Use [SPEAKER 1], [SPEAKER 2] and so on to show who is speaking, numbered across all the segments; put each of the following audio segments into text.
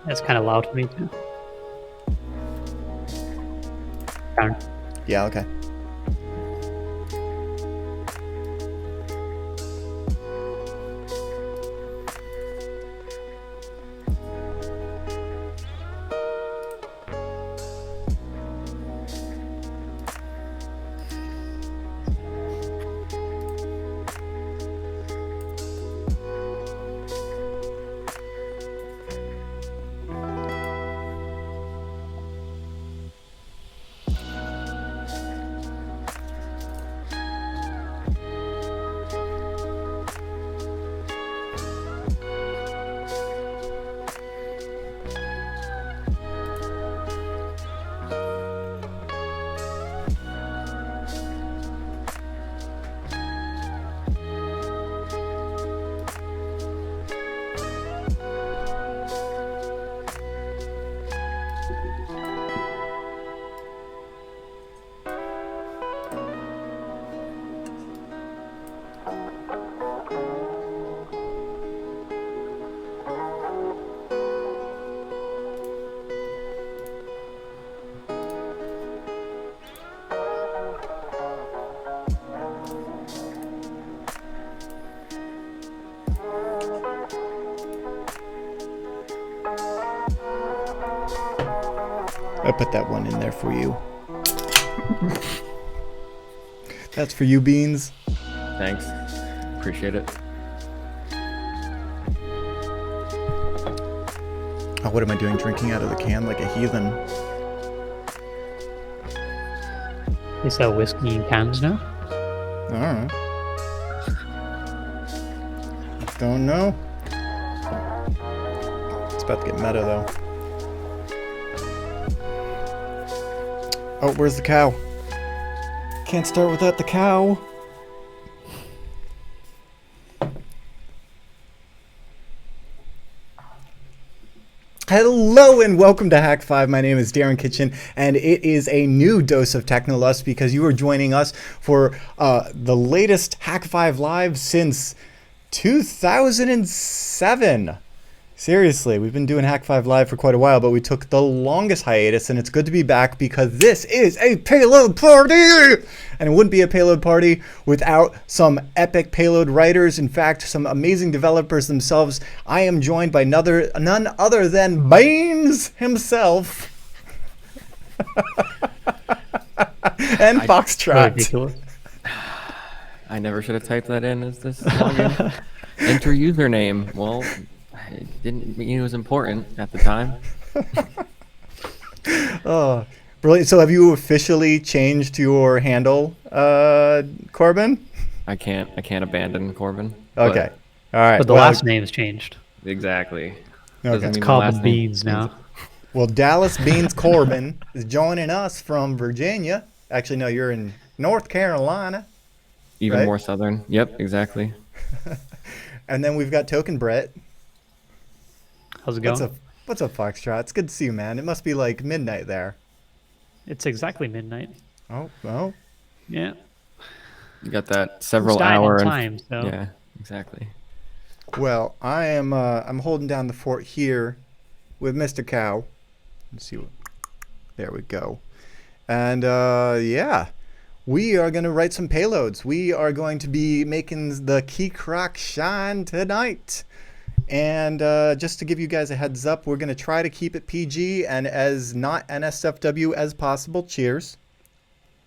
[SPEAKER 1] That's kind of loud for me too. Darn.
[SPEAKER 2] Yeah, okay. I put that one in there for you. That's for you, Beans.
[SPEAKER 3] Thanks. Appreciate it.
[SPEAKER 2] Oh, what am I doing? Drinking out of the can like a heathen.
[SPEAKER 1] They sell whiskey in cans now?
[SPEAKER 2] Alright. Don't know. It's about to get meta, though. Oh, where's the cow? Can't start without the cow. Hello and welcome to Hak5. My name is Darren Kitchen, and it is a new dose of Technolust because you are joining us for the latest Hak5 Live since 2007. Seriously, we've been doing Hak5 Live for quite a while, but we took the longest hiatus, and it's good to be back because this is a payload party! And it wouldn't be a payload party without some epic payload writers. In fact, some amazing developers themselves. I am joined by none other than Baines himself. And Foxtrot.
[SPEAKER 3] I never should have typed that in as this login. Enter username. Well, it didn't mean it was important at the time.
[SPEAKER 2] Oh, brilliant. So have you officially changed your handle, Corbin?
[SPEAKER 3] I can't abandon Corbin.
[SPEAKER 2] Okay. All right.
[SPEAKER 1] But the last name has changed.
[SPEAKER 3] Exactly.
[SPEAKER 2] Okay.
[SPEAKER 1] It's called the Beans now.
[SPEAKER 2] Well, Dallas Beans Corbin is joining us from Virginia. Actually, no, you're in North Carolina.
[SPEAKER 3] Even
[SPEAKER 2] right?
[SPEAKER 3] more southern. Yep, exactly.
[SPEAKER 2] And then we've got Token Brett.
[SPEAKER 1] How's it going?
[SPEAKER 2] What's up, Foxtrot? It's good to see you, man. It must be like midnight there.
[SPEAKER 1] It's exactly midnight.
[SPEAKER 2] Oh.
[SPEAKER 1] Yeah.
[SPEAKER 3] You got that several
[SPEAKER 1] It's dying in
[SPEAKER 3] hour
[SPEAKER 1] time, so.
[SPEAKER 3] Yeah, exactly.
[SPEAKER 2] Well, I'm holding down the fort here with Mr. Cow. Let's see what. There we go. And yeah, we are going to write some payloads. We are going to be making the Key Croc shine tonight. And just to give you guys a heads up, we're going to try to keep it PG and as not NSFW as possible. Cheers.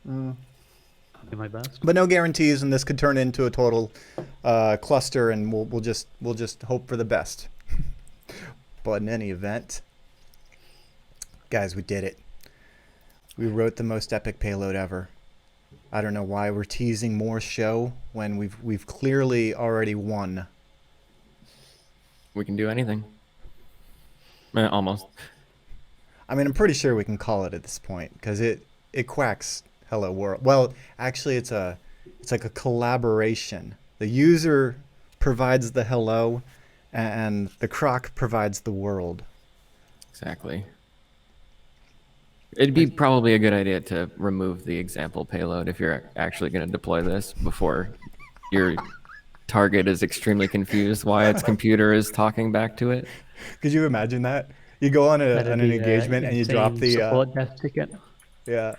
[SPEAKER 1] I'll do my best.
[SPEAKER 2] But no guarantees, and this could turn into a total cluster, and we'll just hope for the best. But in any event, guys, we did it. We wrote the most epic payload ever. I don't know why we're teasing more show when we've clearly already won.
[SPEAKER 3] We can do anything. Almost.
[SPEAKER 2] I mean, I'm pretty sure we can call it at this point because it quacks hello world. Well, actually, it's like a collaboration. The user provides the hello, and the croc provides the world.
[SPEAKER 3] Exactly. It'd be probably a good idea to remove the example payload if you're actually going to deploy this before your target is extremely confused why its computer is talking back to it.
[SPEAKER 2] Could you imagine that? You go on,
[SPEAKER 1] That'd
[SPEAKER 2] an
[SPEAKER 1] be
[SPEAKER 2] engagement and you drop
[SPEAKER 1] insane
[SPEAKER 2] the
[SPEAKER 1] support desk ticket.
[SPEAKER 2] yeah.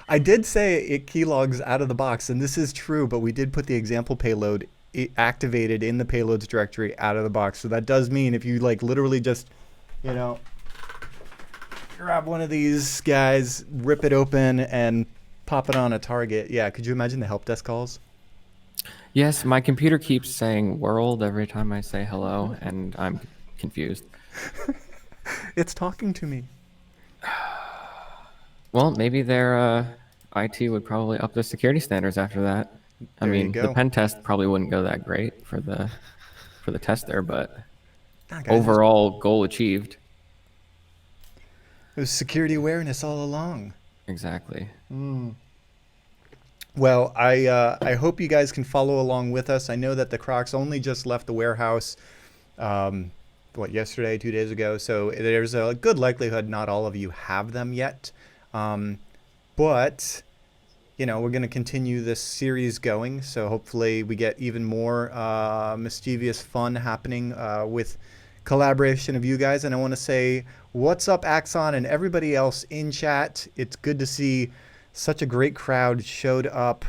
[SPEAKER 2] I did say it keylogs out of the box, and this is true, but we did put the example payload activated in the payloads directory out of the box. So that does mean if you like literally just, you know, grab one of these guys, rip it open, and pop it on a target. Yeah, could you imagine the help desk calls?
[SPEAKER 3] Yes, my computer keeps saying world every time I say hello, and I'm confused.
[SPEAKER 2] It's talking to me.
[SPEAKER 3] Well, maybe their IT would probably up the security standards after that. I
[SPEAKER 2] There you
[SPEAKER 3] mean, the
[SPEAKER 2] go.
[SPEAKER 3] pen test probably wouldn't go that great for the tester, but
[SPEAKER 2] Ah, guys,
[SPEAKER 3] overall goal achieved.
[SPEAKER 2] it was security awareness all along.
[SPEAKER 3] Exactly.
[SPEAKER 2] Well, I hope you guys can follow along with us. I know that the Crocs only just left the warehouse, yesterday, 2 days ago. So there's a good likelihood not all of you have them yet. But, you know, we're going to continue this series going. So hopefully we get even more mischievous fun happening with collaboration of you guys. And I want to say, what's up, Axon, and everybody else in chat. It's good to see such a great crowd showed up,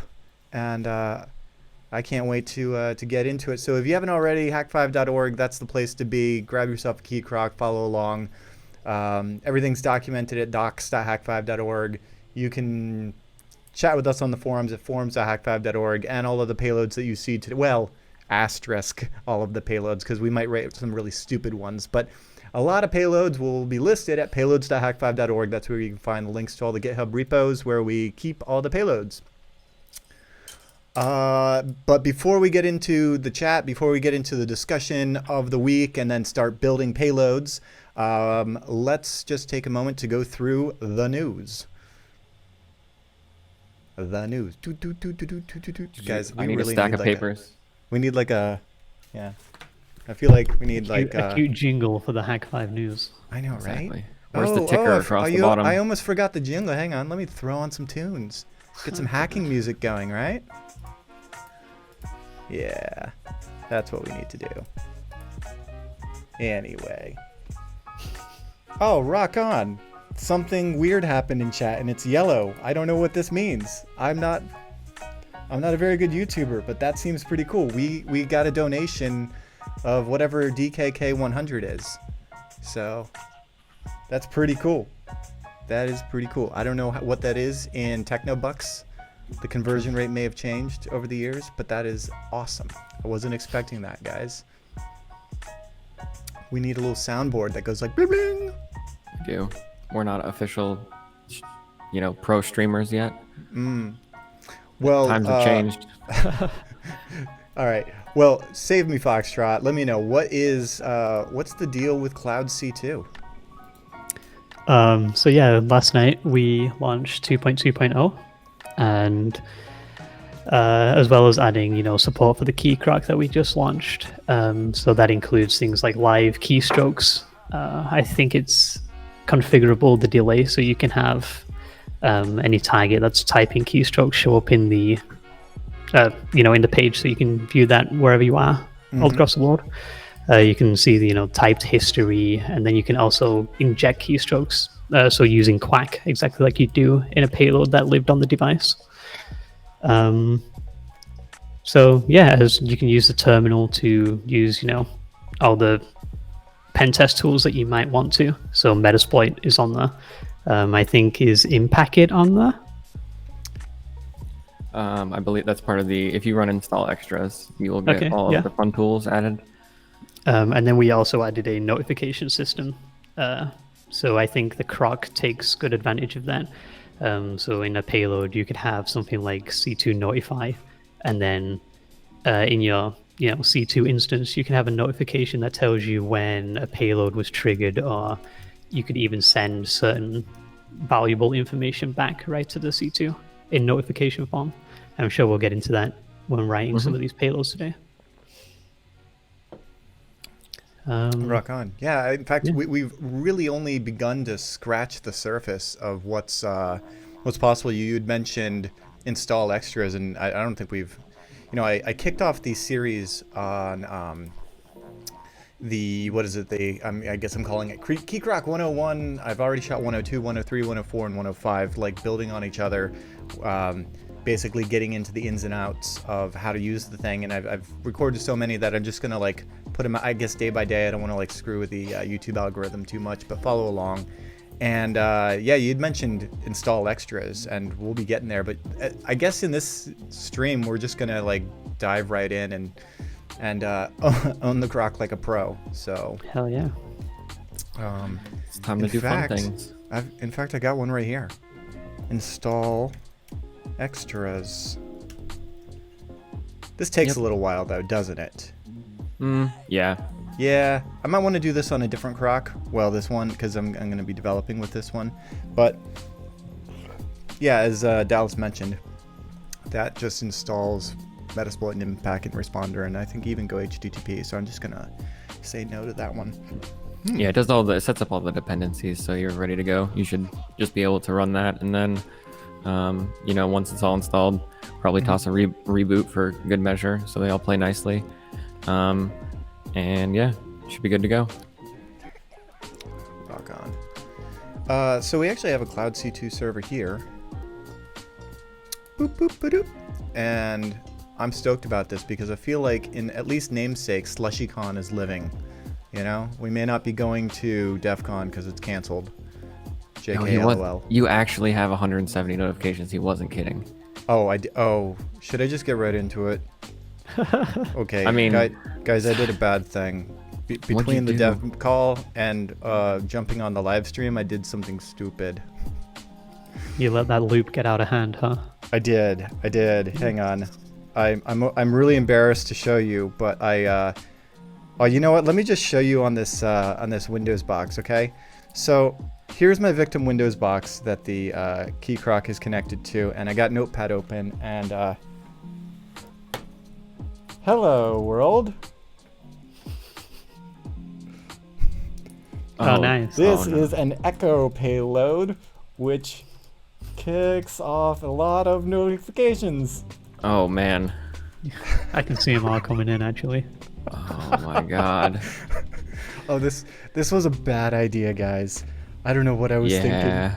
[SPEAKER 2] and I can't wait to get into it. So if you haven't already, hak5.org, that's the place to be. Grab yourself a Key Croc, follow along. Everything's documented at docs.hak5.org. You can chat with us on the forums at forums.hak5.org, and all of the payloads that you see today. Well, asterisk all of the payloads, because we might write some really stupid ones, but a lot of payloads will be listed at payloads.hak5.org. That's where you can find the links to all the GitHub repos where we keep all the payloads. But before we get into the chat, before we get into the discussion of the week and then start building payloads, let's just take a moment to go through the news. The news. Guys, we
[SPEAKER 3] I need
[SPEAKER 2] really
[SPEAKER 3] a stack
[SPEAKER 2] need
[SPEAKER 3] of
[SPEAKER 2] like
[SPEAKER 3] papers.
[SPEAKER 2] we need like a, yeah. I feel like we need like
[SPEAKER 1] a cute jingle for the Hak5 news.
[SPEAKER 2] I know,
[SPEAKER 3] Exactly.
[SPEAKER 2] right?
[SPEAKER 3] Where's the ticker across the bottom?
[SPEAKER 2] I almost forgot the jingle. Hang on, let me throw on some tunes. Get some hacking music going, right? Yeah, that's what we need to do. Anyway. Oh, rock on. Something weird happened in chat, and it's yellow. I don't know what this means. I'm not a very good YouTuber, but that seems pretty cool. We got a donation of whatever DKK 100 is. So that's pretty cool. That is pretty cool. I don't know what that is in techno bucks. The conversion rate may have changed over the years, but that is awesome. I wasn't expecting that, guys. We need a little soundboard that goes like bling bling.
[SPEAKER 3] We do. We're not official, pro streamers yet.
[SPEAKER 2] Well,
[SPEAKER 3] Times have changed.
[SPEAKER 2] All right. Well, save me, Foxtrot. Let me know what's the deal with Cloud C2?
[SPEAKER 1] So yeah, last night we launched 2.2.0, and as well as adding, support for the Key Croc that we just launched. So that includes things like live keystrokes. I think it's configurable, the delay, so you can have any target that's typing keystrokes show up in the in the page, so you can view that wherever you are all across the world. You can see the typed history, and then you can also inject keystrokes, so using Quack exactly like you do in a payload that lived on the device. So yeah, as you can use the terminal to use all the pen test tools that you might want to. So Metasploit is on there. I think is Impacket on there.
[SPEAKER 3] I believe that's part of the, if you run install extras, you will get all of the fun tools added.
[SPEAKER 1] And then we also added a notification system. So I think the Croc takes good advantage of that. So in a payload, you could have something like C2 notify, and then in your C2 instance, you can have a notification that tells you when a payload was triggered, or you could even send certain valuable information back right to the C2 in notification form. I'm sure we'll get into that when writing some of these payloads today.
[SPEAKER 2] Rock on. Yeah, in fact, we've really only begun to scratch the surface of what's possible. You had mentioned install extras, and I don't think we've, I kicked off the series on what is it? I guess I'm calling it Key Croc 101. I've already shot 102, 103, 104, and 105, like building on each other, basically getting into the ins and outs of how to use the thing. And I've recorded so many that I'm just gonna like put them, I guess, day by day. I don't want to like screw with the YouTube algorithm too much, but follow along. And yeah, you'd mentioned install extras, and we'll be getting there. But I guess in this stream, we're just gonna like dive right in and own the Croc like a pro. So
[SPEAKER 1] Hell yeah.
[SPEAKER 3] It's time to do fun things.
[SPEAKER 2] In fact, I got one right here. Install extras. This takes a little while though, doesn't it?
[SPEAKER 3] Yeah.
[SPEAKER 2] Yeah, I might want to do this on a different Croc. Well, this one, because I'm going to be developing with this one. But yeah, as Dallas mentioned, that just installs Metasploit and Impact and Responder, and I think even Go HTTP. So I'm just going to say no to that one.
[SPEAKER 3] Yeah, it sets up all the dependencies, so you're ready to go. You should just be able to run that, and then once it's all installed, probably toss a reboot for good measure, so they all play nicely. And yeah, should be good to go.
[SPEAKER 2] Rock on. So we actually have a Cloud C2 server here. Boop, boop, ba-doop. And I'm stoked about this because I feel like in at least namesake, SlushyCon is living. You know, we may not be going to DEF CON because it's canceled. JK,
[SPEAKER 3] you actually have 170 notifications. He wasn't kidding.
[SPEAKER 2] Oh, should I just get right into it? Okay,
[SPEAKER 3] I mean,
[SPEAKER 2] guys, I did a bad thing. Between the dev call and jumping on the live stream, I did something stupid.
[SPEAKER 1] You let that loop get out of hand, huh?
[SPEAKER 2] I did. Hang on. I'm really embarrassed to show you, but oh, you know what? Let me just show you on this Windows box, okay? So here's my victim Windows box that the Key Croc is connected to, and I got Notepad open, and hello world.
[SPEAKER 1] Oh, nice.
[SPEAKER 2] This is an echo payload, which kicks off a lot of notifications.
[SPEAKER 3] Oh man.
[SPEAKER 1] I can see them all coming in actually.
[SPEAKER 3] Oh my god.
[SPEAKER 2] Oh, this was a bad idea, guys. I don't know what I was thinking.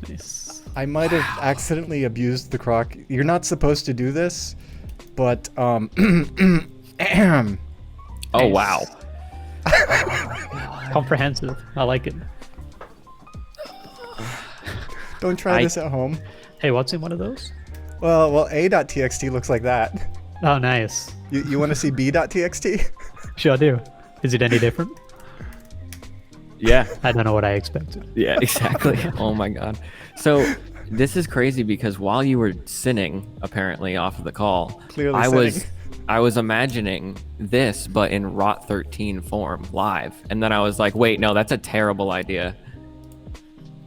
[SPEAKER 1] Nice.
[SPEAKER 2] I might have accidentally abused the Croc. You're not supposed to do this, but
[SPEAKER 3] Oh wow.
[SPEAKER 1] Comprehensive. I like it.
[SPEAKER 2] Don't try this at home.
[SPEAKER 1] Hey, what's in one of those?
[SPEAKER 2] Well, a.txt looks like that.
[SPEAKER 1] Oh, nice.
[SPEAKER 2] You want to see b.txt?
[SPEAKER 1] Sure do. Is it any different?
[SPEAKER 3] Yeah.
[SPEAKER 1] I don't know what I expected.
[SPEAKER 3] Yeah, exactly. Oh my god. So this is crazy because while you were sinning, apparently off of the call,
[SPEAKER 2] Clearly
[SPEAKER 3] I was imagining this, but in ROT 13 form, live. And then I was like, wait, no, that's a terrible idea.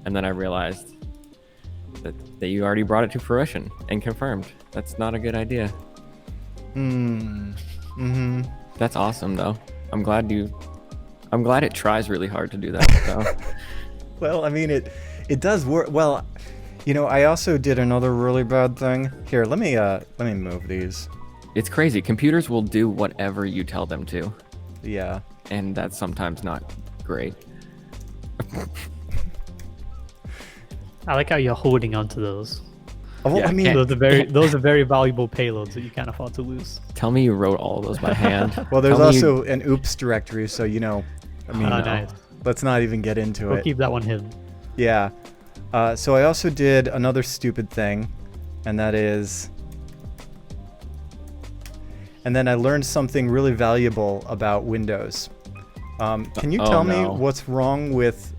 [SPEAKER 3] And then I realized that you already brought it to fruition and confirmed. That's not a good idea. That's awesome, though. I'm glad it tries really hard to do that. So.
[SPEAKER 2] Well, I mean, it does work. Well, you know, I also did another really bad thing. Here, let me move these.
[SPEAKER 3] It's crazy. Computers will do whatever you tell them to.
[SPEAKER 2] Yeah.
[SPEAKER 3] And that's sometimes not great.
[SPEAKER 1] I like how you're holding onto those.
[SPEAKER 2] Well,
[SPEAKER 3] Yeah,
[SPEAKER 2] I mean,
[SPEAKER 1] Those are very valuable payloads that you can't afford to lose.
[SPEAKER 3] Tell me you wrote all of those by hand.
[SPEAKER 2] well, there's
[SPEAKER 3] Tell me
[SPEAKER 2] also an oops directory, so you know, I mean,
[SPEAKER 1] Nice.
[SPEAKER 2] let's not even get into
[SPEAKER 1] We'll
[SPEAKER 2] it.
[SPEAKER 1] keep that one hidden.
[SPEAKER 2] Yeah. So I also did another stupid thing, and that is, and then I learned something really valuable about Windows. Can you tell me what's wrong with?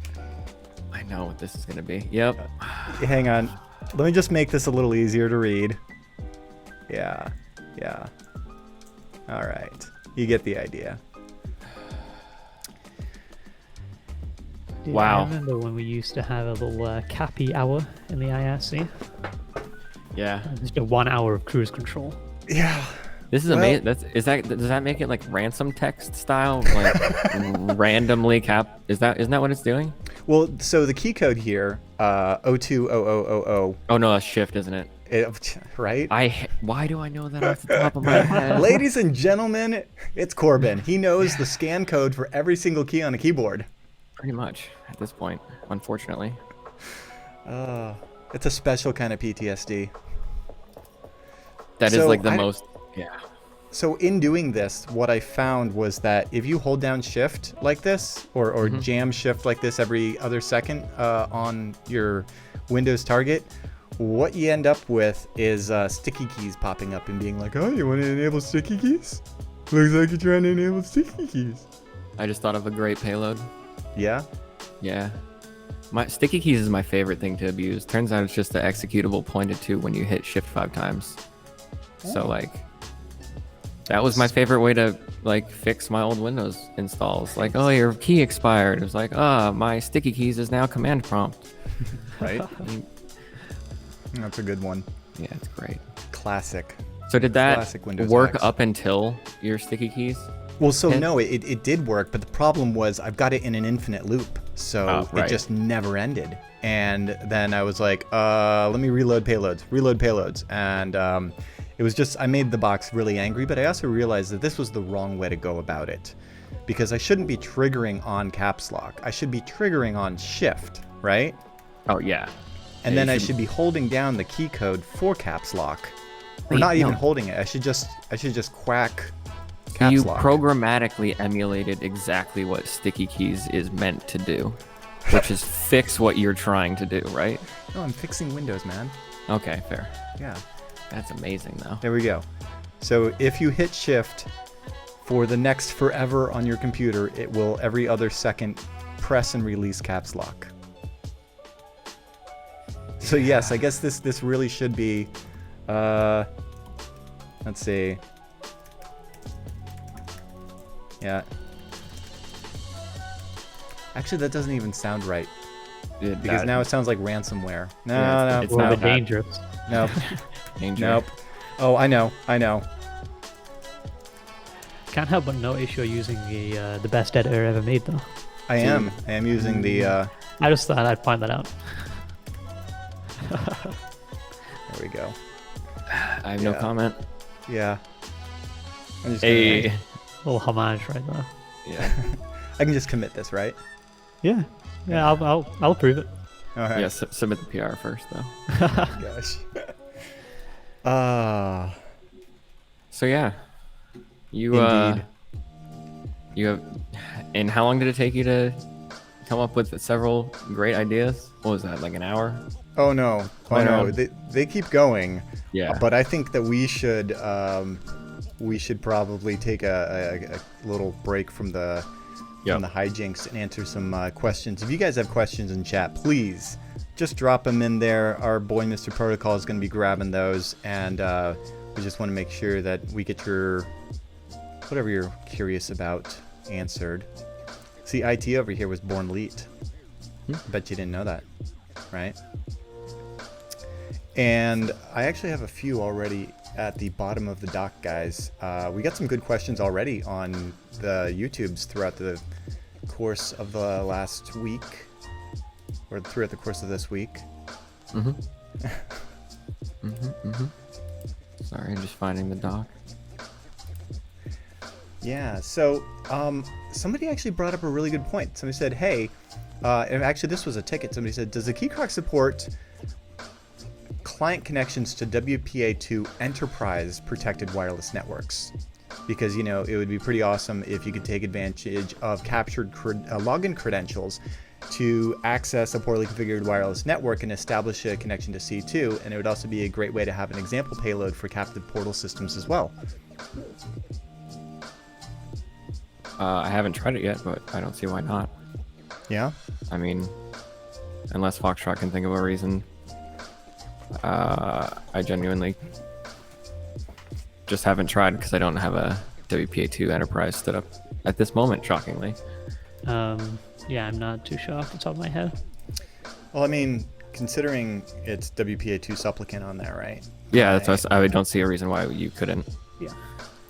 [SPEAKER 3] I know what this is gonna be. Yep.
[SPEAKER 2] Hang on. Let me just make this a little easier to read. Yeah. All right. You get the idea.
[SPEAKER 1] Dude,
[SPEAKER 3] Wow.
[SPEAKER 1] I remember when we used to have a little Cappy hour in the IRC.
[SPEAKER 3] Yeah.
[SPEAKER 1] Just a 1 hour of cruise control.
[SPEAKER 2] Yeah.
[SPEAKER 3] This is amazing. Does that make it like ransom text style, like randomly cap? Isn't that what it's doing?
[SPEAKER 2] Well, so the key code here, 020000.
[SPEAKER 3] Oh no, that's shift, isn't it?
[SPEAKER 2] Right?
[SPEAKER 3] Why do I know that off the top of my head?
[SPEAKER 2] Ladies and gentlemen, it's Corbin. He knows the scan code for every single key on a keyboard.
[SPEAKER 3] Pretty much at this point, unfortunately.
[SPEAKER 2] It's a special kind of PTSD.
[SPEAKER 3] That is
[SPEAKER 2] So
[SPEAKER 3] like the most. Yeah.
[SPEAKER 2] So in doing this, what I found was that if you hold down shift like this, or jam shift like this every other second on your Windows target, what you end up with is sticky keys popping up and being like, oh, you want to enable sticky keys? Looks like you're trying to enable sticky keys.
[SPEAKER 3] I just thought of a great payload.
[SPEAKER 2] Yeah?
[SPEAKER 3] Yeah. My sticky keys is my favorite thing to abuse. Turns out it's just the executable pointed to when you hit shift 5 times. So like, that was my favorite way to like fix my old Windows installs. Like, oh, your key expired. It was like, my sticky keys is now command prompt.
[SPEAKER 2] Right? That's a good one.
[SPEAKER 3] Yeah, it's great.
[SPEAKER 2] Classic.
[SPEAKER 3] So did that
[SPEAKER 2] Classic Windows
[SPEAKER 3] work
[SPEAKER 2] hacks.
[SPEAKER 3] up until your sticky keys?
[SPEAKER 2] Well, so
[SPEAKER 3] hit?
[SPEAKER 2] no, it did work, but the problem was I've got it in an infinite loop, so
[SPEAKER 3] right.
[SPEAKER 2] it just never ended. And then I was like, let me reload payloads, and it was just, I made the box really angry, but I also realized that this was the wrong way to go about it, because I shouldn't be triggering on caps lock. I should be triggering on shift, right?
[SPEAKER 3] Oh yeah.
[SPEAKER 2] And then I should be holding down the key code for caps lock, or not even holding it. I should just quack caps
[SPEAKER 3] You
[SPEAKER 2] lock.
[SPEAKER 3] programmatically emulated exactly what sticky keys is meant to do, which is fix what you're trying to do, right?
[SPEAKER 2] No, I'm fixing Windows, man.
[SPEAKER 3] Okay, fair.
[SPEAKER 2] Yeah.
[SPEAKER 3] That's amazing, though.
[SPEAKER 2] There we go. So if you hit shift for the next forever on your computer, it will every other second press and release caps lock. So yes, I guess this really should be, let's see. Yeah. Actually, that doesn't even sound right, because now it sounds like ransomware. No,
[SPEAKER 3] Yeah,
[SPEAKER 2] no,
[SPEAKER 3] it's
[SPEAKER 1] Well,
[SPEAKER 3] not
[SPEAKER 1] they're
[SPEAKER 3] that.
[SPEAKER 1] dangerous.
[SPEAKER 2] nope,
[SPEAKER 3] Danger.
[SPEAKER 2] nope. Oh, I know.
[SPEAKER 1] Can't help but notice you're using the best editor ever made, though.
[SPEAKER 2] I am using the,
[SPEAKER 1] I just thought I'd point that out.
[SPEAKER 2] there we go.
[SPEAKER 3] I have no
[SPEAKER 2] Yeah.
[SPEAKER 3] comment.
[SPEAKER 2] Yeah. I'm just
[SPEAKER 3] Hey.
[SPEAKER 2] gonna,
[SPEAKER 1] Little homage right there.
[SPEAKER 3] Yeah.
[SPEAKER 2] I can just commit this, right?
[SPEAKER 1] Yeah, I'll approve it.
[SPEAKER 2] All right.
[SPEAKER 3] Yeah. Submit the PR first, though.
[SPEAKER 2] Gosh.
[SPEAKER 3] So yeah, you
[SPEAKER 2] Indeed.
[SPEAKER 3] you have. And how long did it take you to come up with several great ideas? What was that, like an hour?
[SPEAKER 2] Oh no.
[SPEAKER 3] Play
[SPEAKER 2] no.
[SPEAKER 3] around.
[SPEAKER 2] They keep going.
[SPEAKER 3] Yeah.
[SPEAKER 2] But I think that we should probably take a little break from the hijinks and answer some questions. If you guys have questions in chat, please just drop them in there. Our boy Mr. Protocol is going to be grabbing those, and we just want to make sure that we get your whatever you're curious about answered. See, IT over here was born leet. Bet you didn't know that, right? And I actually have a few already at the bottom of the dock, guys. We got some good questions already on the YouTubes throughout the course of the last week, or throughout the course of this week.
[SPEAKER 3] Sorry, just finding the doc.
[SPEAKER 2] Yeah, so somebody actually brought up a really good point. Somebody said, hey, and actually this was a ticket. Somebody said, does the Key Croc support client connections to WPA2 enterprise protected wireless networks? Because, you know, it would be pretty awesome if you could take advantage of captured login credentials to access a poorly configured wireless network and establish a connection to C2, and it would also be a great way to have an example payload for captive portal systems as well.
[SPEAKER 3] I haven't tried it yet, but I don't see why not.
[SPEAKER 2] Yeah?
[SPEAKER 3] I mean, unless Foxtrot can think of a reason. I genuinely just haven't tried because I don't have a WPA2 enterprise stood up at this moment, shockingly.
[SPEAKER 1] Yeah, I'm not too sure off the top of my head.
[SPEAKER 2] Well, I mean, considering it's WPA2 supplicant on there, right?
[SPEAKER 3] Yeah, that's why I don't see a reason why you couldn't.
[SPEAKER 1] Yeah.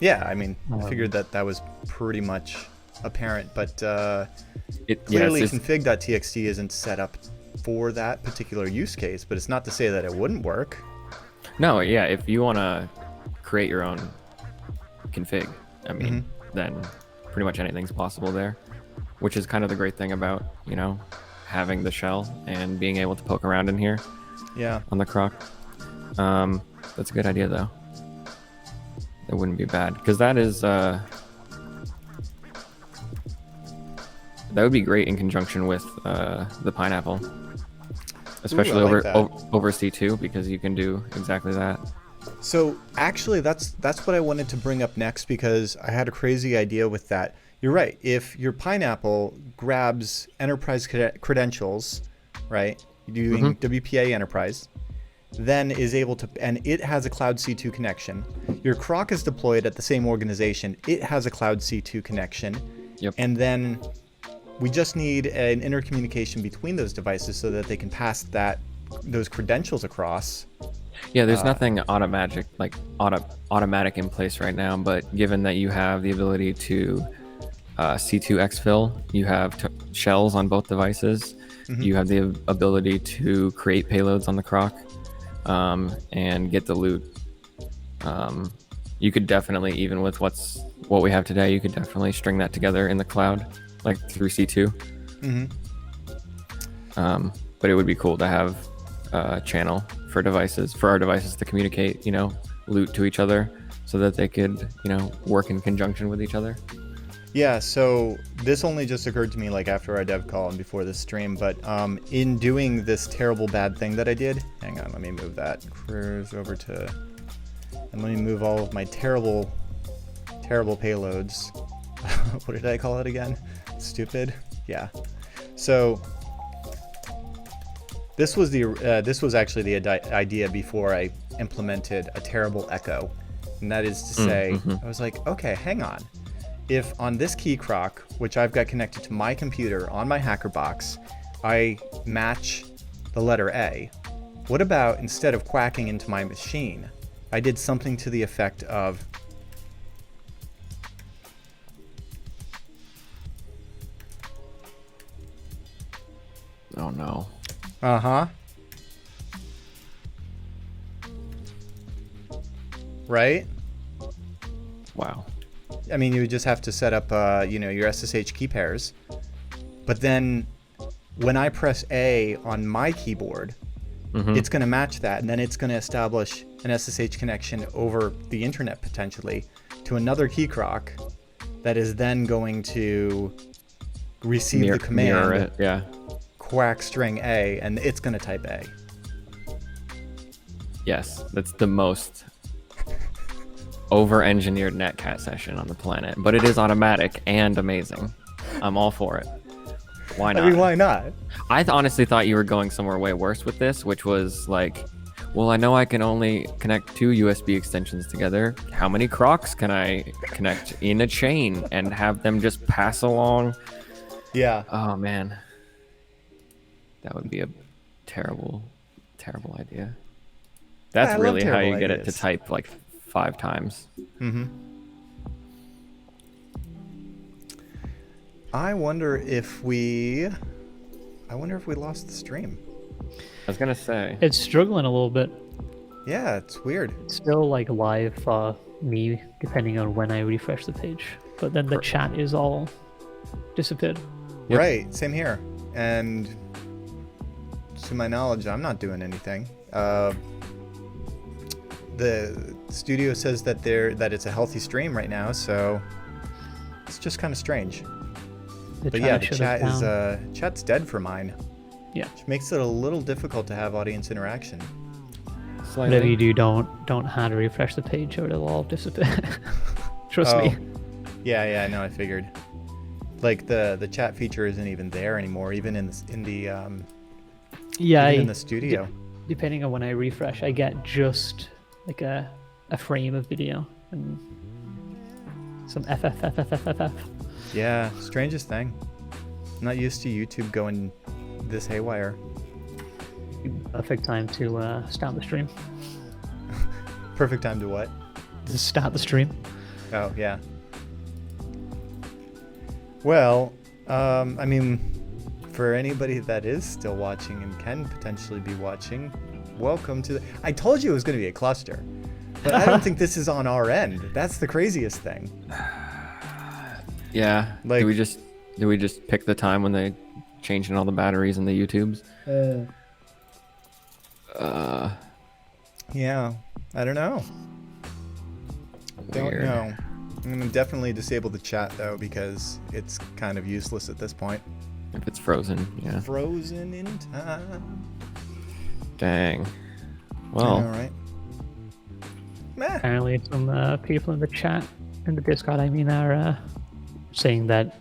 [SPEAKER 2] Yeah, I mean, I figured that was pretty much apparent, but clearly
[SPEAKER 3] it's
[SPEAKER 2] config.txt isn't set up for that particular use case, but it's not to say that it wouldn't work.
[SPEAKER 3] No, yeah, if you want to create your own config, I mean, then pretty much anything's possible there, which is kind of the great thing about, you know, having the shell and being able to poke around in here.
[SPEAKER 2] Yeah.
[SPEAKER 3] On the Croc. That's a good idea, though. That wouldn't be bad, because that is that would be great in conjunction with the pineapple, especially
[SPEAKER 2] Ooh, I like
[SPEAKER 3] over C2, because you can do exactly that.
[SPEAKER 2] So actually, that's what I wanted to bring up next, because I had a crazy idea with that. You're right. If your pineapple grabs enterprise credentials, right, doing WPA enterprise, then is able to, and it has a Cloud C2 connection. Your Croc is deployed at the same organization. It has a Cloud C2 connection.
[SPEAKER 3] Yep.
[SPEAKER 2] And then we just need an intercommunication between those devices so that they can pass those credentials across.
[SPEAKER 3] Yeah, there's nothing automatic in place right now, but given that you have the ability to C2 exfil, you have shells on both devices, you have the ability to create payloads on the Croc, and get the loot. You could definitely, even with what we have today, you could definitely string that together in the cloud, like through C2. But it would be cool to have a channel for our devices to communicate, you know, loot to each other, so that they could, you know, work in conjunction with each other.
[SPEAKER 2] Yeah, so this only just occurred to me like after our dev call and before this stream, but in doing this terrible bad thing that I did, hang on, let me move that cruise over to, and let me move all of my terrible payloads. What did I call it again? Stupid? Yeah. So this was actually the idea before I implemented a terrible echo, and that is to say, I was like, okay, hang on. If on this Key Croc, which I've got connected to my computer on my hacker box, I match the letter A, what about instead of quacking into my machine, I did something to the effect of
[SPEAKER 3] Oh no.
[SPEAKER 2] Right?
[SPEAKER 3] Wow.
[SPEAKER 2] I mean, you would just have to set up, you know, your SSH key pairs. But then when I press A on my keyboard, it's going to match that. And then it's going to establish an SSH connection over the internet, potentially, to another Key Croc that is then going to receive the command,
[SPEAKER 3] mirror it, yeah.
[SPEAKER 2] quack string A, and it's going to type A.
[SPEAKER 3] Yes, that's the most over-engineered netcat session on the planet, but it is automatic and amazing. I'm all for it. Why not?
[SPEAKER 2] I mean, why not?
[SPEAKER 3] I honestly thought you were going somewhere way worse with this, which was like, well, I know I can only connect 2 USB extensions together. How many Crocs can I connect in a chain and have them just pass along?
[SPEAKER 2] Yeah.
[SPEAKER 3] Oh, man. That would be a terrible, terrible idea. That's really how you get it to type like 5 times.
[SPEAKER 2] I wonder if we lost the stream.
[SPEAKER 3] I was gonna say
[SPEAKER 1] It's struggling a little bit.
[SPEAKER 2] Yeah, it's weird.
[SPEAKER 1] It's still like live for me, depending on when I refresh the page. But then the chat is all disappeared.
[SPEAKER 3] Yep.
[SPEAKER 2] Right, same here. And to my knowledge, I'm not doing anything. The studio says that it's a healthy stream right now, so it's just kind of strange. But yeah, the chat's dead for mine.
[SPEAKER 1] Yeah.
[SPEAKER 2] Which makes it a little difficult to have audience interaction.
[SPEAKER 3] slightly.
[SPEAKER 1] Whatever you do, don't hard refresh the page or it'll all disappear. Trust me.
[SPEAKER 2] Yeah, I know, I figured. Like the chat feature isn't even there anymore, even in the studio.
[SPEAKER 1] Depending on when I refresh, I get just like a frame of video and some FFFFFF.
[SPEAKER 2] Yeah, strangest thing. I'm not used to YouTube going this haywire.
[SPEAKER 1] Perfect time to start the stream.
[SPEAKER 2] Perfect time to what?
[SPEAKER 1] To start the stream.
[SPEAKER 2] Oh, yeah. Well, I mean, for anybody that is still watching and can potentially be watching, welcome to the... I told you it was going to be a cluster. But I don't think this is on our end. That's the craziest thing.
[SPEAKER 3] Yeah.
[SPEAKER 2] Like-
[SPEAKER 3] do we just pick the time when they changing all the batteries in the YouTubes?
[SPEAKER 2] Yeah, I don't know. Don't
[SPEAKER 3] Weird.
[SPEAKER 2] know. I'm gonna definitely disable the chat though because it's kind of useless at this point.
[SPEAKER 3] If it's frozen, yeah.
[SPEAKER 2] Frozen in time.
[SPEAKER 3] Dang.
[SPEAKER 2] All
[SPEAKER 3] Well,
[SPEAKER 2] right. Meh.
[SPEAKER 1] Apparently, some people in the chat, in the Discord, I mean, are saying that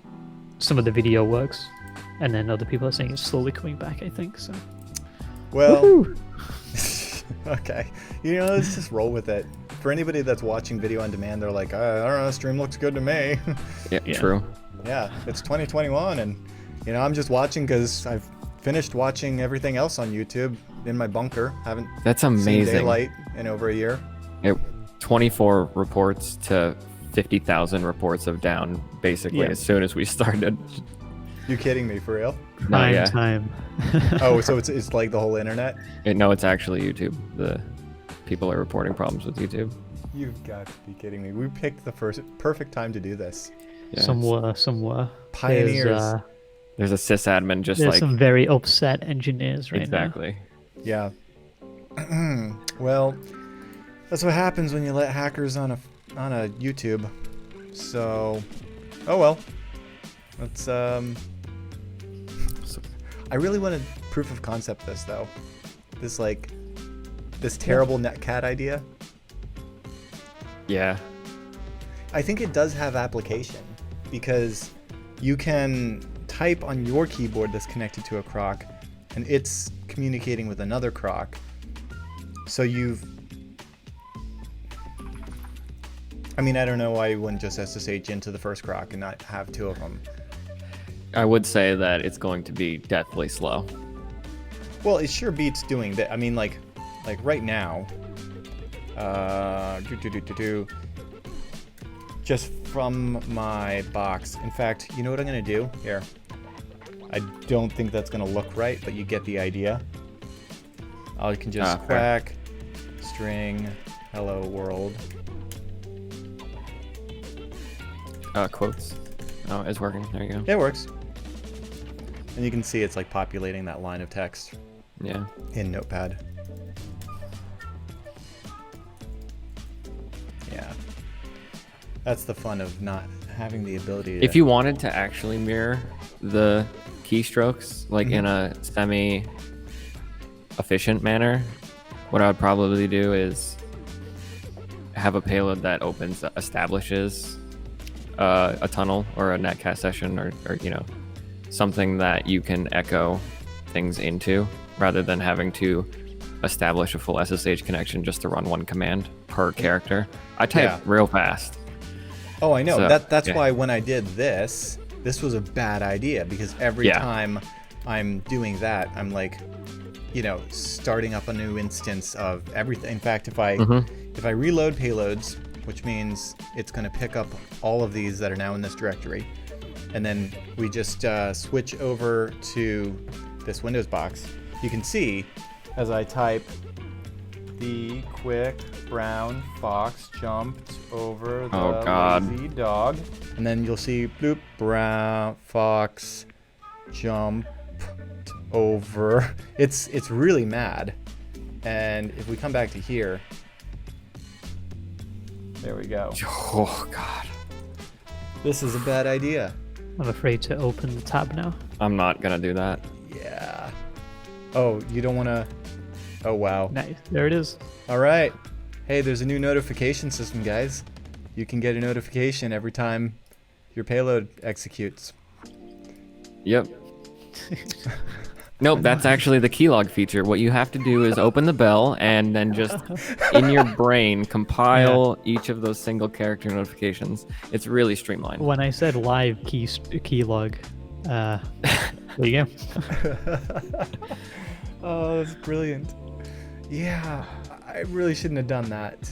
[SPEAKER 1] some of the video works, and then other people are saying it's slowly coming back, I think, so.
[SPEAKER 2] Well,
[SPEAKER 1] Woohoo!
[SPEAKER 2] okay. You know, let's just roll with it. For anybody that's watching video on demand, they're like, I don't know, stream looks good to me.
[SPEAKER 3] yeah,
[SPEAKER 1] Yeah.
[SPEAKER 3] true.
[SPEAKER 2] Yeah, it's 2021, and you know, I'm just watching because I've finished watching everything else on YouTube in my bunker. Haven't
[SPEAKER 3] That's
[SPEAKER 2] seen
[SPEAKER 3] amazing.
[SPEAKER 2] daylight in over a year.
[SPEAKER 3] 24 reports to 50,000 reports of down basically
[SPEAKER 1] Yeah.
[SPEAKER 3] as soon as we started.
[SPEAKER 2] You kidding me, for real?
[SPEAKER 3] No,
[SPEAKER 1] Prime
[SPEAKER 3] yeah.
[SPEAKER 1] time.
[SPEAKER 2] Oh, so it's like the whole internet?
[SPEAKER 3] No, it's actually YouTube. The people are reporting problems with YouTube.
[SPEAKER 2] You've got to be kidding me. We picked the perfect time to do this.
[SPEAKER 3] Yeah,
[SPEAKER 1] Some were.
[SPEAKER 2] Pioneers.
[SPEAKER 3] there's a sysadmin just
[SPEAKER 1] There's
[SPEAKER 3] like
[SPEAKER 1] some very upset engineers right
[SPEAKER 3] exactly.
[SPEAKER 2] Yeah. Well, that's what happens when you let hackers on a YouTube. So, oh well. Let's I really wanted proof of concept this though. This terrible netcat idea.
[SPEAKER 3] Yeah.
[SPEAKER 2] I think it does have application because you can type on your keyboard that's connected to a croc and it's communicating with another croc. So I mean, I don't know why you wouldn't just SSH into the first croc and not have two of them.
[SPEAKER 3] I would say that it's going to be deathly slow.
[SPEAKER 2] Well, it sure beats doing that. I mean, like right now, just from my box. In fact, you know what I'm gonna do? Here. I don't think that's gonna look right, but you get the idea. I can just
[SPEAKER 3] fair.
[SPEAKER 2] quack string hello world.
[SPEAKER 3] Quotes. Oh, it's working. There you go.
[SPEAKER 2] It works. And you can see it's like populating that line of text
[SPEAKER 3] Yeah.
[SPEAKER 2] in Notepad. Yeah. That's the fun of not having the ability to...
[SPEAKER 3] If you wanted to actually mirror the keystrokes, like in a semi-efficient manner, what I would probably do is have a payload that establishes a tunnel or a netcast session or something that you can echo things into rather than having to establish a full SSH connection just to run one command per character. I type real fast.
[SPEAKER 2] Oh, I know.
[SPEAKER 3] So,
[SPEAKER 2] That's
[SPEAKER 3] yeah.
[SPEAKER 2] why when I did this was a bad idea because every time I'm doing that, I'm like, starting up a new instance of everything. In fact, if I reload payloads, which means it's going to pick up all of these that are now in this directory, and then we just switch over to this Windows box, you can see as I type the quick brown fox jumped over the lazy dog, and then you'll see bloop brown fox jumped over. It's really mad. And if we come back to here, there we go.
[SPEAKER 3] Oh, God.
[SPEAKER 2] This is a bad idea.
[SPEAKER 1] I'm afraid to open the tab now.
[SPEAKER 3] I'm not going to do that.
[SPEAKER 2] Yeah. Oh, you don't want to... Oh, wow.
[SPEAKER 1] Nice. There it is.
[SPEAKER 2] All right. Hey, there's a new notification system, guys. You can get a notification every time your payload executes.
[SPEAKER 3] Yep. Nope, that's actually the keylog feature. What you have to do is open the bell and then just in your brain compile each of those single character notifications. It's really streamlined.
[SPEAKER 1] When I said live keylog, there you go.
[SPEAKER 2] Oh, that's brilliant. Yeah, I really shouldn't have done that.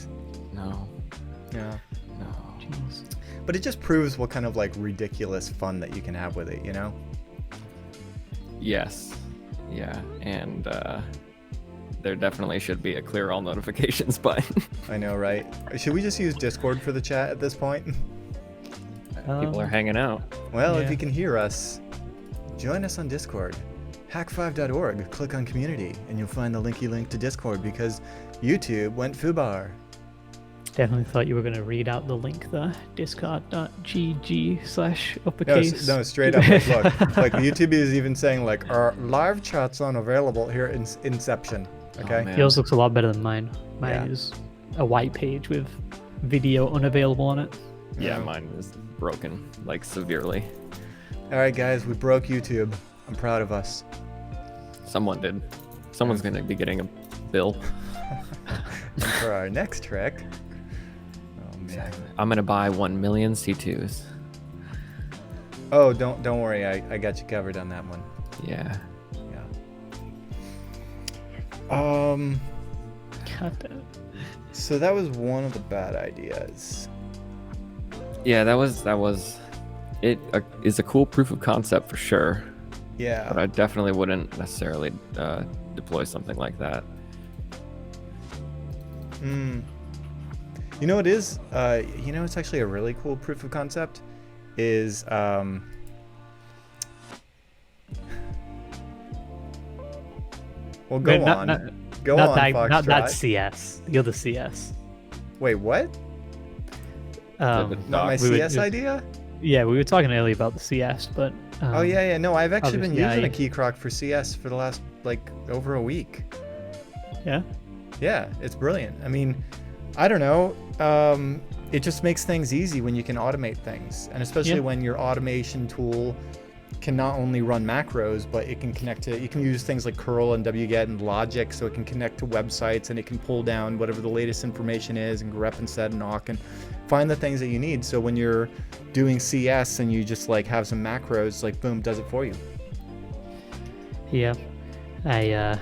[SPEAKER 3] No.
[SPEAKER 2] Yeah.
[SPEAKER 3] No.
[SPEAKER 1] Jeez.
[SPEAKER 2] But it just proves what kind of like ridiculous fun that you can have with it,
[SPEAKER 3] Yes. Yeah, and there definitely should be a clear all notifications button.
[SPEAKER 2] I know, right? Should we just use Discord for the chat at this point?
[SPEAKER 3] People are hanging out.
[SPEAKER 2] Well, if
[SPEAKER 1] Yeah.
[SPEAKER 2] you can hear us, join us on Discord. Hak5.org, click on community, and you'll find the linky link to Discord because YouTube went foobar.
[SPEAKER 1] Definitely thought you were going to read out the link there. Discord.gg/uppercase.
[SPEAKER 2] No, straight up. Like, look, like YouTube is even saying like our live chat's unavailable here in Inception. Okay.
[SPEAKER 3] man.
[SPEAKER 1] Yours looks a lot better than mine. Mine
[SPEAKER 2] Yeah.
[SPEAKER 1] is a white page with video unavailable on it.
[SPEAKER 3] Yeah,
[SPEAKER 2] No.
[SPEAKER 3] mine is broken, like severely.
[SPEAKER 2] All right, guys, we broke YouTube. I'm proud of us.
[SPEAKER 3] Someone did. Someone's gonna be getting a bill.
[SPEAKER 2] And for our next trick, oh man.
[SPEAKER 3] I'm gonna buy 1 million C2s.
[SPEAKER 2] Oh, don't worry. I got you covered on that one.
[SPEAKER 3] Yeah.
[SPEAKER 2] Yeah.
[SPEAKER 1] God damn.
[SPEAKER 2] So that was one of the bad ideas.
[SPEAKER 3] Yeah, that was it. Is a cool proof of concept for sure,
[SPEAKER 2] Yeah.
[SPEAKER 3] but I definitely wouldn't necessarily deploy something like that.
[SPEAKER 2] You know what it is? You know, it's actually a really cool proof of concept. Is well, go
[SPEAKER 1] Wait,
[SPEAKER 2] on. Go
[SPEAKER 1] not
[SPEAKER 2] on,
[SPEAKER 1] that,
[SPEAKER 2] Foxtrot.
[SPEAKER 1] not that CS. You're the CS.
[SPEAKER 2] Wait, what? Not my
[SPEAKER 3] We
[SPEAKER 2] CS idea?
[SPEAKER 1] Yeah, we were talking earlier about the CS, but
[SPEAKER 2] Oh yeah. No, I've actually been
[SPEAKER 1] obviously,
[SPEAKER 2] using
[SPEAKER 1] I-
[SPEAKER 2] a Key Croc for CS for the last like over a week.
[SPEAKER 1] yeah.
[SPEAKER 2] Yeah, it's brilliant. I mean, I don't know. It just makes things easy when you can automate things, and especially
[SPEAKER 1] Yeah.
[SPEAKER 2] when your automation tool can not only run macros, but it can connect to. You can use things like curl and wget and logic, so it can connect to websites and it can pull down whatever the latest information is and grep and set and awk and find the things that you need. So when you're doing CS and you just like have some macros, like boom, does it for you.
[SPEAKER 1] Yeah. I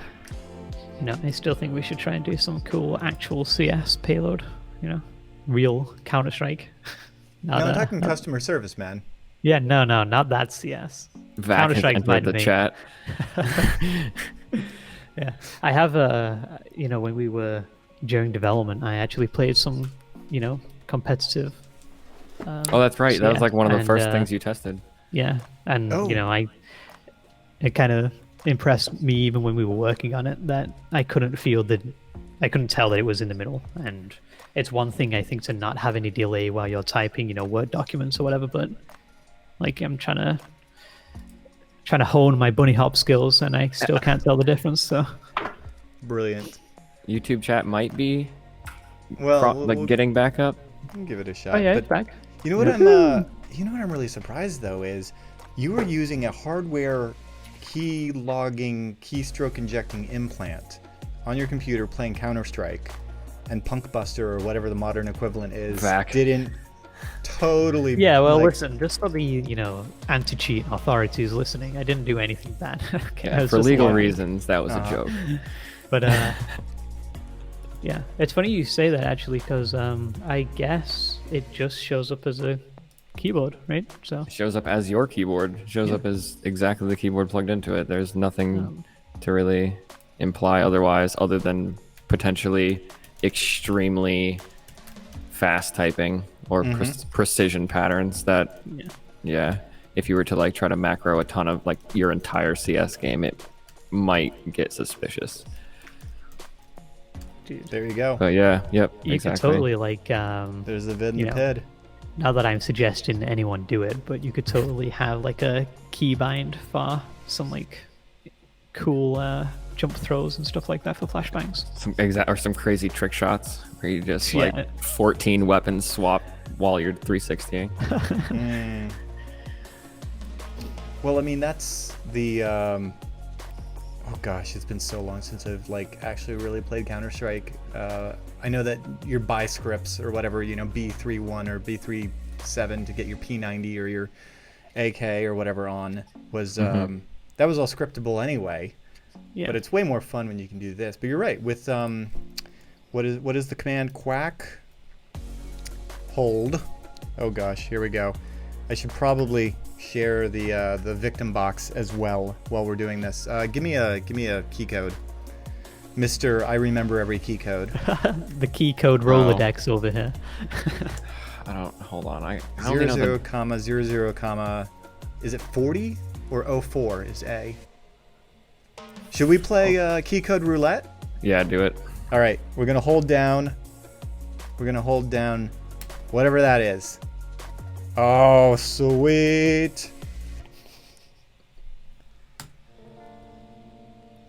[SPEAKER 1] still think we should try and do some cool actual CS payload. Real Counter-Strike.
[SPEAKER 2] No, I'm talking customer service, man.
[SPEAKER 1] Yeah, no, not that CS.
[SPEAKER 3] Vac has
[SPEAKER 1] Counter-Strike's
[SPEAKER 3] entered
[SPEAKER 1] fine
[SPEAKER 3] the
[SPEAKER 1] to me.
[SPEAKER 3] chat.
[SPEAKER 1] Yeah, I have when we were during development, I actually played some, competitive.
[SPEAKER 3] Oh, that's right. That was
[SPEAKER 1] CS,
[SPEAKER 3] like one of the
[SPEAKER 1] and,
[SPEAKER 3] first things you tested.
[SPEAKER 1] Yeah, and
[SPEAKER 2] Oh.
[SPEAKER 1] it kind of impressed me even when we were working on it that I couldn't tell that it was in the middle. And it's one thing I think to not have any delay while you're typing, Word documents or whatever, but like I'm trying to hone my bunny hop skills and I still can't tell the difference. So
[SPEAKER 2] Brilliant.
[SPEAKER 3] YouTube chat might be
[SPEAKER 2] Well,
[SPEAKER 3] like getting back up.
[SPEAKER 2] we'll give it a shot.
[SPEAKER 1] oh yeah,
[SPEAKER 2] but
[SPEAKER 1] it's back.
[SPEAKER 2] You know what I'm really surprised though is you were using a hardware key logging, keystroke injecting implant on your computer playing Counter-Strike, and Punkbuster or whatever the modern equivalent is
[SPEAKER 3] Vac.
[SPEAKER 2] didn't totally.
[SPEAKER 1] Yeah, well,
[SPEAKER 2] like,
[SPEAKER 1] listen, just for the anti-cheat authorities listening, I didn't do anything bad. Okay, I
[SPEAKER 3] Yeah,
[SPEAKER 1] was
[SPEAKER 3] for
[SPEAKER 1] just
[SPEAKER 3] legal
[SPEAKER 1] lying.
[SPEAKER 3] reasons, that was a
[SPEAKER 2] Uh-huh.
[SPEAKER 3] joke.
[SPEAKER 1] But yeah, it's funny you say that actually, because I guess it just shows up as a keyboard, right? So
[SPEAKER 3] It shows up as your keyboard. It shows up as exactly the keyboard plugged into it. There's nothing to really imply otherwise, other than potentially extremely fast typing or precision patterns that, yeah, if you were to like try to macro a ton of like your entire CS game, it might get suspicious.
[SPEAKER 1] dude,
[SPEAKER 2] There you go.
[SPEAKER 3] But yeah, yep,
[SPEAKER 1] you
[SPEAKER 3] exactly.
[SPEAKER 1] could totally like
[SPEAKER 2] There's the vid and
[SPEAKER 1] you
[SPEAKER 2] the
[SPEAKER 1] know,
[SPEAKER 2] ped.
[SPEAKER 1] not that I'm suggesting anyone do it, but you could totally have like a keybind for some like cool jump throws and stuff like that for flashbangs.
[SPEAKER 3] Some crazy trick shots where you just
[SPEAKER 1] Yeah.
[SPEAKER 3] like 14 weapons swap while you're 360ing.
[SPEAKER 2] Well, I mean, that's the. Oh gosh, it's been so long since I've like actually really played Counter-Strike. I know that your buy scripts or whatever, B31 or B37 to get your P90 or your AK or whatever on was that was all scriptable anyway.
[SPEAKER 1] Yeah.
[SPEAKER 2] But it's way more fun when you can do this. But you're right with what is the command? Quack. Hold. Oh gosh, here we go. I should probably share the victim box as well while we're doing this. Give me a key code. Mr. I remember every key code.
[SPEAKER 1] The key code Rolodex over here.
[SPEAKER 3] I don't. Hold on. I don't
[SPEAKER 2] 0,
[SPEAKER 3] know
[SPEAKER 2] 0, comma, 0, 0, comma. Is it 40 or 04 is A? Should we play key code roulette?
[SPEAKER 3] Yeah, do it.
[SPEAKER 2] All right, we're gonna hold down. We're gonna hold down whatever that is. Oh, sweet.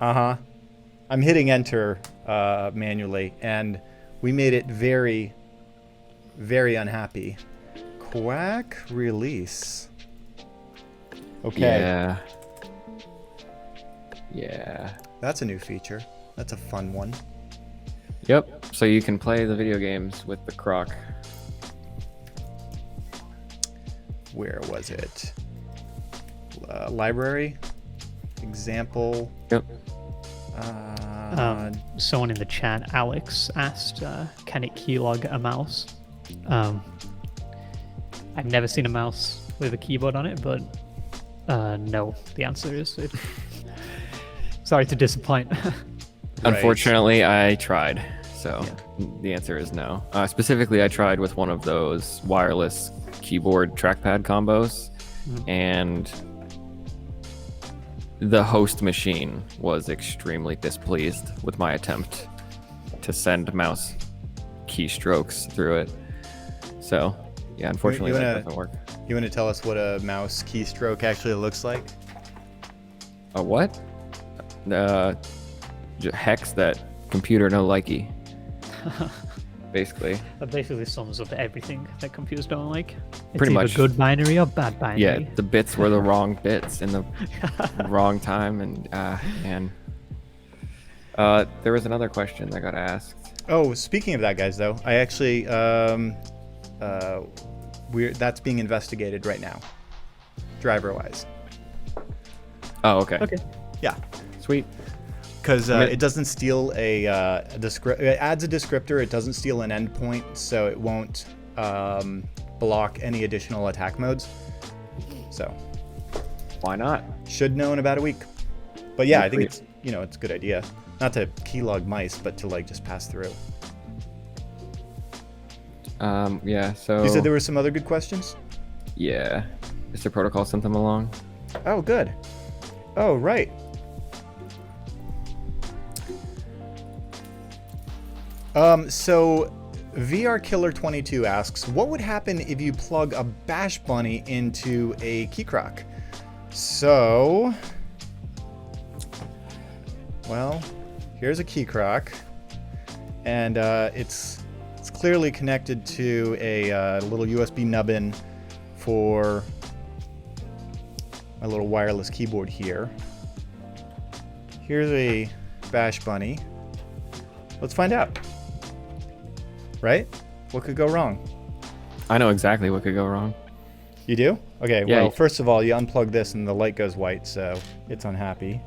[SPEAKER 2] Uh-huh. I'm hitting enter manually, and we made it very, very unhappy. Quack release. Okay.
[SPEAKER 3] Yeah. Yeah.
[SPEAKER 2] That's a new feature. That's a fun one.
[SPEAKER 3] Yep. So you can play the video games with the Croc.
[SPEAKER 2] Where was it? Library. Example.
[SPEAKER 3] Yep.
[SPEAKER 1] Someone in the chat, Alex, asked, can it keylog a mouse? I've never seen a mouse with a keyboard on it, but no, the answer is it. Sorry to disappoint.
[SPEAKER 3] Unfortunately, I tried. So the answer is no. Specifically, I tried with one of those wireless keyboard trackpad combos, and the host machine was extremely displeased with my attempt to send mouse keystrokes through it. So, yeah, unfortunately, that doesn't work.
[SPEAKER 2] You want to tell us what a mouse keystroke actually looks like?
[SPEAKER 3] A what? Hex that computer no likey. Basically.
[SPEAKER 1] That basically sums up everything that computers don't like. It's
[SPEAKER 3] Pretty
[SPEAKER 1] either
[SPEAKER 3] much.
[SPEAKER 1] good binary or bad binary.
[SPEAKER 3] Yeah, the bits were the wrong bits in the wrong time, and there was another question that got asked.
[SPEAKER 2] Oh, speaking of that, guys, though, I actually that's being investigated right now, driver-wise.
[SPEAKER 3] Oh, okay.
[SPEAKER 1] Okay.
[SPEAKER 2] Yeah,
[SPEAKER 3] Sweet.
[SPEAKER 2] because it doesn't steal it adds a descriptor. It doesn't steal an endpoint, so it won't block any additional attack modes. So
[SPEAKER 3] Why not?
[SPEAKER 2] should know in about a week. But yeah, I think
[SPEAKER 3] Sweet.
[SPEAKER 2] it's a good idea. Not to keylog mice, but to like just pass through.
[SPEAKER 3] Yeah, so...
[SPEAKER 2] You said there were some other good questions?
[SPEAKER 3] Yeah. Mr. Protocol sent them along.
[SPEAKER 2] Oh, good. Oh, right. So VR Killer 22 asks, what would happen if you plug a bash bunny into a Key Croc? So, well, here's a Key Croc, and it's clearly connected to a little USB nubbin for my little wireless keyboard here. Here's a bash bunny. Let's find out. Right? What could go wrong?
[SPEAKER 3] I know exactly what could go wrong.
[SPEAKER 2] You do? Okay,
[SPEAKER 3] Yeah.
[SPEAKER 2] well, first of all, you unplug this and the light goes white, so it's unhappy.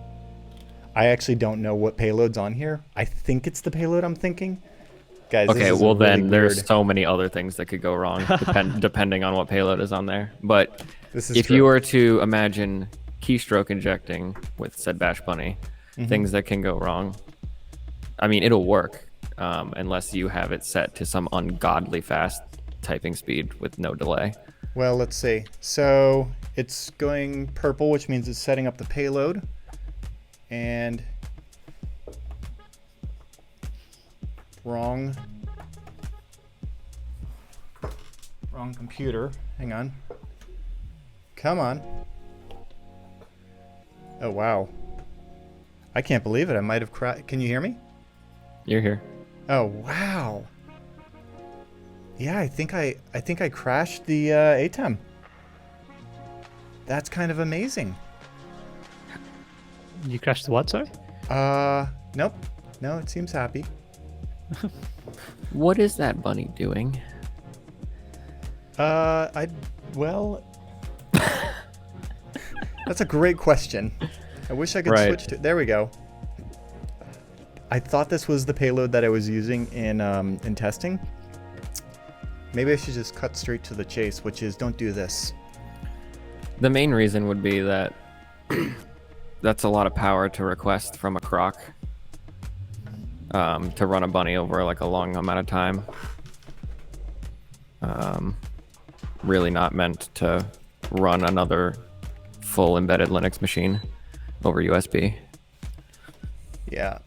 [SPEAKER 2] I actually don't know what payload's on here. I think it's the payload I'm thinking. Guys,
[SPEAKER 3] Okay,
[SPEAKER 2] this is
[SPEAKER 3] well
[SPEAKER 2] really
[SPEAKER 3] then there's
[SPEAKER 2] weird.
[SPEAKER 3] so many other things that could go wrong depending on what payload is on there. But
[SPEAKER 2] This is
[SPEAKER 3] if
[SPEAKER 2] true.
[SPEAKER 3] you were to imagine keystroke injecting with said bash bunny, things that can go wrong, I mean, it'll work unless you have it set to some ungodly fast typing speed with no delay.
[SPEAKER 2] Well, let's see. So it's going purple, which means it's setting up the payload. And wrong computer. Hang on. Come on. Oh, wow. I can't believe it. I might have crashed. Can you hear me?
[SPEAKER 3] You're here.
[SPEAKER 2] Oh, wow. Yeah, I think I crashed the ATEM. That's kind of amazing.
[SPEAKER 1] You crashed the what, sorry?
[SPEAKER 2] Nope. No, it seems happy.
[SPEAKER 3] What is that bunny doing?
[SPEAKER 2] Well, that's a great question. I wish I could
[SPEAKER 3] Right.
[SPEAKER 2] switch to, there we go. I thought this was the payload that I was using in testing. Maybe I should just cut straight to the chase, which is don't do this.
[SPEAKER 3] The main reason would be that that's a lot of power to request from a Croc. to run a bunny over like a long amount of time. Really not meant to run another full embedded Linux machine over USB.
[SPEAKER 2] Yeah.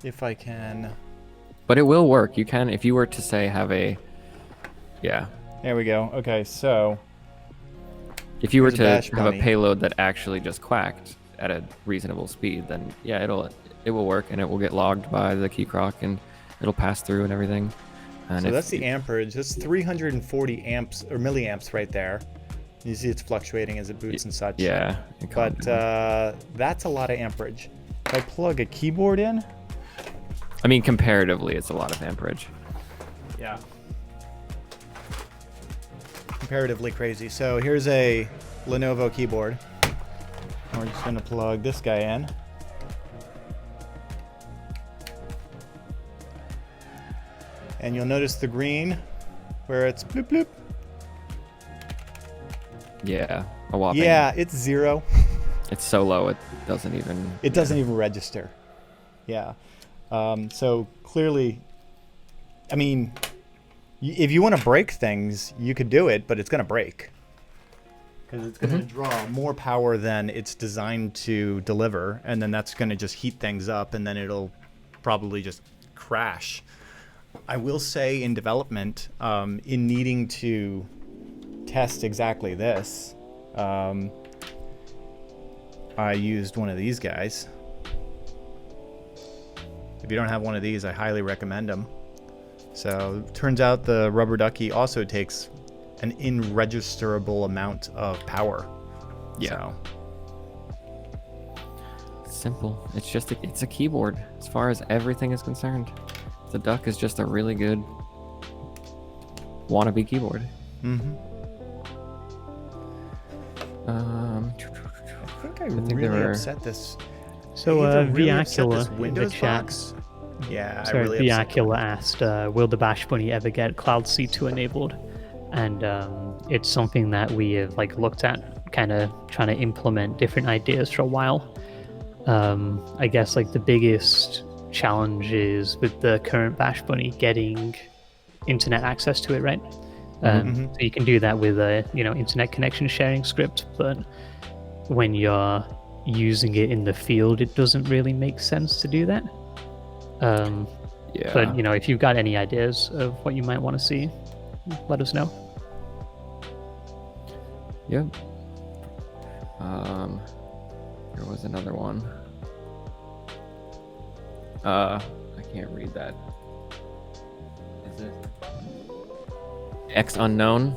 [SPEAKER 2] If I can.
[SPEAKER 3] But it will work. You can, if you were to say have a, yeah.
[SPEAKER 2] There we go. Okay, so.
[SPEAKER 3] If you were
[SPEAKER 2] Here's a
[SPEAKER 3] to
[SPEAKER 2] bash
[SPEAKER 3] have a
[SPEAKER 2] bunny.
[SPEAKER 3] payload that actually just quacked at a reasonable speed, then yeah, it will work and it will get logged by the Key Croc and it'll pass through and everything. And
[SPEAKER 2] So that's the amperage. That's 340 amps or milliamps right there. You see it's fluctuating as it boots and such.
[SPEAKER 3] Yeah.
[SPEAKER 2] But that's a lot of amperage. If I plug a keyboard in.
[SPEAKER 3] I mean, comparatively, it's a lot of amperage.
[SPEAKER 2] Yeah. Comparatively crazy. So here's a Lenovo keyboard. We're just going to plug this guy in. And you'll notice the green where it's bloop bloop.
[SPEAKER 3] Yeah, a whopping.
[SPEAKER 2] Yeah, it's 0.
[SPEAKER 3] It's so low it doesn't even.
[SPEAKER 2] It doesn't even register. Yeah. So clearly, I mean, if you want to break things, you could do it, but it's going to break. Because it's going to draw more power than it's designed to deliver, and then that's going to just heat things up, and then it'll probably just crash. I will say in development, in needing to test exactly this, I used one of these guys. If you don't have one of these, I highly recommend them. So turns out the rubber ducky also takes an unregisterable amount of power.
[SPEAKER 3] Yeah. Simple. It's just it's a keyboard as far as everything is concerned. The duck is just a really good wannabe keyboard.
[SPEAKER 2] Mm-hmm. I think I really upset this.
[SPEAKER 1] So Viacula in the
[SPEAKER 2] Windows
[SPEAKER 1] chat.
[SPEAKER 2] box. Yeah,
[SPEAKER 1] Sorry,
[SPEAKER 2] I really
[SPEAKER 1] Viacula asked, will the Bash Bunny ever get Cloud C2 enabled? And it's something that we have looked at, kind of trying to implement different ideas for a while. I guess the biggest challenge is with the current Bash Bunny getting internet access to it, right? So you can do that with a internet connection sharing script, but when you're using it in the field, it doesn't really make sense to do that.
[SPEAKER 3] Yeah.
[SPEAKER 1] But if you've got any ideas of what you might want to see, let us know.
[SPEAKER 3] Yep. There was another one. I can't read that. Is it X unknown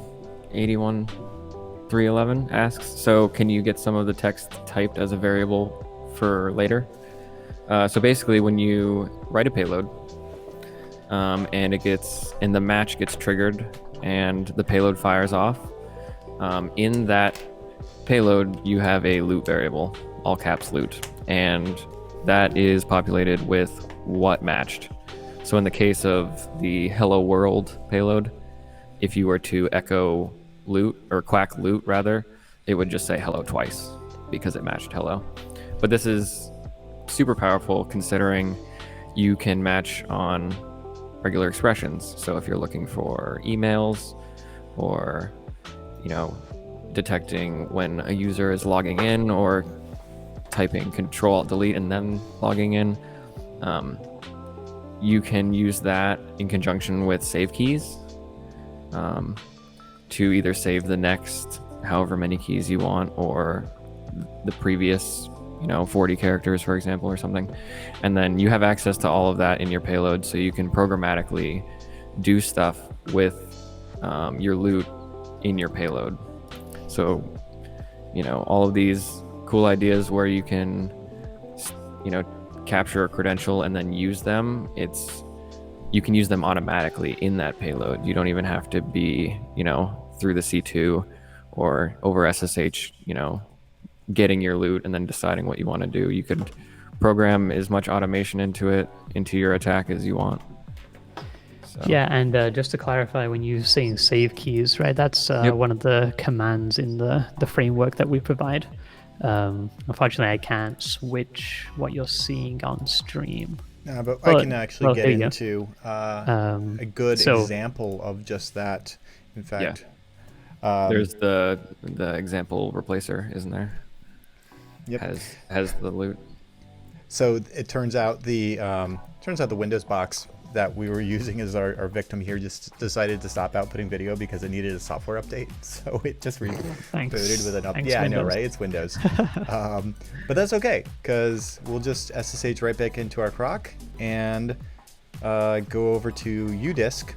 [SPEAKER 3] 81311 asks, so can you get some of the text typed as a variable for later? So basically when you write a payload and the match gets triggered and the payload fires off, in that payload you have a loot variable, all caps loot, and that is populated with what matched. So in the case of the hello world payload, if you were to echo loot or quack loot rather, it would just say hello twice because it matched hello. But this is super powerful considering you can match on regular expressions. So if you're looking for emails or detecting when a user is logging in or typing Control-Alt-Delete and then logging in, you can use that in conjunction with save keys to either save the next however many keys you want or the previous 40 characters, for example, or something. And then you have access to all of that in your payload, so you can programmatically do stuff with your loot in your payload. So, all of these cool ideas where you can, capture a credential and then use them, you can use them automatically in that payload. You don't even have to be, through the C2 or over SSH, getting your loot and then deciding what you want to do. You could program as much automation into your attack as you want. So.
[SPEAKER 1] Yeah, and just to clarify, when you're saying save keys, right, that's one of the commands in the framework that we provide. Unfortunately, I can't switch what you're seeing on stream.
[SPEAKER 2] But I can actually get
[SPEAKER 1] there you
[SPEAKER 2] into
[SPEAKER 1] go.
[SPEAKER 2] a good
[SPEAKER 1] So-
[SPEAKER 2] example of just that. In fact,
[SPEAKER 3] There's the example replacer, isn't there?
[SPEAKER 2] Yep.
[SPEAKER 3] Has the loot.
[SPEAKER 2] So it turns out the Windows box that we were using as our victim here just decided to stop outputting video because it needed a software update. So it just rebooted with an update.
[SPEAKER 1] Thanks,
[SPEAKER 2] Yeah, I know,
[SPEAKER 1] Windows.
[SPEAKER 2] right? It's Windows. But that's okay, because we'll just SSH right back into our Croc and go over to udisk.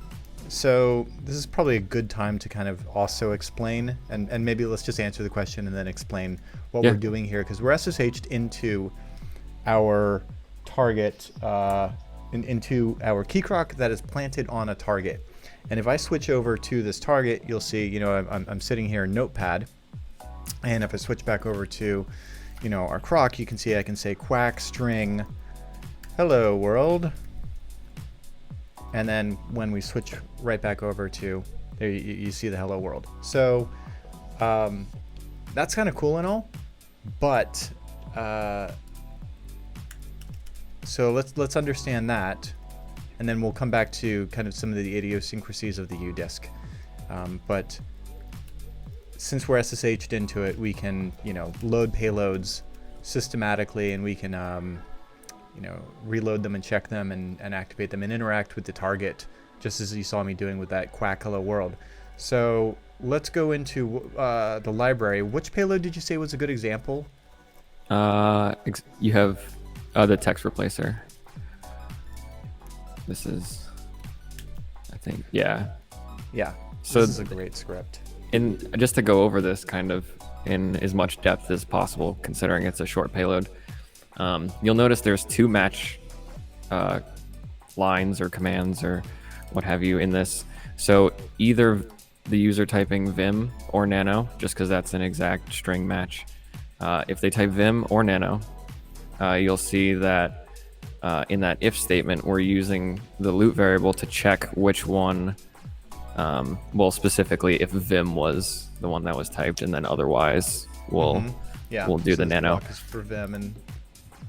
[SPEAKER 2] So this is probably a good time to kind of also explain, and maybe let's just answer the question and then explain what we're doing here, because we're SSH'd into our target, into our Key Croc that is planted on a target. And if I switch over to this target, you'll see, I'm sitting here in Notepad, and if I switch back over to, our Croc, you can see I can say quack string hello world. And then when we switch right back over to, there you see the hello world. So that's kind of cool and all, but so let's understand that, and then we'll come back to kind of some of the idiosyncrasies of the udisk. But since we're SSH'd into it, we can load payloads systematically, and we can reload them and check them and activate them and interact with the target, just as you saw me doing with that quack hello world. So let's go into the library. Which payload did you say was a good example?
[SPEAKER 3] You have the text replacer. This is, I think, yeah.
[SPEAKER 2] So this is a great script.
[SPEAKER 3] And just to go over this kind of in as much depth as possible, considering it's a short payload, you'll notice there's two match lines or commands or what have you in this. So either the user typing vim or nano, just because that's an exact string match. If they type vim or nano, you'll see that in that if statement, we're using the loot variable to check which one, well, specifically if vim was the one that was typed, and then otherwise we'll do the nano.
[SPEAKER 2] Is for vim and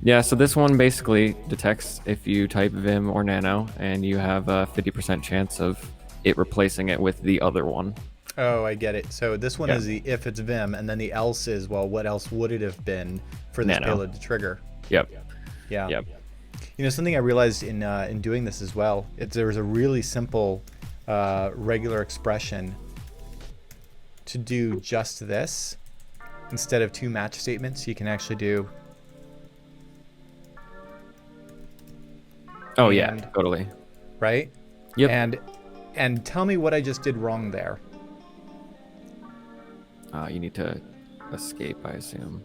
[SPEAKER 3] yeah, so this one basically detects if you type vim or nano, and you have a 50% chance of it replacing it with the other one.
[SPEAKER 2] Oh, I get it. So this one is the if it's vim, and then the else is, well, what else would it have been for this payload to trigger?
[SPEAKER 3] Yep.
[SPEAKER 2] Yeah.
[SPEAKER 3] Yep.
[SPEAKER 2] Something I realized in doing this as well, there was a really simple regular expression to do just this. Instead of two match statements, you can actually do.
[SPEAKER 3] Oh yeah, totally.
[SPEAKER 2] Right?
[SPEAKER 3] Yep.
[SPEAKER 2] And tell me what I just did wrong there.
[SPEAKER 3] You need to escape, I assume.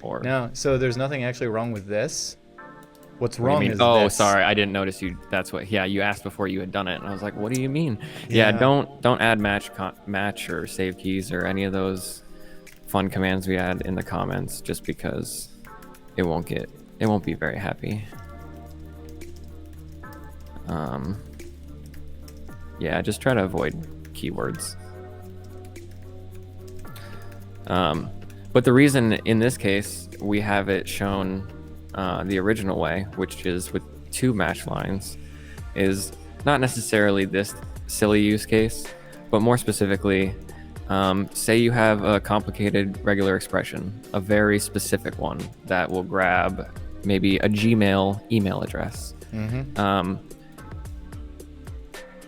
[SPEAKER 3] Or
[SPEAKER 2] No, so there's nothing actually wrong with this. What's
[SPEAKER 3] what do you
[SPEAKER 2] wrong
[SPEAKER 3] mean?
[SPEAKER 2] is
[SPEAKER 3] Oh,
[SPEAKER 2] this.
[SPEAKER 3] sorry, I didn't notice you. That's what. Yeah, you asked before you had done it, and I was like, "What do you mean?" Yeah, don't add match or save keys or any of those fun commands we add in the comments, just because it won't be very happy. Yeah, just try to avoid keywords. But the reason in this case we have it shown the original way, which is with two match lines, is not necessarily this silly use case, but more specifically, say you have a complicated regular expression, a very specific one that will grab maybe a Gmail email address.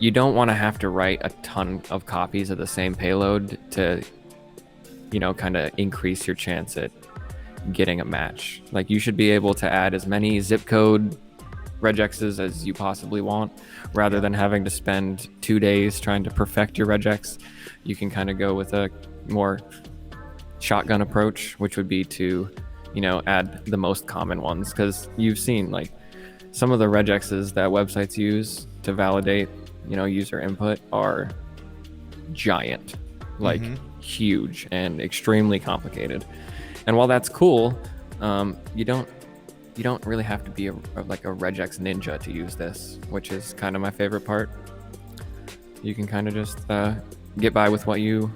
[SPEAKER 3] You don't want to have to write a ton of copies of the same payload to, kind of increase your chance at getting a match. Like, you should be able to add as many zip code regexes as you possibly want, rather than having to spend 2 days trying to perfect your regex. You can kind of go with a more shotgun approach, which would be to, add the most common ones, because you've seen like some of the regexes that websites use to validate user input are giant, like huge and extremely complicated. And while that's cool, you don't really have to be a regex ninja to use this, which is kind of my favorite part. You can kind of just get by with what you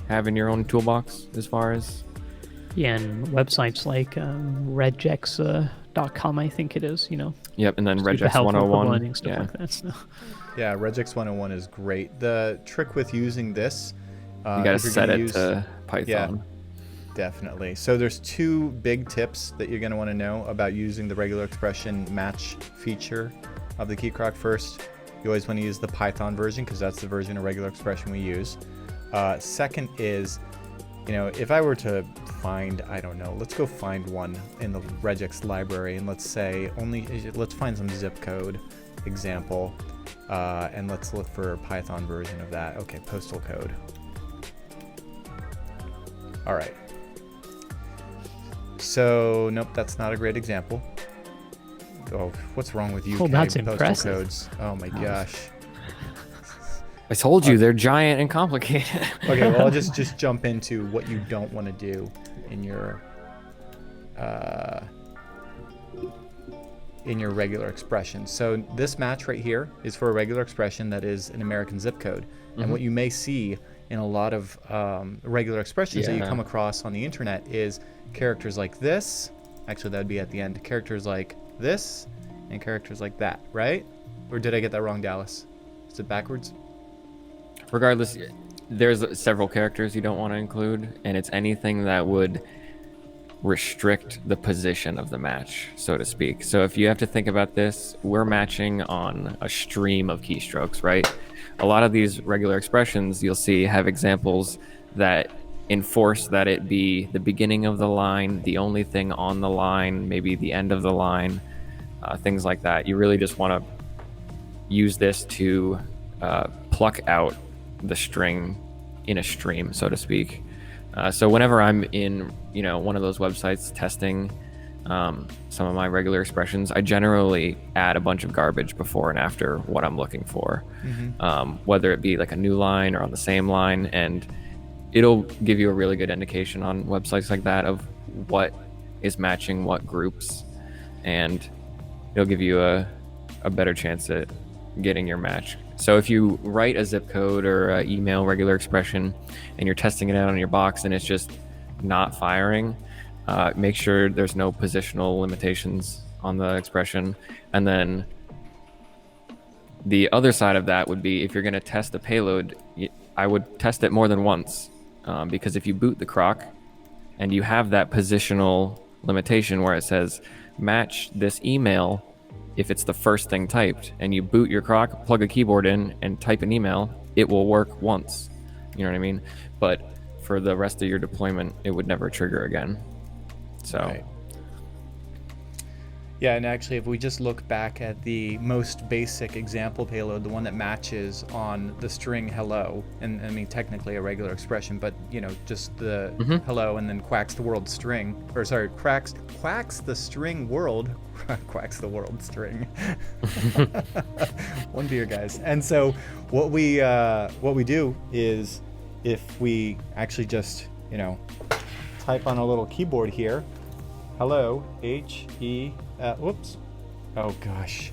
[SPEAKER 3] have in your own toolbox as far as
[SPEAKER 1] Yeah, and websites like regex keycroc.com, I think it is,
[SPEAKER 3] Yep, and then
[SPEAKER 1] super
[SPEAKER 3] regex
[SPEAKER 1] helpful for
[SPEAKER 3] 101.
[SPEAKER 1] learning stuff
[SPEAKER 3] Yeah.
[SPEAKER 1] like that. So.
[SPEAKER 2] Yeah, regex 101 is great. The trick with using this,
[SPEAKER 3] You gotta
[SPEAKER 2] if you're
[SPEAKER 3] set
[SPEAKER 2] gonna
[SPEAKER 3] it to Python.
[SPEAKER 2] Yeah, definitely. So there's two big tips that you're going to want to know about using the regular expression match feature of the Key Croc. First, you always want to use the Python version because that's the version of regular expression we use. Second is, if I were to find, I don't know, let's go find one in the regex library, and let's find some zip code example, and let's look for a Python version of that. Okay, postal code. All right. So, nope, that's not a great example. Oh, what's wrong with UK
[SPEAKER 1] that's
[SPEAKER 2] postal
[SPEAKER 1] impressive.
[SPEAKER 2] codes? Oh my gosh.
[SPEAKER 3] I told you they're giant and complicated.
[SPEAKER 2] Okay, well, I'll just jump into what you don't want to do in your regular expression. So this match right here is for a regular expression that is an American zip code. And what you may see in a lot of regular expressions that you come across on the internet is characters like this. Actually, that would be at the end. Characters like this and characters like that, right? Or did I get that wrong, Dallas? Is it backwards?
[SPEAKER 3] Regardless, there's several characters you don't want to include, and it's anything that would restrict the position of the match, so to speak. So if you have to think about this, we're matching on a stream of keystrokes, right? A lot of these regular expressions you'll see have examples that enforce that it be the beginning of the line, the only thing on the line, maybe the end of the line, things like that. You really just want to use this to pluck out the string in a stream, so to speak. So whenever I'm in, one of those websites testing some of my regular expressions, I generally add a bunch of garbage before and after what I'm looking for, whether it be like a new line or on the same line, and it'll give you a really good indication on websites like that of what is matching what groups, and it'll give you a better chance at getting your match. So if you write a zip code or an email regular expression and you're testing it out on your box and it's just not firing, make sure there's no positional limitations on the expression. And then the other side of that would be, if you're going to test a payload, I would test it more than once, because if you boot the croc and you have that positional limitation where it says match this email if it's the first thing typed, and you boot your croc, plug a keyboard in, and type an email, it will work once. You know what I mean? But for the rest of your deployment, it would never trigger again. So.
[SPEAKER 2] Right. Yeah, and actually, if we just look back at the most basic example payload, the one that matches on the string hello, and I mean technically a regular expression, but just the hello and then quacks the world string, or sorry, quacks the string world, quacks the world string. One beer, guys. And so what we do is, if we actually just type on a little keyboard here, hello, H-E, whoops. Oh gosh.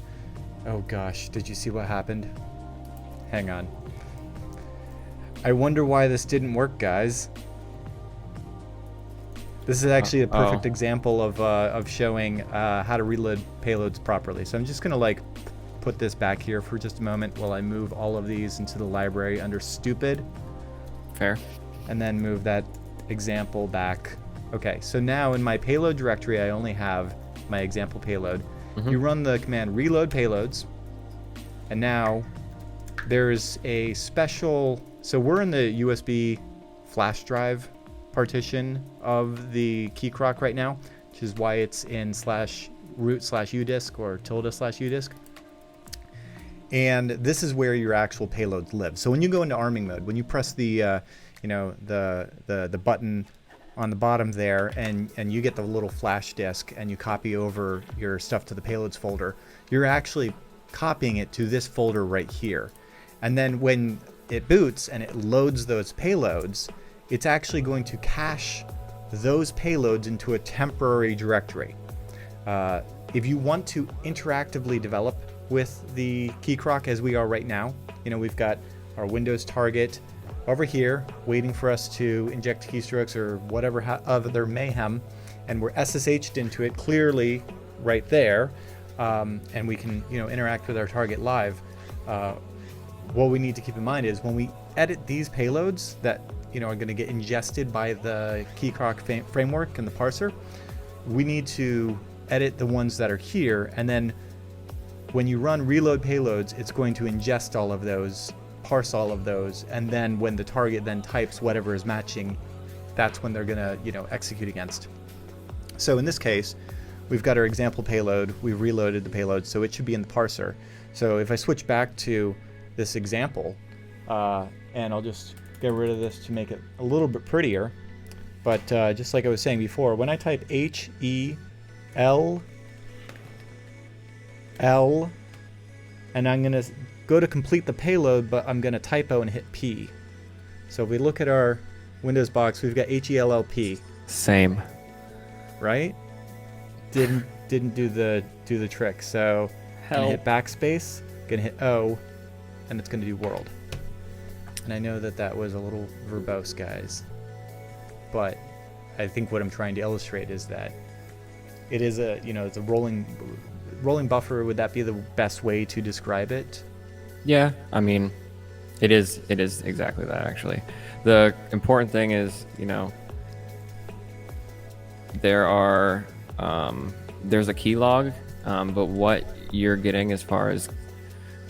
[SPEAKER 2] Did you see what happened? Hang on. I wonder why this didn't work, guys. This is actually a perfect example of showing how to reload payloads properly. So I'm just gonna put this back here for just a moment while I move all of these into the library under stupid.
[SPEAKER 3] Fair.
[SPEAKER 2] And then move that example back. Okay, so now in my payload directory, I only have my example payload. You run the command reload payloads, and now there's a special, so we're in the USB flash drive partition of the Key Croc right now, which is why it's in /root/udisk or /udisk. And this is where your actual payloads live. So when you go into arming mode, when you press the the button on the bottom there, and you get the little flash disk and you copy over your stuff to the payloads folder, you're actually copying it to this folder right here. And then when it boots and it loads those payloads, it's actually going to cache those payloads into a temporary directory. If you want to interactively develop with the Key Croc as we are right now, we've got our Windows target over here waiting for us to inject keystrokes or whatever other mayhem, and we're SSH'd into it. Clearly right there, and we can, interact with our target live. What we need to keep in mind is when we edit these payloads that are going to get ingested by the Key Croc framework and the parser, we need to edit the ones that are here, and then when you run reload payloads, it's going to ingest all of those, parse all of those, and then when the target then types whatever is matching, that's when they're going to execute against. So in this case, we've got our example payload, we've reloaded the payload, so it should be in the parser. So if I switch back to this example, and I'll just get rid of this to make it a little bit prettier, but just like I was saying before, when I type HEL, and I'm going to go to complete the payload, but I'm going to typo and hit P. So if we look at our Windows box, we've got HELLP.
[SPEAKER 3] Same.
[SPEAKER 2] Right? Didn't do the trick. So I'm gonna hit backspace, gonna hit O, and it's gonna do world. And I know that was a little verbose, guys, but I think what I'm trying to illustrate is that it is it's a rolling buffer. Would that be the best way to describe it?
[SPEAKER 3] Yeah, I mean, it is exactly that, actually. The important thing is, there's a key log, but what you're getting as far as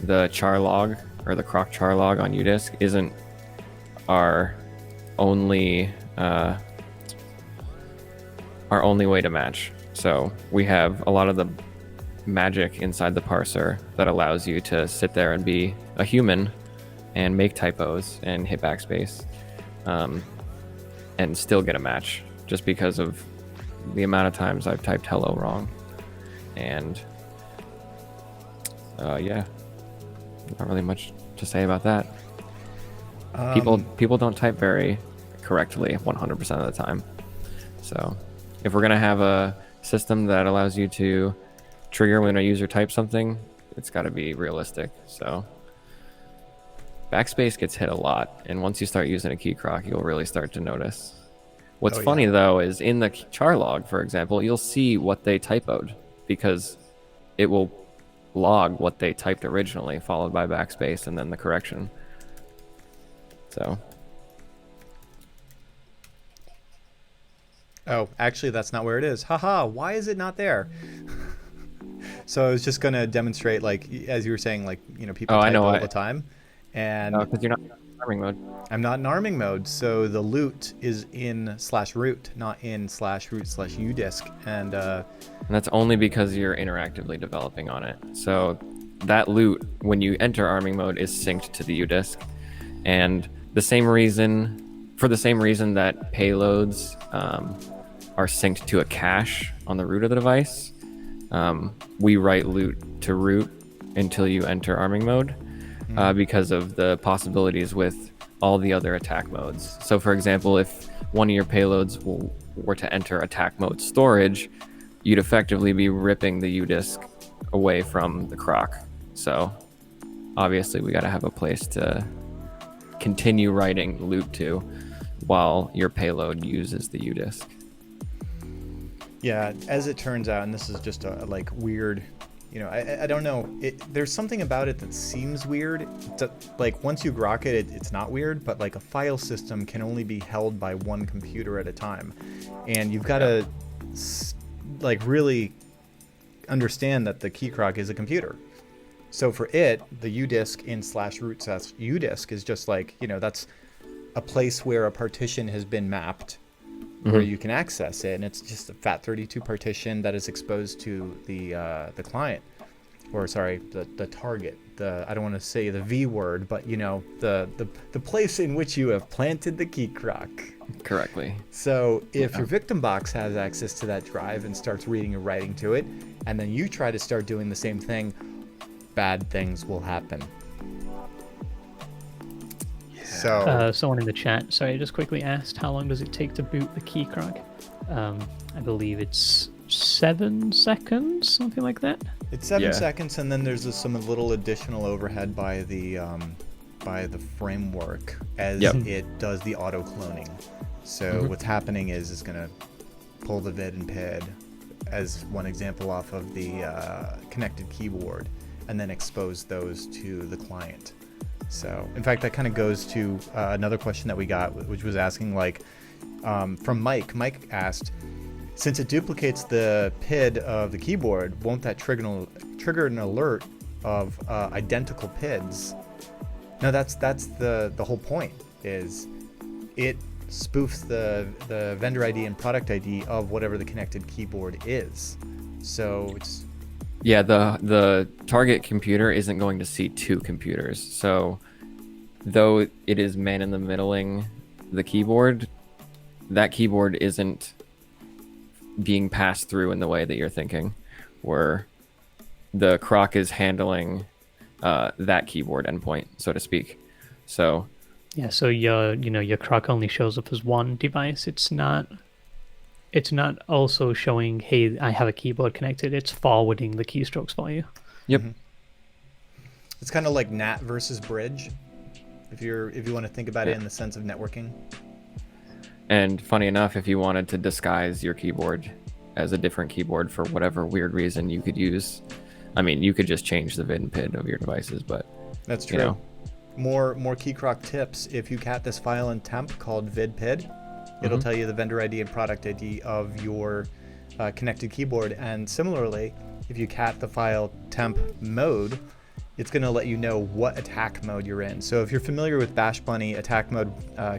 [SPEAKER 3] the char log or the croc char log on udisk isn't our only way to match. So we have a lot of the magic inside the parser that allows you to sit there and be a human and make typos and hit backspace, and still get a match, just because of the amount of times I've typed hello wrong. And yeah, not really much to say about that. People don't type very correctly 100% of the time. So if we're gonna have a system that allows you to trigger when a user types something, it's got to be realistic. So backspace gets hit a lot, and once you start using a key croc, you'll really start to notice. What's funny though is in the char log, for example, you'll see what they typoed, because it will log what they typed originally, followed by backspace and then the correction. So.
[SPEAKER 2] Oh, actually, that's not where it is. Haha, why is it not there? So I was just going to demonstrate, like, as you were saying, like, people type all the time. And
[SPEAKER 3] because you're not in arming mode.
[SPEAKER 2] I'm not in arming mode, so the loot is in /root, not in /root/udisk. And
[SPEAKER 3] that's only because you're interactively developing on it. So that loot, when you enter arming mode, is synced to the udisk. And for the same reason that payloads are synced to a cache on the root of the device, we write loot to root until you enter arming mode, because of the possibilities with all the other attack modes. So for example, if one of your payloads were to enter attack mode storage, you'd effectively be ripping the udisk away from the croc. So obviously we got to have a place to continue writing loot to while your payload uses the udisk.
[SPEAKER 2] Yeah, as it turns out, and this is just a weird, I don't know. There's something about it that seems weird. Like once you grok it, it's not weird, but like a file system can only be held by one computer at a time, and you've got to really understand that the key croc is a computer. So for it, the udisk in /root/udisk is just like, that's a place where a partition has been mapped, where you can access it, and it's just a FAT32 partition that is exposed to the client, or sorry, the target. I don't want to say the V word, but the place in which you have planted the key croc
[SPEAKER 3] correctly.
[SPEAKER 2] So if your victim box has access to that drive and starts reading and writing to it, and then you try to start doing the same thing, bad things will happen. So
[SPEAKER 1] someone in the chat, just quickly asked, how long does it take to boot the key croc? I believe it's 7 seconds, something like that.
[SPEAKER 2] It's 7 seconds, and then there's some little additional overhead by the framework as it does the auto cloning. So what's happening is it's gonna pull the vid and pid, as one example off of the connected keyboard, and then expose those to the client. So, in fact, that kind of goes to another question that we got, which was asking, like, from Mike. Mike asked, since it duplicates the PID of the keyboard, won't that trigger an alert of identical PIDs? No, that's the whole point, is it spoofs the vendor ID and product ID of whatever the connected keyboard is. So it's...
[SPEAKER 3] Yeah, the target computer isn't going to see two computers. So though it is man in the middling the keyboard, that keyboard isn't being passed through in the way that you're thinking, where the Croc is handling that keyboard endpoint, so to speak. So
[SPEAKER 1] yeah, so your Croc only shows up as one device. It's not also showing, hey, I have a keyboard connected. It's forwarding the keystrokes for you.
[SPEAKER 3] Yep.
[SPEAKER 2] Mm-hmm. It's kind of like NAT versus bridge, if you want to think about it in the sense of networking.
[SPEAKER 3] And funny enough, if you wanted to disguise your keyboard as a different keyboard for whatever weird reason, you could use, you could just change the vid and PID of your devices, but
[SPEAKER 2] that's true. More Key Croc tips. If you cat this file in temp called vidpid, it'll tell you the vendor ID and product ID of your connected keyboard. And similarly, if you cat the file temp mode, it's going to let you know what attack mode you're in. So if you're familiar with Bash Bunny attack mode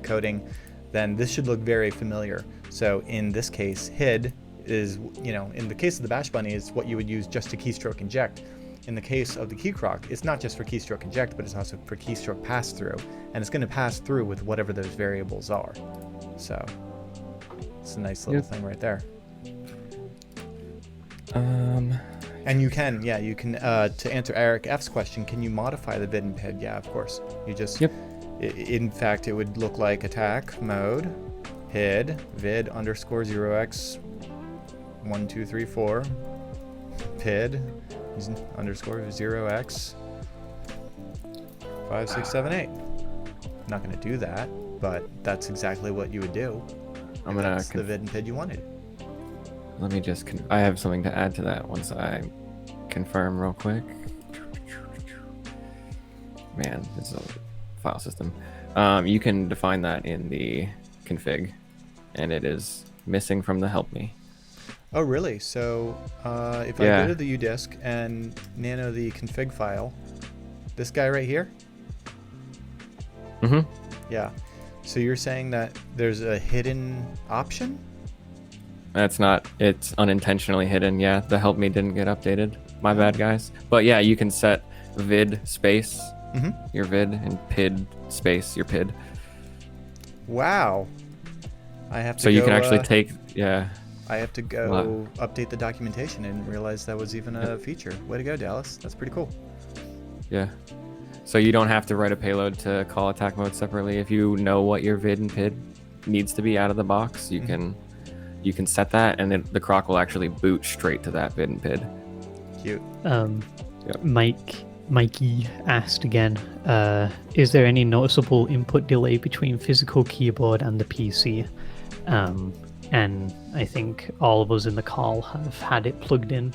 [SPEAKER 2] coding, then this should look very familiar. So in this case, HID is, in the case of the Bash Bunny, is what you would use just to keystroke inject. In the case of the Key Croc, it's not just for keystroke inject, but it's also for keystroke pass through. And it's going to pass through with whatever those variables are. So it's a nice little thing right there. And you can, to answer Eric F's question, can you modify the vid and PID? Yeah, of course. You just, in fact, it would look like attack mode, PID, vid underscore 0x 1234, PID underscore 0x 5678. I'm not going to do that, but that's exactly what you would do. That's the vid and PID you wanted.
[SPEAKER 3] Let me just, I have something to add to that once I confirm real quick. Man, this is a file system. You can define that in the config, and it is missing from the help me.
[SPEAKER 2] Oh, really? So if I go to the udisk and nano the config file, this guy right here?
[SPEAKER 3] Mm-hmm.
[SPEAKER 2] Yeah. So you're saying that there's a hidden option?
[SPEAKER 3] It's unintentionally hidden. Yeah, the help me didn't get updated. My bad, guys. But yeah, you can set vid space your vid and PID space your PID.
[SPEAKER 2] Wow. I have to
[SPEAKER 3] so you can actually take,
[SPEAKER 2] I have to go update the documentation and realize that was even a feature. Way to go, Dallas. That's pretty cool.
[SPEAKER 3] Yeah. So you don't have to write a payload to call attack mode separately. If you know what your vid and PID needs to be out of the box, you can set that, and then the Croc will actually boot straight to that vid and PID.
[SPEAKER 2] Cute.
[SPEAKER 1] Mikey asked again, is there any noticeable input delay between physical keyboard and the PC? And I think all of us in the call have had it plugged in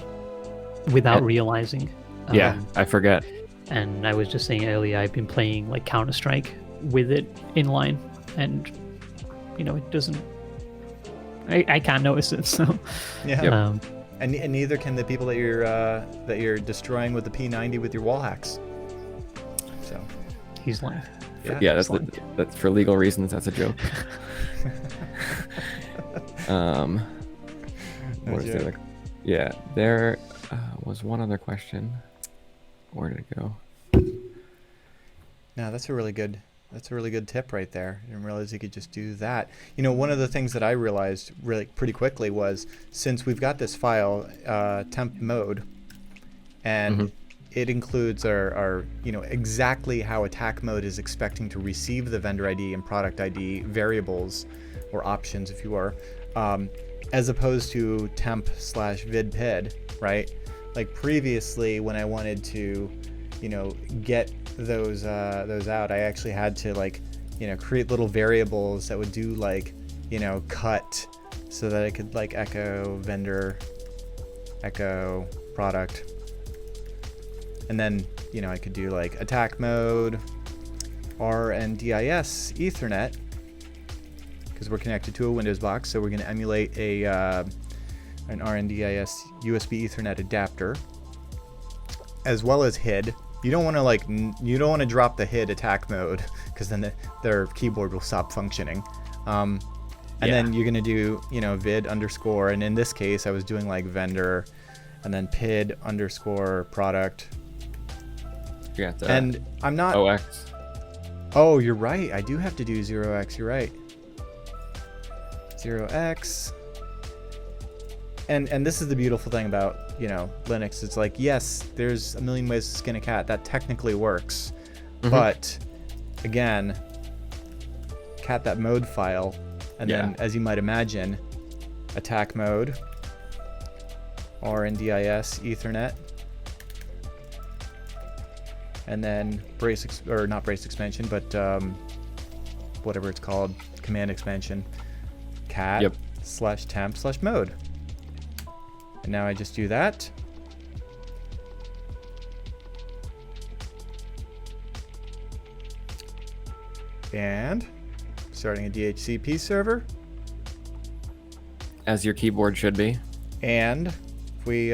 [SPEAKER 1] without realizing.
[SPEAKER 3] I forget.
[SPEAKER 1] And I was just saying earlier, I've been playing like Counter-Strike with it inline, and it doesn't. I can't notice it. So
[SPEAKER 2] yeah. And neither can the people that you're destroying with the P90 with your wall hacks. So
[SPEAKER 1] he's lying.
[SPEAKER 3] Yeah, that's for legal reasons. That's a joke. What is the other? Yeah, there was one other question. Where did it go?
[SPEAKER 2] No, that's a really good tip right there. I didn't realize you could just do that. One of the things that I realized really pretty quickly was, since we've got this file temp mode, and it includes our exactly how attack mode is expecting to receive the vendor ID and product ID variables or options, if you are, as opposed to temp/vidpid, right? Like previously, when I wanted to, get those out, I actually had to create little variables that would do cut, so that I could echo vendor echo product. And then, you know, I could do like attack mode, RNDIS Ethernet, because we're connected to a Windows box. So we're going to emulate an RNDIS USB Ethernet adapter, as well as HID. You don't want to you don't want to drop the HID attack mode, because then their keyboard will stop functioning. And then you're going to do, you know, vid underscore, and in this case I was doing like vendor, and then pid underscore product.
[SPEAKER 3] You have to
[SPEAKER 2] And I'm not.
[SPEAKER 3] OX.
[SPEAKER 2] Oh, you're right. I do have to do 0x. You're right. 0x. And this is the beautiful thing about, you know, Linux. It's like, yes, there's a million ways to skin a cat. That technically works. But again, cat that mode file, and then, as you might imagine, attack mode, RNDIS Ethernet, and then not brace expansion, but whatever it's called, command expansion, cat /temp/mode. And now I just do that. And starting a DHCP server.
[SPEAKER 3] As your keyboard should be.
[SPEAKER 2] And if we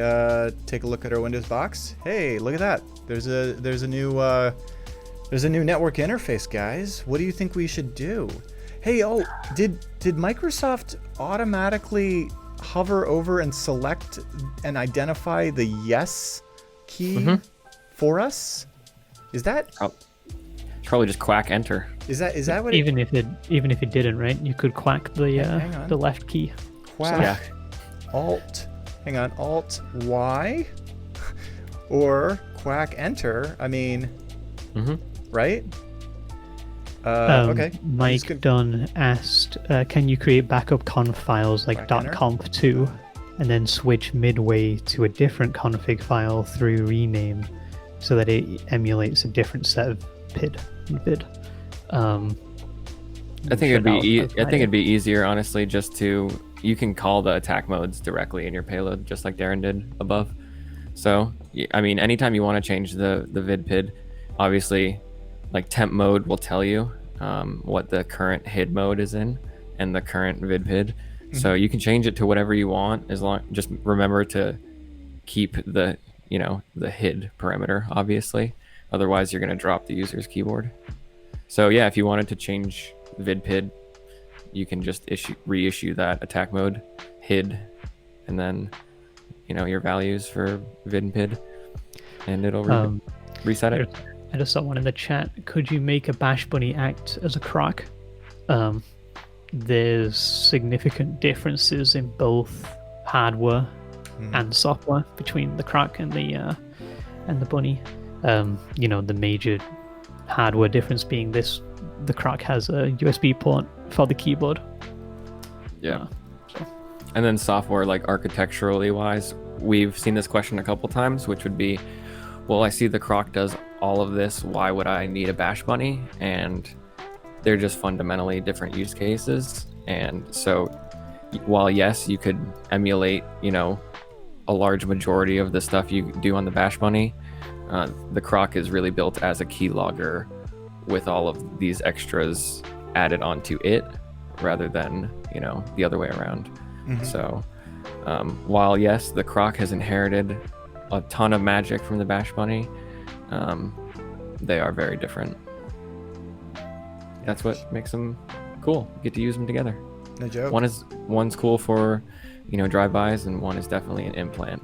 [SPEAKER 2] take a look at our Windows box, hey, look at that. There's a new network interface, guys. What do you think we should do? Hey, did Microsoft automatically hover over and select and identify the yes key for us? Is that
[SPEAKER 3] probably just quack enter?
[SPEAKER 2] Is that what?
[SPEAKER 1] Even if it didn't, right? You could quack the left key.
[SPEAKER 2] Quack. Alt Y, or quack enter. I mean, right? Okay.
[SPEAKER 1] Mike Dunn asked, can you create backup conf files like .conf2 and then switch midway to a different config file through rename so that it emulates a different set of PID and vid?
[SPEAKER 3] I think it'd be easier, honestly, just to, you can call the attack modes directly in your payload, just like Darren did above. So, I mean, anytime you want to change the vid PID, obviously, like temp mode will tell you what the current HID mode is in and the current vid PID. So you can change it to whatever you want, as long, just remember to keep the HID parameter, obviously. Otherwise, you're going to drop the user's keyboard. So yeah, if you wanted to change vid PID, you can just reissue that attack mode HID, and then your values for vid and PID, and it'll reset it.
[SPEAKER 1] I just saw one in the chat. Could you make a bash bunny act as a croc? There's significant differences in both hardware and software between the croc and the bunny. The major hardware difference being the croc has a USB port for the keyboard.
[SPEAKER 3] Yeah. And then software, like architecturally wise, we've seen this question a couple times, which would be, well, I see the croc does all of this, why would I need a bash bunny? And they're just fundamentally different use cases. And so while yes, you could emulate, a large majority of the stuff you do on the bash bunny, the croc is really built as a keylogger with all of these extras added onto it rather than, the other way around. So while yes, the croc has inherited a ton of magic from the bash bunny, they are very different. That's what makes them cool. You get to use them together.
[SPEAKER 2] No joke.
[SPEAKER 3] One's cool for, drive-bys, and one is definitely an implant.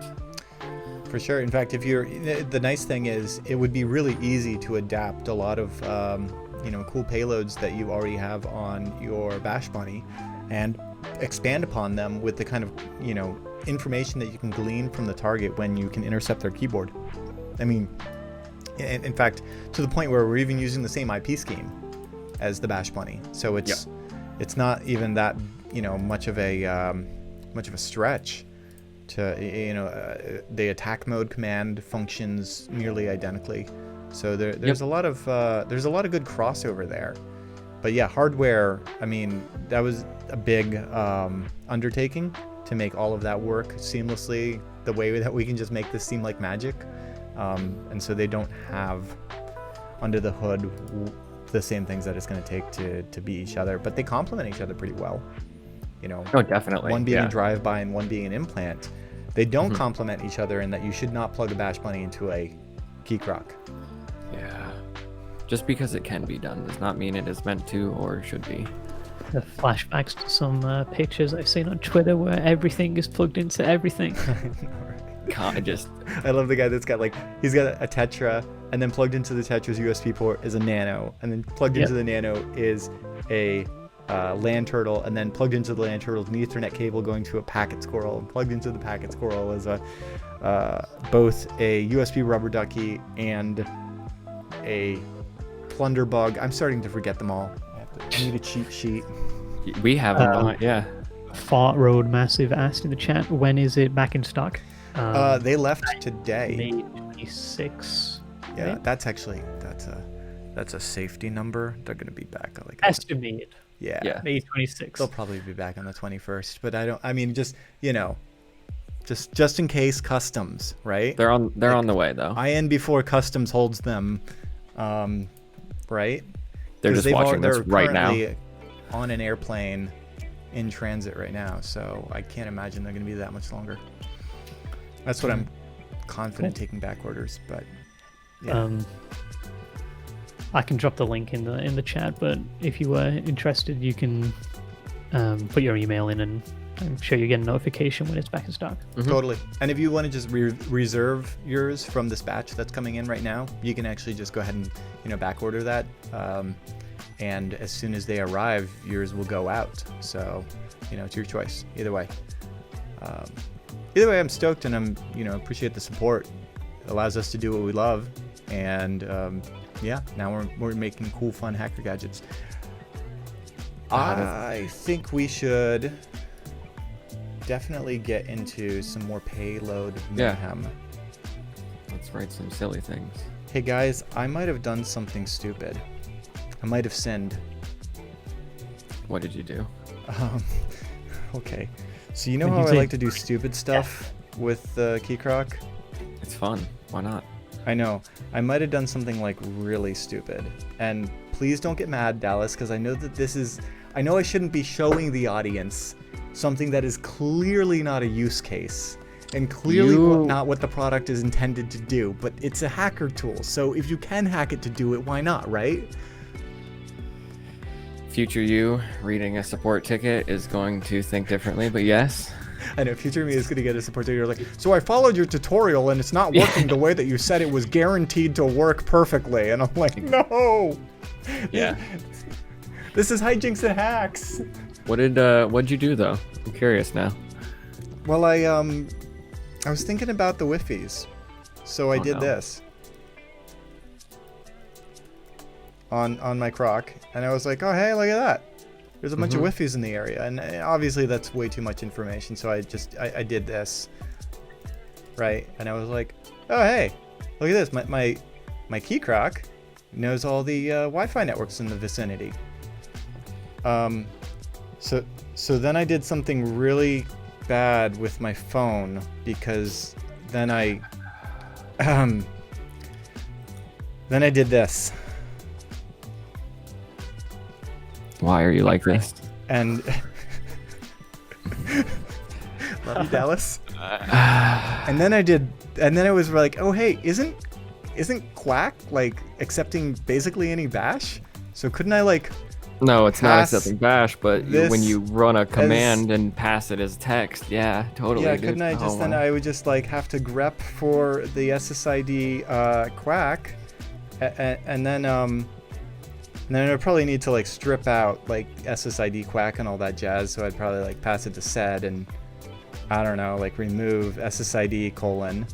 [SPEAKER 2] For sure. In fact, the nice thing is it would be really easy to adapt a lot of cool payloads that you already have on your bash bunny and expand upon them with the kind of information that you can glean from the target when you can intercept their keyboard. I mean, in fact, to the point where we're even using the same IP scheme as the bash bunny, so it's not even that much of a stretch to the attack mode command functions nearly identically. So there's a lot of good crossover there. But yeah, hardware, I mean, that was a big undertaking to make all of that work seamlessly the way that we can just make this seem like magic. And so they don't have under the hood the same things that it's going to take to be each other, but they complement each other pretty well. You know,
[SPEAKER 3] Oh, definitely.
[SPEAKER 2] one being
[SPEAKER 3] yeah.
[SPEAKER 2] a drive-by and one being an implant. They don't complement each other in that you should not plug a Bash Bunny into a Key Croc.
[SPEAKER 3] Yeah. Just because it can be done does not mean it is meant to or should be.
[SPEAKER 1] The flashbacks to some pictures I've seen on Twitter where everything is plugged into everything.
[SPEAKER 3] Can't just.
[SPEAKER 2] I love the guy that's got like, he's got a Tetra, and then plugged into the Tetra's USB port is a Nano, and then plugged into the Nano is a LAN turtle, and then plugged into the LAN turtle is an Ethernet cable going to a packet squirrel, and plugged into the packet squirrel is a both a USB rubber ducky and a plunder bug. I'm starting to forget them all. I need a cheat sheet.
[SPEAKER 3] We have them. Yeah.
[SPEAKER 1] Fart Road Massive asked in the chat, when is it back in stock?
[SPEAKER 2] They left today.
[SPEAKER 1] May 26.
[SPEAKER 2] Yeah,
[SPEAKER 1] right?
[SPEAKER 2] that's a safety number. They're gonna be back like
[SPEAKER 1] Estimated.
[SPEAKER 2] yeah.
[SPEAKER 1] May 26.
[SPEAKER 2] They'll probably be back on the 21st, but I mean, just, you know, just in case customs, right?
[SPEAKER 3] They're on the way though.
[SPEAKER 2] IN before customs holds them, right?
[SPEAKER 3] They're
[SPEAKER 2] 'Cause
[SPEAKER 3] just watching this
[SPEAKER 2] they're
[SPEAKER 3] right now.
[SPEAKER 2] currently on an airplane in transit right now, so I can't imagine they're going to be that much longer. That's what I'm confident taking back orders, but yeah.
[SPEAKER 1] I can drop the link in the chat, but if you were interested, you can put your email in, and I'm sure you get a notification when it's back in stock.
[SPEAKER 2] Totally. And if you want to just reserve yours from this batch that's coming in right now, you can actually just go ahead and, you know, back order that. And as soon as they arrive, yours will go out. So, you know, it's your choice. Either way. I'm stoked, and I'm, you know, appreciate the support. It allows us to do what we love. And yeah, now we're making cool, fun hacker gadgets. I think we should definitely get into some more payload mayhem.
[SPEAKER 3] Let's write some silly things.
[SPEAKER 2] Hey guys, I might have done something stupid. I might have sinned.
[SPEAKER 3] What did you do?
[SPEAKER 2] Okay. So you know
[SPEAKER 1] What'd
[SPEAKER 2] how
[SPEAKER 1] you
[SPEAKER 2] I
[SPEAKER 1] say?
[SPEAKER 2] like to do stupid stuff with Key Croc?
[SPEAKER 3] It's fun. Why not?
[SPEAKER 2] I know. I might have done something like really stupid. And please don't get mad, Dallas, because I know that I know I shouldn't be showing the audience something that is clearly not a use case and clearly not what the product is intended to do, but it's a hacker tool. So if you can hack it to do it, why not, right?
[SPEAKER 3] Future you reading a support ticket is going to think differently, but yes.
[SPEAKER 2] I know future me is going to get a support ticket. Like, so I followed your tutorial and it's not working the way that you said it was guaranteed to work perfectly. And I'm like, no.
[SPEAKER 3] Yeah.
[SPEAKER 2] This is hijinks and hacks.
[SPEAKER 3] What'd you do though? I'm curious now.
[SPEAKER 2] Well, I was thinking about the Wi-Fi's, so I did
[SPEAKER 3] no.
[SPEAKER 2] this on my Croc, and I was like, oh hey, look at that. There's a bunch of Wi-Fi's in the area, and obviously that's way too much information, so I did this, right? And I was like, oh hey, look at this. My Key Croc knows all the Wi-Fi networks in the vicinity. So then I did something really bad with my phone, because then I did this.
[SPEAKER 3] Why are you like this?
[SPEAKER 2] And love you, Dallas. And then I was like, oh hey, isn't Quack like accepting basically any bash? So couldn't I like
[SPEAKER 3] No, it's not
[SPEAKER 2] pass
[SPEAKER 3] accepting bash, but when you run a command and pass it as text, yeah, totally.
[SPEAKER 2] Yeah,
[SPEAKER 3] dude.
[SPEAKER 2] couldn't I just then I would just like have to grep for the SSID Quack, and then I'd probably need to like strip out like SSID Quack and all that jazz. So I'd probably like pass it to sed and I don't know, like remove SSID colon.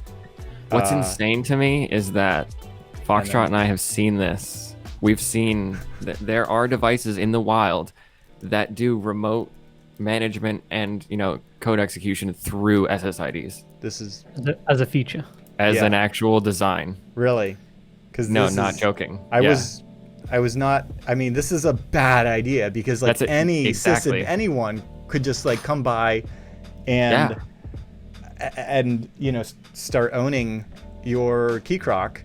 [SPEAKER 3] What's insane to me is that Foxtrot and I have seen this. We've seen that there are devices in the wild that do remote management and, you know, code execution through SSIDs.
[SPEAKER 2] This is
[SPEAKER 1] as a feature.
[SPEAKER 3] As an actual design.
[SPEAKER 2] Really? Because
[SPEAKER 3] no, not joking.
[SPEAKER 2] I was not. I mean, this is a bad idea because
[SPEAKER 3] That's
[SPEAKER 2] any
[SPEAKER 3] exactly.
[SPEAKER 2] sysadmin, anyone could just like come by and and start owning your Key Croc,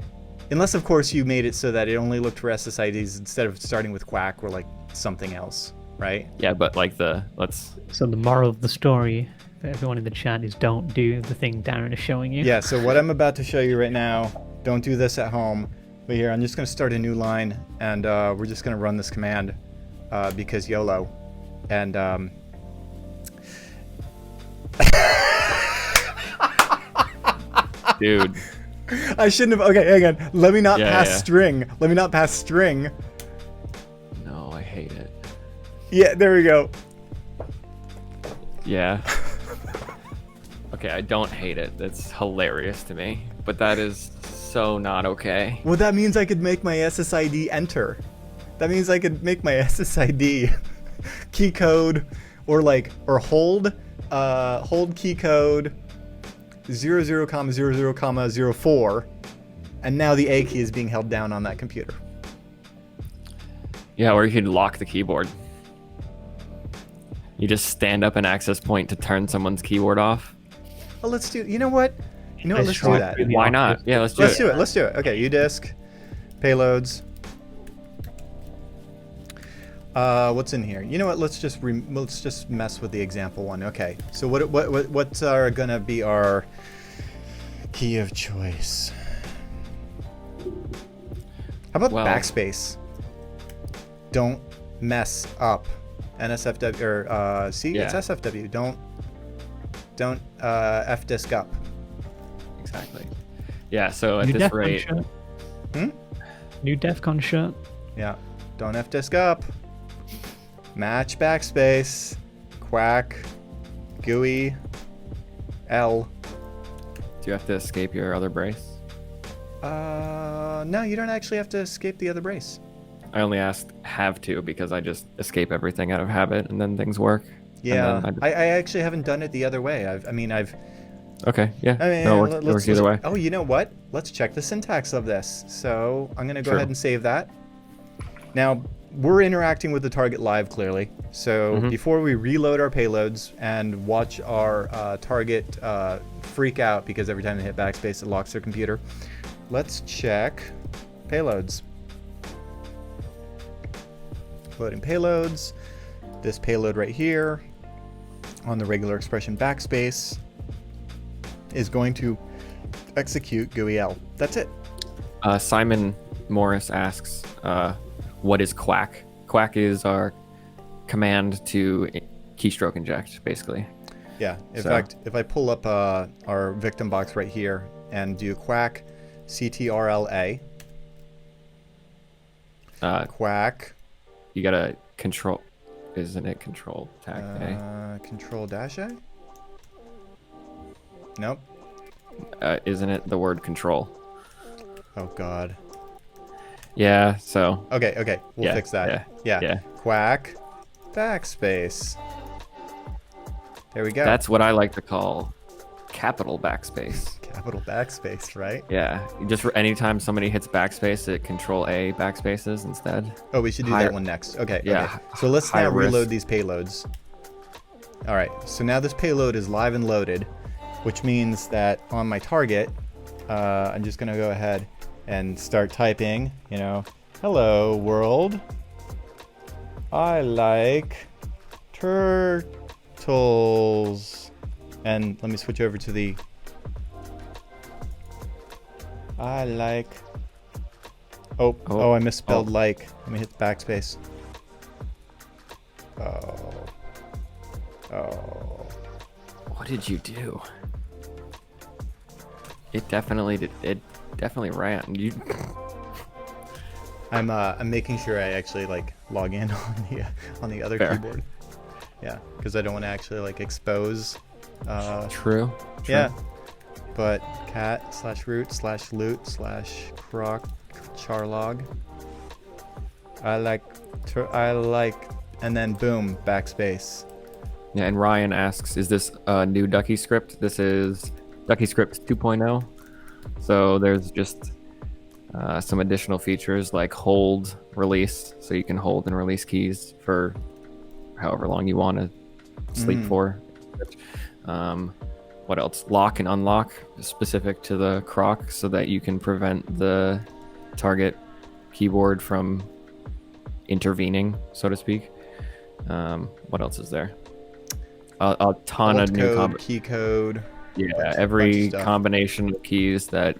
[SPEAKER 2] unless of course you made it so that it only looked for SSIDs instead of starting with Quack or like something else, right?
[SPEAKER 3] Yeah, but like
[SPEAKER 1] So the moral of the story for everyone in the chat is don't do the thing Darren is showing you.
[SPEAKER 2] Yeah, so what I'm about to show you right now, don't do this at home. But here, I'm just going to start a new line, and we're just going to run this command because YOLO. And
[SPEAKER 3] dude.
[SPEAKER 2] I shouldn't have. Okay, hang on. Let me not pass
[SPEAKER 3] yeah.
[SPEAKER 2] string. Let me not pass string.
[SPEAKER 3] No, I hate it.
[SPEAKER 2] Yeah, there we go.
[SPEAKER 3] Yeah. Okay, I don't hate it. That's hilarious to me. But that is so not okay.
[SPEAKER 2] Well, that means I could make my SSID enter. That means I could make my SSID key code or hold key code 00,00,04, and now the A key is being held down on that computer.
[SPEAKER 3] Yeah, or you could lock the keyboard. You just stand up an access point to turn someone's keyboard off.
[SPEAKER 2] Oh, let's do. You know what? Let's do that.
[SPEAKER 3] Why not? Yeah, let's do it.
[SPEAKER 2] Let's do it. Okay, udisk, payloads. What's in here? You know what? Let's just mess with the example one. Okay. So what's gonna be our key of choice? How about backspace? Don't mess up NSFW or it's SFW. Don't F disk up.
[SPEAKER 3] Exactly. Yeah. So at
[SPEAKER 1] New
[SPEAKER 3] this
[SPEAKER 1] DEF CON
[SPEAKER 3] rate.
[SPEAKER 1] shirt. New DEF CON shirt.
[SPEAKER 2] Yeah. Don't F disk up. Match backspace, Quack, GUI, L.
[SPEAKER 3] Do you have to escape your other brace?
[SPEAKER 2] No, you don't actually have to escape the other brace.
[SPEAKER 3] I only asked have to because I just escape everything out of habit and then things work.
[SPEAKER 2] Yeah, I actually haven't done it the other way.
[SPEAKER 3] Okay, yeah.
[SPEAKER 2] I mean,
[SPEAKER 3] no, it works either way.
[SPEAKER 2] Oh, you know what? Let's check the syntax of this. So I'm going to go ahead and save that. Now, we're interacting with the target live, clearly. So before we reload our payloads and watch our target freak out because every time they hit backspace, it locks their computer, let's check payloads. Loading payloads. This payload right here on the regular expression backspace is going to execute GUI-L. That's it.
[SPEAKER 3] Simon Morris asks, what is Quack? Quack is our command to keystroke inject, basically.
[SPEAKER 2] Yeah. In fact, if I pull up our victim box right here and do Quack CTRLA, Quack.
[SPEAKER 3] You gotta control. Isn't it control tag A?
[SPEAKER 2] Control dash A? Nope.
[SPEAKER 3] Isn't it the word control?
[SPEAKER 2] Oh God.
[SPEAKER 3] Yeah. So.
[SPEAKER 2] Okay. We'll fix that. Yeah. Quack backspace. There we go.
[SPEAKER 3] That's what I like to call capital backspace.
[SPEAKER 2] Capital backspace, right?
[SPEAKER 3] Yeah. Just for anytime somebody hits backspace, it control A backspaces instead.
[SPEAKER 2] Oh, we should do that one next. Okay.
[SPEAKER 3] Yeah.
[SPEAKER 2] Okay. So let's now reload these payloads. All right. So now this payload is live and loaded, which means that on my target, I'm just gonna go ahead and start typing. Hello world. I like turtles. And let me switch over to the I like. Oh, I misspelled like. Let me hit the backspace. Oh.
[SPEAKER 3] What did you do? It definitely did. It definitely ran. You.
[SPEAKER 2] I'm making sure I actually log in on the other keyboard. Yeah, because I don't want to actually expose.
[SPEAKER 3] True.
[SPEAKER 2] Yeah. But cat/root/loot/croc charlog. I like, and then boom, backspace.
[SPEAKER 3] Yeah, and Ryan asks, is this a new Ducky script? This is Ducky script 2.0. So there's just some additional features like hold release. So you can hold and release keys for however long you want to sleep for. What what else? Lock and unlock specific to the Croc so that you can prevent the target keyboard from intervening, so to speak. What else is there? A ton
[SPEAKER 2] Alt
[SPEAKER 3] of new
[SPEAKER 2] code, key code.
[SPEAKER 3] yeah, every
[SPEAKER 2] stuff.
[SPEAKER 3] combination of keys that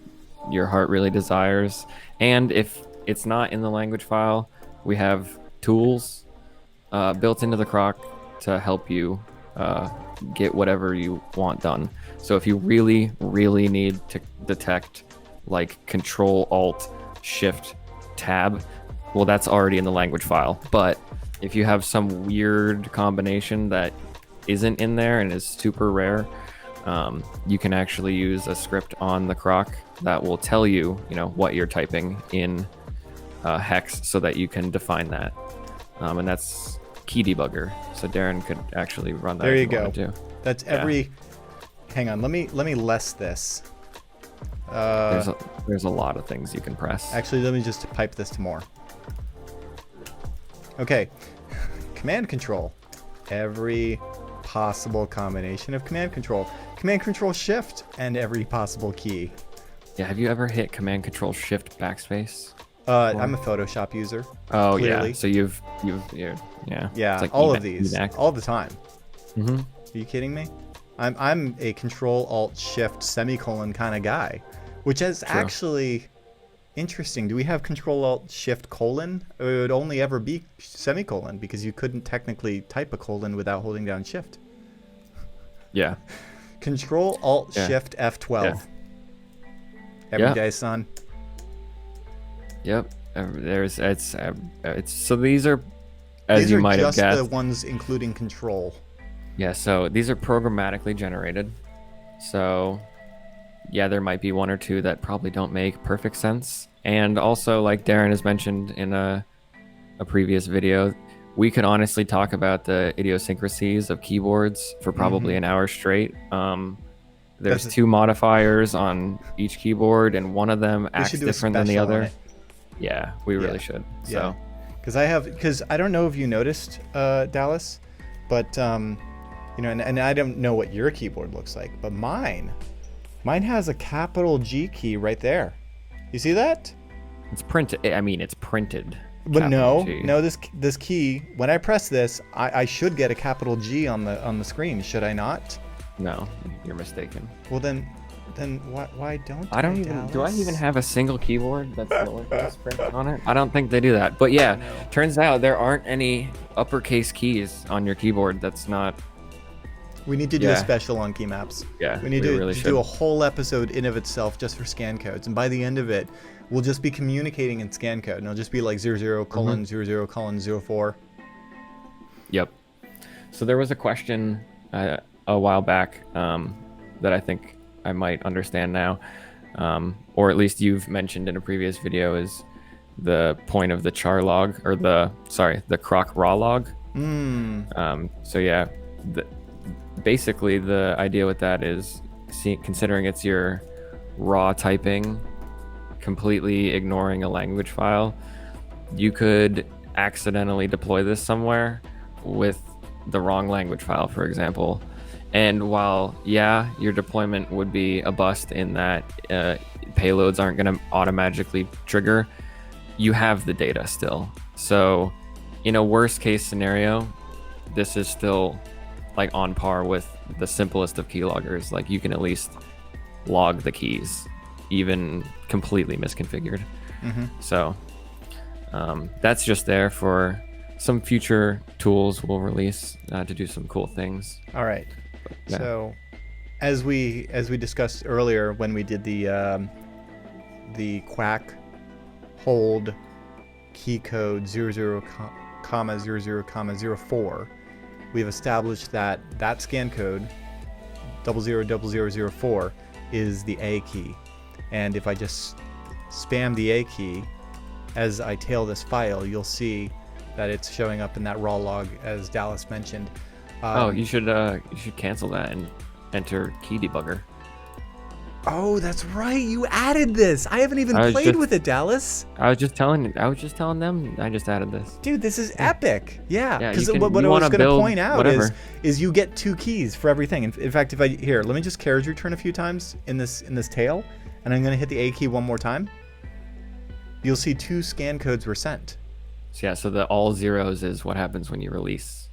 [SPEAKER 3] your heart really desires. And if it's not in the language file, we have tools built into the Croc to help you get whatever you want done. So if you really, really need to detect like Control Alt Shift Tab, well, that's already in the language file. But if you have some weird combination that isn't in there and is super rare, you can actually use a script on the Croc that will tell you, what you're typing in hex so that you can define that. And that's Key Debugger. So Darren could actually run that.
[SPEAKER 2] There you
[SPEAKER 3] if
[SPEAKER 2] go.
[SPEAKER 3] wanted to.
[SPEAKER 2] That's every. Hang on. Let me less this.
[SPEAKER 3] There's a lot of things you can press.
[SPEAKER 2] Actually, let me just pipe this to more. Okay. Command control. Every possible combination of command control shift, and every possible key.
[SPEAKER 3] Yeah, have you ever hit Command Control Shift Backspace?
[SPEAKER 2] I'm a Photoshop user.
[SPEAKER 3] Oh
[SPEAKER 2] clearly.
[SPEAKER 3] yeah, so you've yeah.
[SPEAKER 2] Yeah,
[SPEAKER 3] It's like
[SPEAKER 2] all of these, all the time.
[SPEAKER 3] Mm-hmm.
[SPEAKER 2] Are you kidding me? I'm a Control Alt Shift semicolon kind of guy, which is actually interesting. Do we have Control Alt Shift colon? It would only ever be semicolon because you couldn't technically type a colon without holding down Shift.
[SPEAKER 3] Yeah.
[SPEAKER 2] Control Alt Shift F12.
[SPEAKER 3] Yeah.
[SPEAKER 2] Every day, son.
[SPEAKER 3] Yep. It's so these are, as you might have guessed,
[SPEAKER 2] these are just the ones including control.
[SPEAKER 3] Yeah. So these are programmatically generated. So yeah, there might be one or two that probably don't make perfect sense. And also, like Darren has mentioned in a previous video, we could honestly talk about the idiosyncrasies of keyboards for probably an hour straight. There's two modifiers on each keyboard, and one of them acts different than the other. Yeah, we really should. So,
[SPEAKER 2] because I don't know if you noticed, Dallas, but and I don't know what your keyboard looks like, but mine has a capital G key right there. You see that?
[SPEAKER 3] It's printed. I mean, it's printed.
[SPEAKER 2] But no, this key, when I press this, I should get a capital G on the screen, should I not?
[SPEAKER 3] No, you're mistaken.
[SPEAKER 2] Well then why don't
[SPEAKER 3] I don't even Dallas? Do I even have a single keyboard that's lowercase printed on it? I don't think they do that. But yeah, turns out there aren't any uppercase keys on your keyboard. That's not.
[SPEAKER 2] We need to do a special on key maps.
[SPEAKER 3] Yeah,
[SPEAKER 2] we need to do a whole episode in of itself just for scan codes, and by the end of it, we'll just be communicating in scan code, and it'll just be like 00:00:04.
[SPEAKER 3] Yep. So there was a question a while back that I think I might understand now, or at least you've mentioned in a previous video, is the point of the char log, or the Croc raw log. So yeah, basically the idea with that is, considering it's your raw typing, completely ignoring a language file, you could accidentally deploy this somewhere with the wrong language file, for example. And while your deployment would be a bust in that payloads aren't going to automatically trigger, you have the data still. So in a worst case scenario, this is still like on par with the simplest of keyloggers. Like, you can at least log the keys, even completely misconfigured. So that's just there for some future tools we'll release to do some cool things.
[SPEAKER 2] All right. So as we discussed earlier when we did the quack hold key code 00,00,04, we've established that scan code 000004 is the A key. And if I just spam the A key as I tail this file, you'll see that it's showing up in that raw log, as Dallas mentioned.
[SPEAKER 3] You should cancel that and enter Key Debugger.
[SPEAKER 2] Oh, that's right. You added this. I haven't even
[SPEAKER 3] I was
[SPEAKER 2] played
[SPEAKER 3] just-
[SPEAKER 2] with it, Dallas.
[SPEAKER 3] I was just telling them. I just added this.
[SPEAKER 2] Dude, this is epic. Yeah.
[SPEAKER 3] Yeah,
[SPEAKER 2] Because
[SPEAKER 3] you can-
[SPEAKER 2] what
[SPEAKER 3] you
[SPEAKER 2] I was
[SPEAKER 3] wanna
[SPEAKER 2] going to
[SPEAKER 3] build
[SPEAKER 2] point out
[SPEAKER 3] whatever.
[SPEAKER 2] is you get 2 keys for everything. In fact, if I here, let me just carriage return a few times in this tail, and I'm going to hit the A key one more time. You'll see 2 scan codes were sent.
[SPEAKER 3] So yeah, so the all zeros is what happens when you release.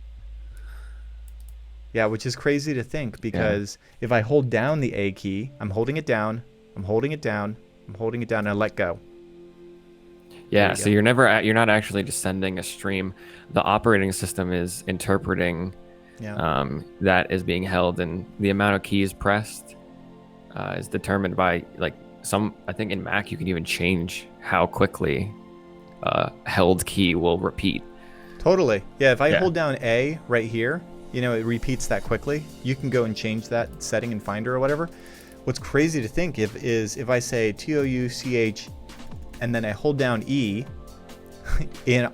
[SPEAKER 2] Yeah, which is crazy to think because if I hold down the A key, I'm holding it down, I'm holding it down, I'm holding it down, and I let go.
[SPEAKER 3] Yeah,
[SPEAKER 2] you
[SPEAKER 3] so
[SPEAKER 2] go.
[SPEAKER 3] you're not actually just sending a stream. The operating system is interpreting that is being held, and the amount of keys pressed is determined by like I think in Mac you can even change how quickly held key will repeat.
[SPEAKER 2] Totally. Yeah, if I hold down A right here, it repeats that quickly. You can go and change that setting in Finder or whatever. What's crazy to think is if I say TOUCH and then I hold down E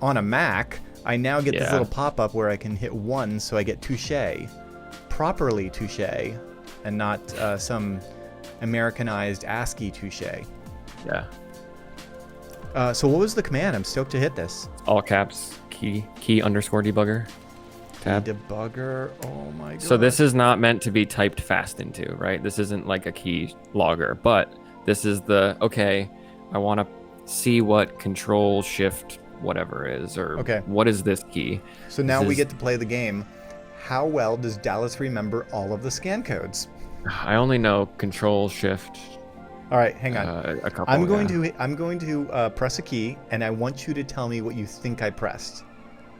[SPEAKER 2] on a Mac, I now get this little pop-up where I can hit 1, so I get touche, properly touche, and not some Americanized ASCII touche.
[SPEAKER 3] Yeah.
[SPEAKER 2] So what was the command? I'm stoked to hit this.
[SPEAKER 3] All caps key underscore debugger tab.
[SPEAKER 2] Debugger. Oh my god.
[SPEAKER 3] So this is not meant to be typed fast into, right? This isn't like a key logger, but this is I want to see what control shift whatever is, or what is this key.
[SPEAKER 2] So now we get to play the game. How well does Dallas remember all of the scan codes?
[SPEAKER 3] I only know control shift.
[SPEAKER 2] All right, hang on.
[SPEAKER 3] A couple.
[SPEAKER 2] I'm going to press a key, and I want you to tell me what you think I pressed.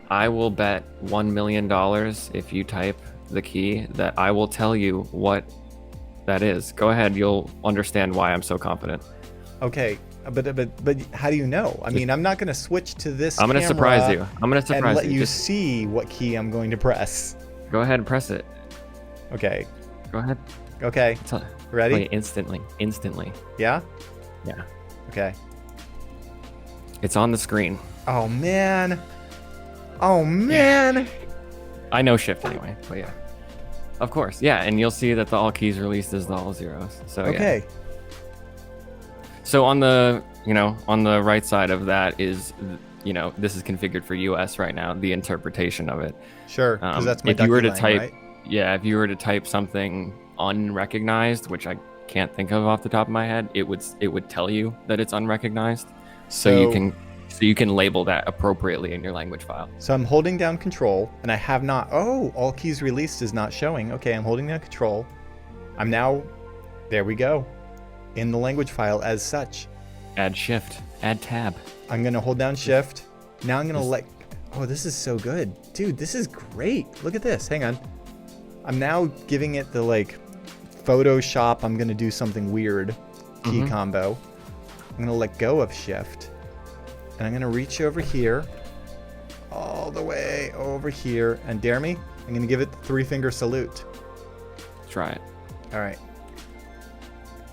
[SPEAKER 3] I will bet $1 million if you type the key that I will tell you what that is. Go ahead, you'll understand why I'm so confident.
[SPEAKER 2] Okay, but how do you know? I mean, I'm not going to switch to this.
[SPEAKER 3] I'm going to surprise you. I'm going to surprise
[SPEAKER 2] and let you
[SPEAKER 3] Just
[SPEAKER 2] see what key I'm going to press.
[SPEAKER 3] go ahead and press it.
[SPEAKER 2] Okay.
[SPEAKER 3] Go ahead.
[SPEAKER 2] Okay. Ready?
[SPEAKER 3] Wait, instantly.
[SPEAKER 2] Yeah?
[SPEAKER 3] Yeah.
[SPEAKER 2] Okay.
[SPEAKER 3] It's on the screen.
[SPEAKER 2] Oh, man. Oh, man.
[SPEAKER 3] I know shift anyway, but yeah. Of course. Yeah, and you'll see that the all keys released is the all zeros. So
[SPEAKER 2] okay.
[SPEAKER 3] Yeah. So on the right side of that is, this is configured for US right now, the interpretation of it.
[SPEAKER 2] Sure, because that's my
[SPEAKER 3] if you were to
[SPEAKER 2] ducky
[SPEAKER 3] type,
[SPEAKER 2] line, right?
[SPEAKER 3] Yeah, if you were to type something unrecognized, which I can't think of off the top of my head, it would tell you that it's unrecognized. So you can label that appropriately in your language file.
[SPEAKER 2] So I'm holding down control, and I have not. Oh, all keys released is not showing. Okay, I'm holding down control. I'm now. There we go. In the language file as such.
[SPEAKER 3] Add shift. Add tab.
[SPEAKER 2] I'm gonna hold down shift. Now I'm gonna Oh, this is so good, dude. This is great. Look at this. Hang on. I'm now giving it the Photoshop. I'm gonna do something weird. Key combo. I'm gonna let go of shift. And I'm gonna reach over here, all the way over here, and dare me, I'm gonna give it the 3-finger salute.
[SPEAKER 3] Try it.
[SPEAKER 2] All right.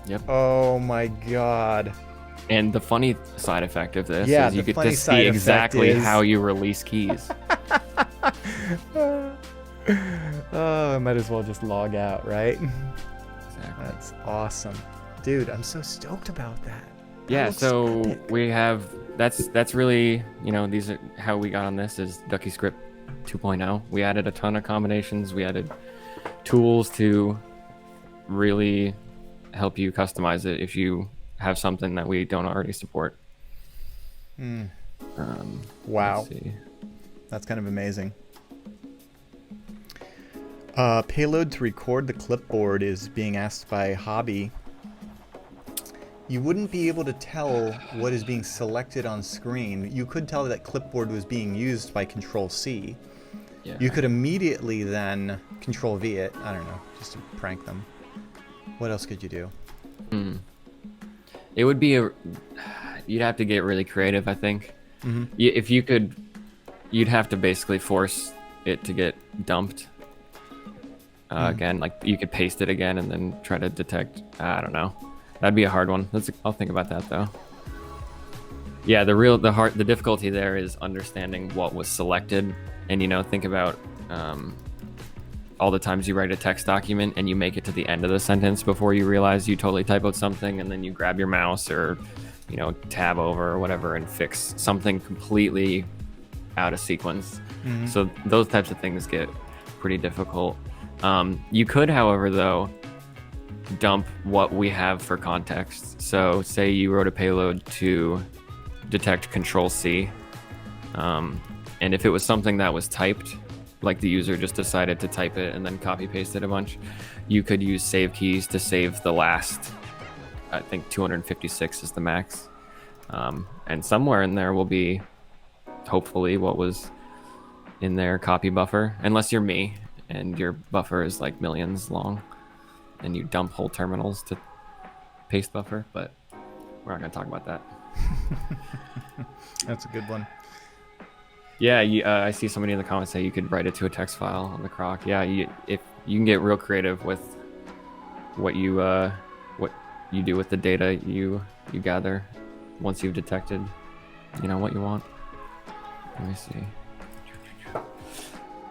[SPEAKER 3] Yep.
[SPEAKER 2] Oh my God.
[SPEAKER 3] And the funny side effect of this
[SPEAKER 2] Yeah,
[SPEAKER 3] is you
[SPEAKER 2] the
[SPEAKER 3] get
[SPEAKER 2] funny
[SPEAKER 3] to
[SPEAKER 2] side
[SPEAKER 3] see
[SPEAKER 2] effect
[SPEAKER 3] exactly
[SPEAKER 2] is-
[SPEAKER 3] how you release keys.
[SPEAKER 2] Oh, I might as well just log out, right?
[SPEAKER 3] Exactly.
[SPEAKER 2] That's awesome. Dude, I'm so stoked about that.
[SPEAKER 3] Yeah,
[SPEAKER 2] looks
[SPEAKER 3] so
[SPEAKER 2] epic.
[SPEAKER 3] we have that's really, these are how we got on this is Ducky Script 2.0. We added a ton of combinations. We added tools to really help you customize it if you have something that we don't already support.
[SPEAKER 2] Wow.
[SPEAKER 3] Let's see.
[SPEAKER 2] That's kind of amazing. Payload to record the clipboard is being asked by Hobby. You wouldn't be able to tell what is being selected on screen. You could tell that clipboard was being used by Control-C.
[SPEAKER 3] Yeah.
[SPEAKER 2] You could immediately then Control-V it. I don't know, just to prank them. What else could you do?
[SPEAKER 3] It would be you'd have to get really creative, I think. If you could, you'd have to basically force it to get dumped. Again, like you could paste it again and then try to detect. I don't know. That'd be a hard one. I'll think about that though. Yeah, the difficulty there is understanding what was selected, and think about all the times you write a text document and you make it to the end of the sentence before you realize you totally typoed something, and then you grab your mouse or, you know, tab over or whatever and fix something completely out of sequence. So those types of things get pretty difficult. You could, however, though, dump what we have for context. So say you wrote a payload to detect Control C, and if it was something that was typed, like the user just decided to type it and then copy paste it a bunch, you could use save keys to save the last, I think 256 is the max. And somewhere in there will be hopefully what was in their copy buffer, unless you're me and your buffer is like millions long and you dump whole terminals to paste buffer, but we're not going to talk about that.
[SPEAKER 2] That's a good one.
[SPEAKER 3] Yeah, I see somebody in the comments say you could write it to a text file on the Croc. Yeah, if you can get real creative with what you do with the data you gather once you've detected, you know, what you want. Let me see.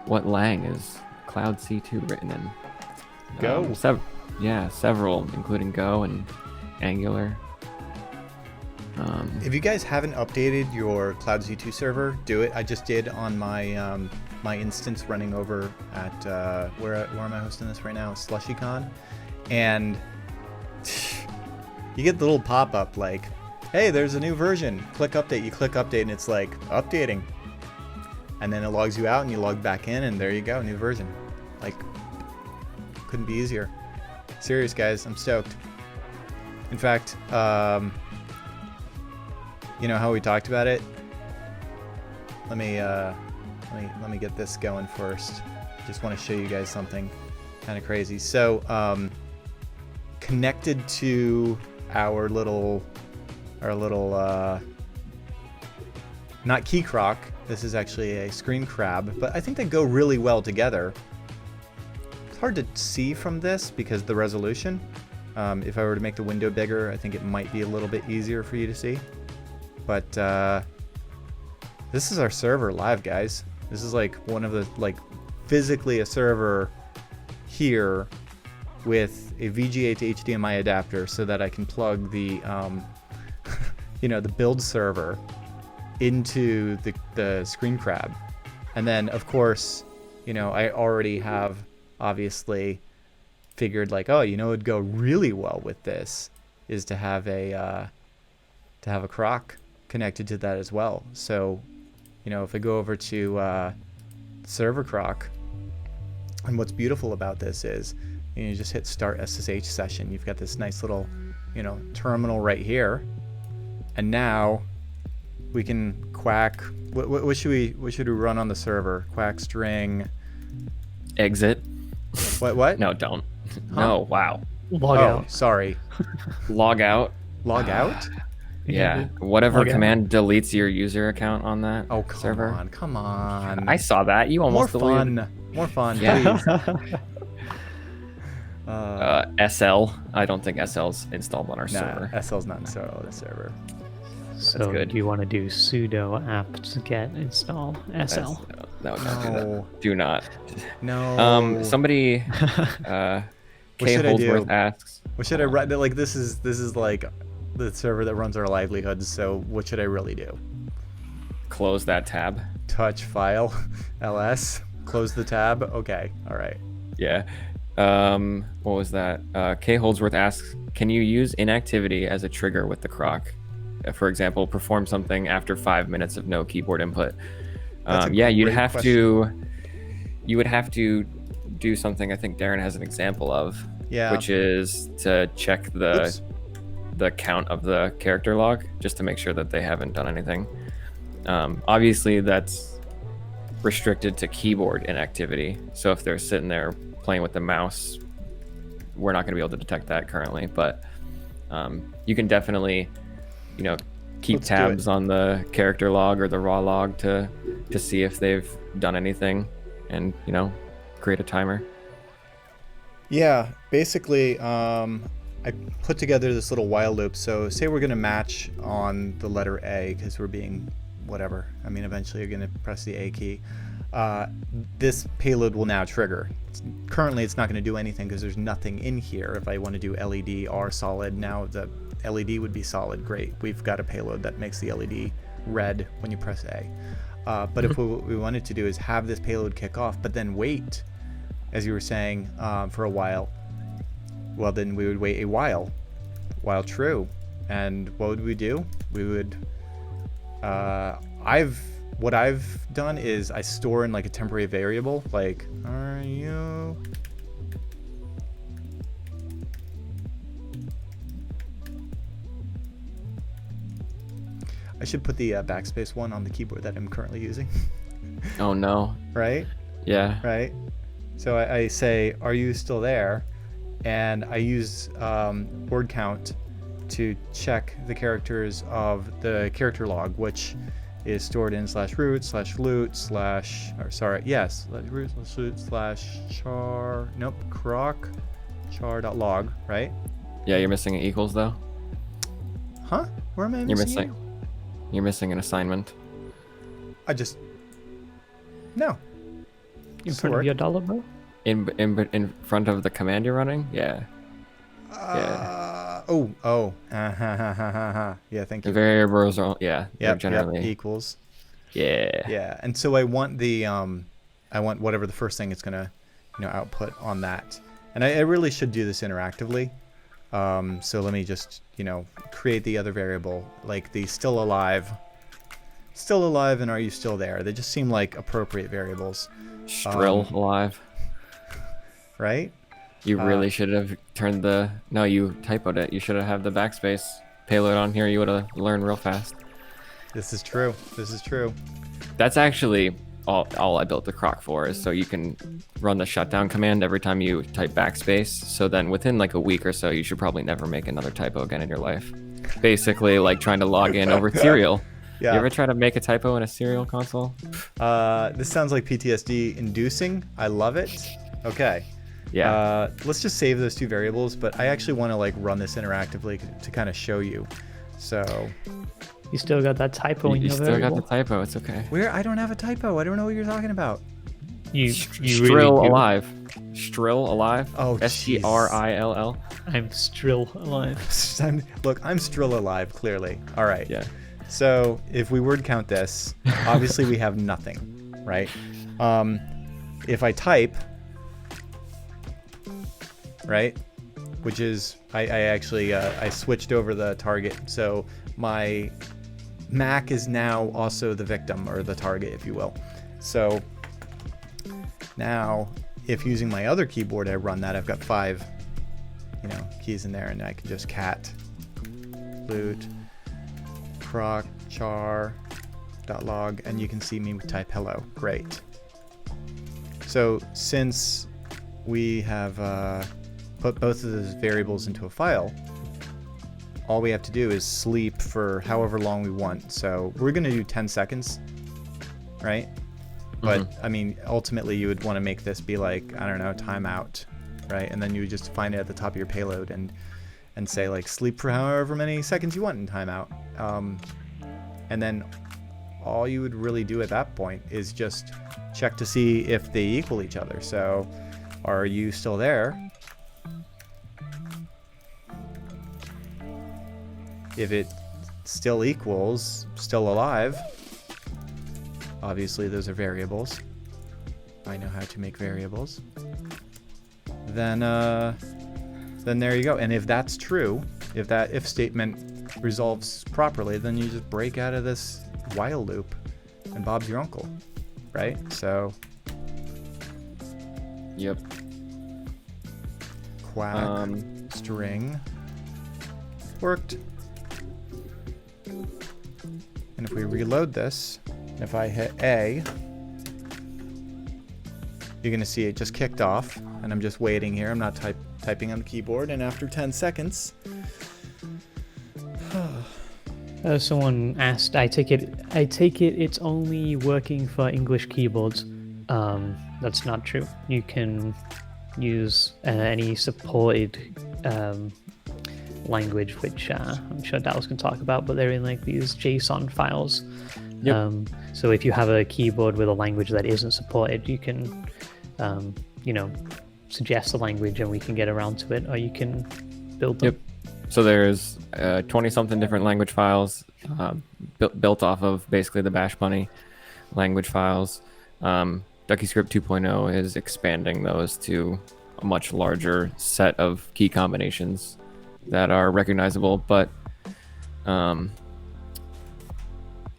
[SPEAKER 3] What lang is Cloud C2 written in?
[SPEAKER 2] Go.
[SPEAKER 3] Several, including Go and Angular.
[SPEAKER 2] If you guys haven't updated your Cloud Z2 server, do it. I just did on my my instance running over at where am I hosting this right now? SlushyCon, and you get the little pop-up like, "Hey, there's a new version. Click update." You click update, and it's like updating, and then it logs you out, and you log back in, and there you go, new version. Like, couldn't be easier. Serious, guys, I'm stoked. In fact, you know how we talked about it? Let me get this going first. Just want to show you guys something kind of crazy. So, connected to our little not Key Croc. This is actually a screen crab, but I think they go really well together. It's hard to see from this because the resolution. If I were to make the window bigger, I think it might be a little bit easier for you to see. But this is our server live, guys. This is like one of the, like, physically a server here with a VGA to HDMI adapter so that I can plug the you know, the build server into the screen crab. And then of course, you know, I already have obviously figured like, oh, you know, it'd go really well with this is to have a Croc connected to that as well. So, you know, if I go over to server Croc, and what's beautiful about this is you just hit start SSH session. You've got this nice little, you know, terminal right here, and now we can quack. What should we run on the server? Quack string
[SPEAKER 3] Exit.
[SPEAKER 2] What?
[SPEAKER 3] No, don't.
[SPEAKER 2] Huh?
[SPEAKER 3] No, wow.
[SPEAKER 1] Log
[SPEAKER 2] Oh,
[SPEAKER 1] out.
[SPEAKER 2] sorry.
[SPEAKER 3] Log out.
[SPEAKER 2] Log out?
[SPEAKER 3] Yeah, whatever
[SPEAKER 1] Log out.
[SPEAKER 3] command deletes your user account on that
[SPEAKER 2] Oh, come
[SPEAKER 3] server.
[SPEAKER 2] on, come on.
[SPEAKER 3] I saw that. You
[SPEAKER 2] More
[SPEAKER 3] almost deleted.
[SPEAKER 2] fun. More fun,
[SPEAKER 3] Yeah.
[SPEAKER 2] please.
[SPEAKER 3] SL. I don't think SL's installed on our
[SPEAKER 2] Nah,
[SPEAKER 3] server.
[SPEAKER 2] SL's not installed on the server.
[SPEAKER 1] So
[SPEAKER 3] good.
[SPEAKER 1] do you want to do sudo apt get install SL?
[SPEAKER 3] No, don't do
[SPEAKER 2] No.
[SPEAKER 3] that. Do not.
[SPEAKER 2] No.
[SPEAKER 3] Somebody, K
[SPEAKER 2] should I do?
[SPEAKER 3] Holdsworth asks.
[SPEAKER 2] What should I write? Like, this is like the server that runs our livelihoods. So what should I really do?
[SPEAKER 3] Close that tab.
[SPEAKER 2] Touch file, ls, close the tab. Okay, all right.
[SPEAKER 3] Yeah. What was that? K Holdsworth asks, can you use inactivity as a trigger with the Croc? For example, perform something after 5 minutes of no keyboard input. Yeah, you would have to do something I think Darren has an example of.
[SPEAKER 2] Yeah.
[SPEAKER 3] Which is to check the count of the character log just to make sure that they haven't done anything. Obviously that's restricted to keyboard inactivity. So if they're sitting there playing with the mouse, we're not going to be able to detect that currently, but you can definitely, you know, keep
[SPEAKER 2] Let's do
[SPEAKER 3] tabs
[SPEAKER 2] it.
[SPEAKER 3] on the character log or the raw log to see if they've done anything and, you know, create a timer.
[SPEAKER 2] Yeah, basically, I put together this little while loop. So say we're going to match on the letter A because we're being whatever. I mean, eventually you're going to press the A key. this payload will now trigger. Currently, it's not going to do anything because there's nothing in here. If I want to do LED or solid, now the LED would be solid. Great. We've got a payload that makes the LED red when you press A. But if what we wanted to do is have this payload kick off, but then wait, as you were saying, for a while, well, then we would wait a while true. And what would we do? We would, what I've done is I store in like a temporary variable, like, are you... I should put the backspace one on the keyboard that I'm currently using.
[SPEAKER 3] Oh no.
[SPEAKER 2] Right?
[SPEAKER 3] Yeah.
[SPEAKER 2] Right? So I say, are you still there? And I use word count to check the characters of the character log, which is stored in /root /loot /root/char char.log, right?
[SPEAKER 3] Yeah, you're missing an equals though.
[SPEAKER 2] Huh? Where am I missing?
[SPEAKER 3] You're missing an assignment.
[SPEAKER 2] No.
[SPEAKER 1] In front of your dollar, bro?
[SPEAKER 3] In front of the command you're running? Yeah.
[SPEAKER 2] Yeah, thank
[SPEAKER 3] The
[SPEAKER 2] you.
[SPEAKER 3] variables are they're generally
[SPEAKER 2] equals.
[SPEAKER 3] Yeah.
[SPEAKER 2] Yeah, and so I want the I want whatever the first thing it's gonna output on that, and I really should do this interactively. So let me just create the other variable, like the still alive, and are you still there? They just seem like appropriate variables.
[SPEAKER 3] Strill alive.
[SPEAKER 2] Right?
[SPEAKER 3] You really should have turned no, you typoed it. You should have had the backspace payload on here. You would have learned real fast.
[SPEAKER 2] This is true.
[SPEAKER 3] That's actually all I built the Croc for, is so you can run the shutdown command every time you type backspace. So then within like a week or so, you should probably never make another typo again in your life. Basically like trying to log in over serial.
[SPEAKER 2] Yeah.
[SPEAKER 3] You ever try to make a typo in a serial console?
[SPEAKER 2] This sounds like PTSD inducing. I love it. Okay.
[SPEAKER 3] Yeah.
[SPEAKER 2] Let's just save those two variables, but I actually want to like run this interactively to kind of show you. So
[SPEAKER 1] You still got that typo in
[SPEAKER 3] You
[SPEAKER 1] your
[SPEAKER 3] still
[SPEAKER 1] variable?
[SPEAKER 3] got the typo. It's okay.
[SPEAKER 2] where? I don't have a typo. I don't know what you're talking about.
[SPEAKER 1] You
[SPEAKER 3] Strill
[SPEAKER 1] really do.
[SPEAKER 3] alive. Strill alive.
[SPEAKER 2] Oh,
[SPEAKER 3] STRILL.
[SPEAKER 1] I'm still alive.
[SPEAKER 2] I'm still alive, clearly. All right.
[SPEAKER 3] Yeah.
[SPEAKER 2] So if we word count this, obviously we have nothing, right? If I type, right, which is, I actually, I switched over the target. So my Mac is now also the victim, or the target, if you will. So now if using my other keyboard I run that, I've got 5 keys in there, and I can just cat loot croc char.log, and you can see me type hello. Great. So since we have put both of those variables into a file, all we have to do is sleep for however long we want. So we're going to do 10 seconds, right? But I mean, ultimately you would want to make this be like, I don't know, timeout, right? And then you would just find it at the top of your payload and say like sleep for however many seconds you want in timeout. And then all you would really do at that point is just check to see if they equal each other. So are you still there? If it still equals still alive, obviously those are variables. I know how to make variables. Then there you go. And if that's true, if that if statement resolves properly, then you just break out of this while loop and Bob's your uncle, right? So
[SPEAKER 3] Yep.
[SPEAKER 2] quack string worked. And if we reload this, if I hit A, you're going to see it just kicked off, and I'm just waiting here. I'm not typing on the keyboard, and after 10 seconds...
[SPEAKER 1] Someone asked, I take it it's only working for English keyboards. That's not true. You can use any supported language, which I'm sure Dallas can talk about, but they're in like these JSON files.
[SPEAKER 3] Yep.
[SPEAKER 1] So if you have a keyboard with a language that isn't supported, you can, you know, suggest a language and we can get around to it, or you can build them.
[SPEAKER 3] Yep. So there's 20-something different language files built off of basically the Bash Bunny language files. DuckyScript 2.0 is expanding those to a much larger set of key combinations that are recognizable. But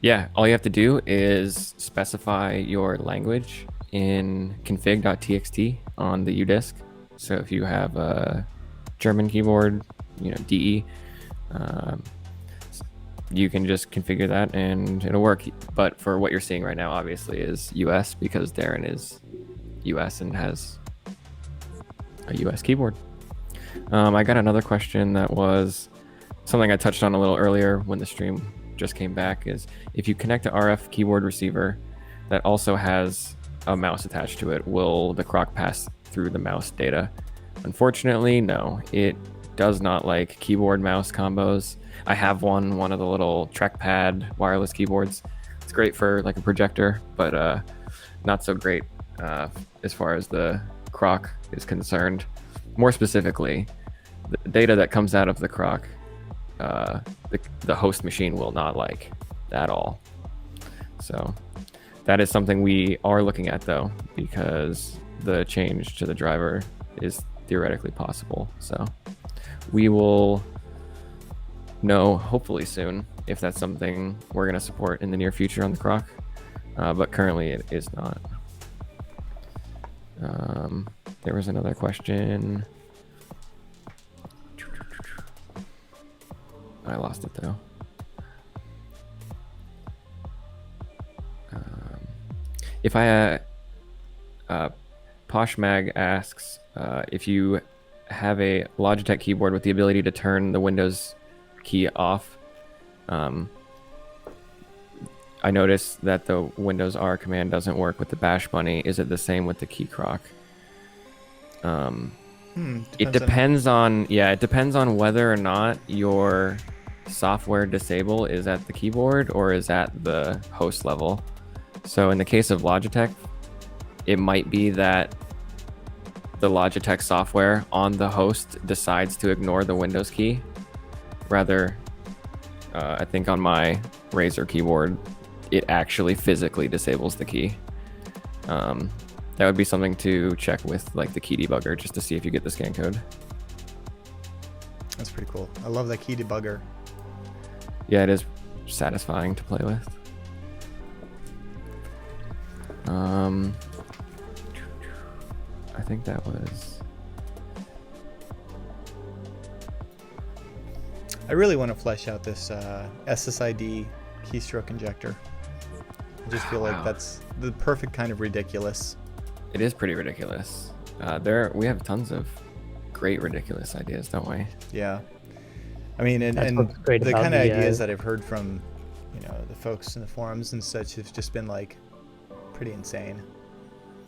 [SPEAKER 3] yeah, all you have to do is specify your language in config.txt on the udisk. So if you have a German keyboard, you know, DE, you can just configure that and it'll work. But for what you're seeing right now, obviously, is US, because Darren is US and has a US keyboard. I got another question that was something I touched on a little earlier when the stream just came back, is if you connect to RF keyboard receiver that also has a mouse attached to it, will the Croc pass through the mouse data? Unfortunately, no. It does not like keyboard mouse combos. I have one of the little trackpad wireless keyboards. It's great for like a projector, but not so great as far as the Croc is concerned. More specifically, the data that comes out of the Croc, the host machine will not like at all. So that is something we are looking at, though, because the change to the driver is theoretically possible. So we will know hopefully soon if that's something we're going to support in the near future on the Croc, but currently it is not. There was another question. I lost it though. If I Poshmag asks if you have a Logitech keyboard with the ability to turn the Windows key off. I noticed that the Windows R command doesn't work with the Bash Bunny. Is it the same with the Key Croc? It depends on whether or not your software disable is at the keyboard or is at the host level. So in the case of Logitech, it might be that the Logitech software on the host decides to ignore the Windows key. Rather, I think on my Razer keyboard, it actually physically disables the key. That would be something to check with like the key debugger, just to see if you get the scan code.
[SPEAKER 2] That's pretty cool. I love that key debugger.
[SPEAKER 3] Yeah, it is satisfying to play with. I think that was...
[SPEAKER 2] I really want to flesh out this SSID keystroke injector. I just feel like that's the perfect kind of ridiculous.
[SPEAKER 3] It is pretty ridiculous. We have tons of great ridiculous ideas, don't we?
[SPEAKER 2] Yeah. I mean, and the kind of ideas that I've heard from, you know, the folks in the forums and such have just been like pretty insane.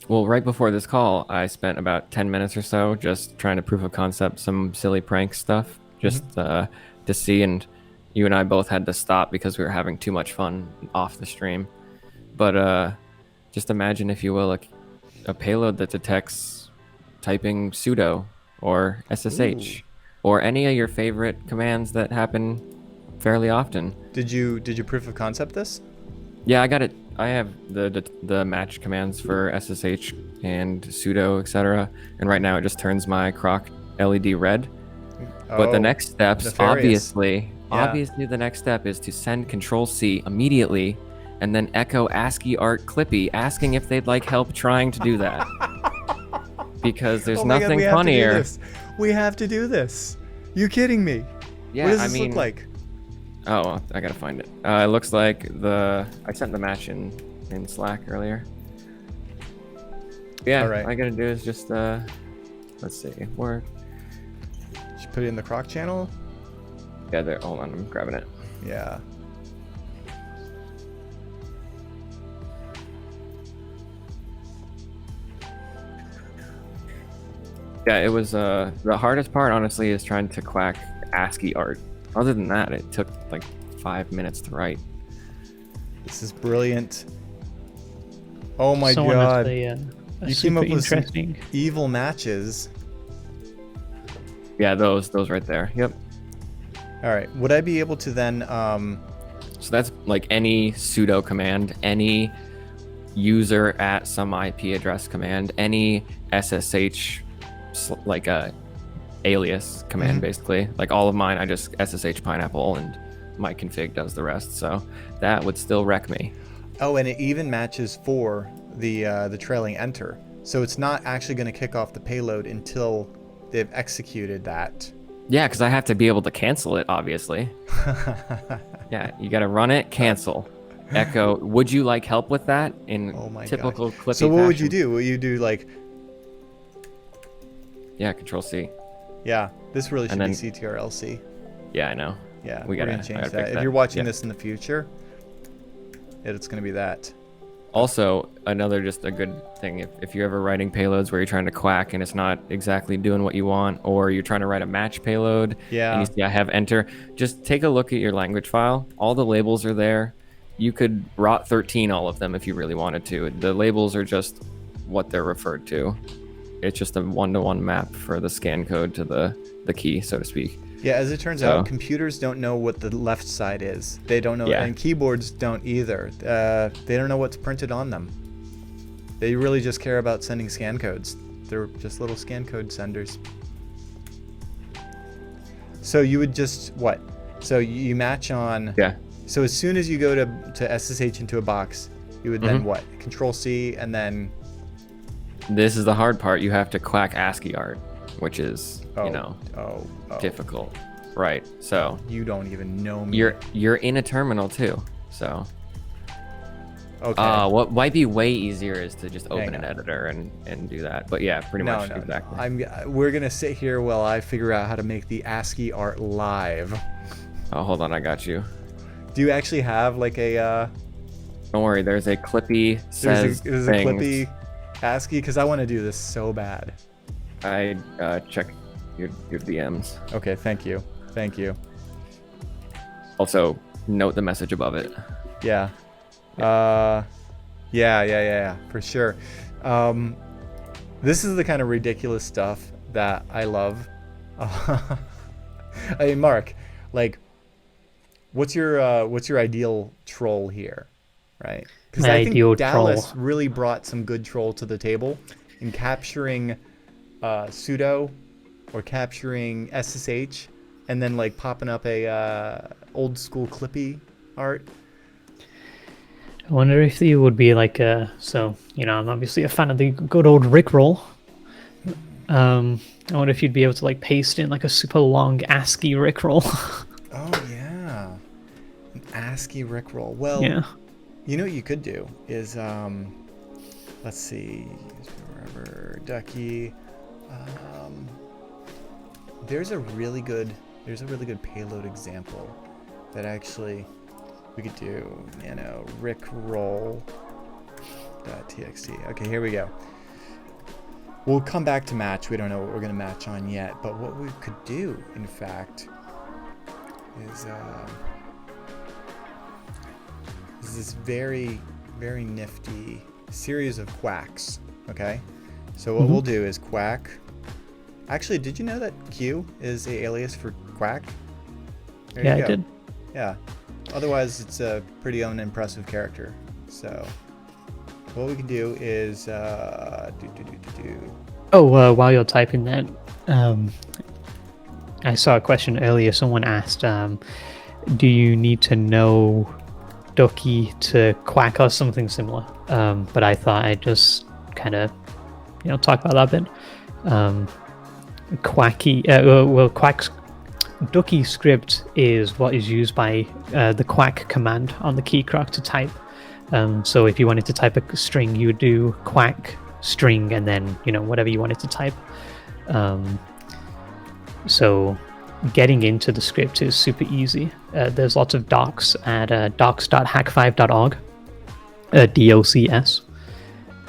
[SPEAKER 3] Well, right before this call, I spent about 10 minutes or so just trying to proof of concept some silly prank stuff, just to see, and you and I both had to stop because we were having too much fun off the stream. But just imagine, if you will, a payload that detects typing sudo or SSH or any of your favorite commands that happen fairly often.
[SPEAKER 2] Did you proof of concept this?
[SPEAKER 3] Yeah, I got it. I have the match commands for SSH and sudo, etc. And right now it just turns my Croc LED red. But the next steps,
[SPEAKER 2] nefarious.
[SPEAKER 3] obviously the next step is to send Control-C immediately and then echo ASCII art Clippy asking if they'd like help trying to do that. Because there's nothing funnier.
[SPEAKER 2] We have to do this. You kidding me?
[SPEAKER 3] Yeah,
[SPEAKER 2] what does this look like?
[SPEAKER 3] Oh, I gotta find it. It looks like I sent the match in Slack earlier. Yeah, all I gotta do is just let's see, work.
[SPEAKER 2] Should put it in the Croc channel?
[SPEAKER 3] Yeah, there. Hold on, I'm grabbing it.
[SPEAKER 2] Yeah.
[SPEAKER 3] Yeah, it was the hardest part, honestly, is trying to quack ASCII art. Other than that, it took like 5 minutes to write.
[SPEAKER 2] This is brilliant. Oh my
[SPEAKER 1] Someone
[SPEAKER 2] god.
[SPEAKER 1] has a
[SPEAKER 2] You came
[SPEAKER 1] super
[SPEAKER 2] up with some
[SPEAKER 1] interesting.
[SPEAKER 2] evil matches.
[SPEAKER 3] Yeah, those right there. Yep.
[SPEAKER 2] All right. Would I be able to then
[SPEAKER 3] So that's like any sudo command, any user at some IP address command, any SSH like a alias command, basically. Like all of mine, I just SSH pineapple and my config does the rest. So that would still wreck me.
[SPEAKER 2] Oh, and it even matches for the trailing enter. So it's not actually going to kick off the payload until they've executed that.
[SPEAKER 3] Yeah, because I have to be able to cancel it, obviously. Yeah, you got to run it, cancel. Echo, would you like help with that in
[SPEAKER 2] Oh my
[SPEAKER 3] typical
[SPEAKER 2] gosh.
[SPEAKER 3] Clippy
[SPEAKER 2] So what would you
[SPEAKER 3] fashion?
[SPEAKER 2] do? Would you do like,
[SPEAKER 3] Yeah, Control C.
[SPEAKER 2] yeah, this really should
[SPEAKER 3] And
[SPEAKER 2] be
[SPEAKER 3] then-
[SPEAKER 2] CTRLC.
[SPEAKER 3] Yeah, I know.
[SPEAKER 2] Yeah,
[SPEAKER 3] We
[SPEAKER 2] we're
[SPEAKER 3] gotta-
[SPEAKER 2] going
[SPEAKER 3] I
[SPEAKER 2] to change
[SPEAKER 3] gotta
[SPEAKER 2] that.
[SPEAKER 3] fix
[SPEAKER 2] If
[SPEAKER 3] that.
[SPEAKER 2] you're watching
[SPEAKER 3] Yeah.
[SPEAKER 2] this in the future, it's going to be that.
[SPEAKER 3] Also, another just a good thing, if you're ever writing payloads where you're trying to quack and it's not exactly doing what you want, or you're trying to write a match payload
[SPEAKER 2] Yeah.
[SPEAKER 3] and you see I have enter, just take a look at your language file. All the labels are there. You could rot13 all of them if you really wanted to. The labels are just what they're referred to. It's just a one-to-one map for the scan code to the key, so to speak.
[SPEAKER 2] Yeah, as it turns out, computers don't know what the left side is. They don't know, and keyboards don't either. They don't know what's printed on them. They really just care about sending scan codes. They're just little scan code senders. So you would just, what? So you match on...
[SPEAKER 3] Yeah.
[SPEAKER 2] So as soon as you go to SSH into a box, you would then what? Control C and then...
[SPEAKER 3] This is the hard part. You have to quack ASCII art, which is, you know, difficult. Right. So
[SPEAKER 2] you don't even know me.
[SPEAKER 3] you're in a terminal too. So
[SPEAKER 2] okay.
[SPEAKER 3] what might be way easier is to just open
[SPEAKER 2] Hang
[SPEAKER 3] an
[SPEAKER 2] on.
[SPEAKER 3] editor and do that. But yeah, pretty much exactly.
[SPEAKER 2] We're gonna sit here while I figure out how to make the ASCII art live.
[SPEAKER 3] Oh, hold on, I got you.
[SPEAKER 2] Do you actually have like a?
[SPEAKER 3] Don't worry, there's a Clippy says
[SPEAKER 2] there's a
[SPEAKER 3] things.
[SPEAKER 2] Clippy ASCII because I want to do this so bad.
[SPEAKER 3] I check your DMs.
[SPEAKER 2] Okay, thank you.
[SPEAKER 3] Also, note the message above it.
[SPEAKER 2] Yeah. Yeah, for sure. This is the kind of ridiculous stuff that I love. I mean, Mark, like, what's your ideal troll here, right? Because I think Dallas really brought some good troll to the table in capturing sudo or capturing SSH and then like popping up a old school Clippy art.
[SPEAKER 1] I wonder if you would be like so, you know, I'm obviously a fan of the good old Rickroll. I wonder if you'd be able to like paste in like a super long ASCII Rickroll.
[SPEAKER 2] Oh yeah, an ASCII Rickroll. Well,
[SPEAKER 1] yeah.
[SPEAKER 2] You know what you could do is, let's see, wherever Ducky. There's a really good payload example that actually we could do. You know, rickroll.txt. Okay, here we go. We'll come back to match. We don't know what we're gonna match on yet, but what we could do, in fact, is this very, very nifty series of quacks. Okay, so what we'll do is quack. Actually, did you know that Q is a alias for quack?
[SPEAKER 1] Yeah, I did.
[SPEAKER 2] Yeah. Otherwise, it's a pretty unimpressive character. So what we can do is
[SPEAKER 1] while you're typing that, I saw a question earlier. Someone asked, do you need to know Ducky to quack or something similar? But I thought I'd just kind of, you know, talk about that bit. Quack's Ducky script is what is used by the quack command on the Key Croc to type. So if you wanted to type a string, you would do quack string and then, you know, whatever you wanted to type. So getting into the script is super easy. There's lots of docs at docs.hak5.org, DOCS.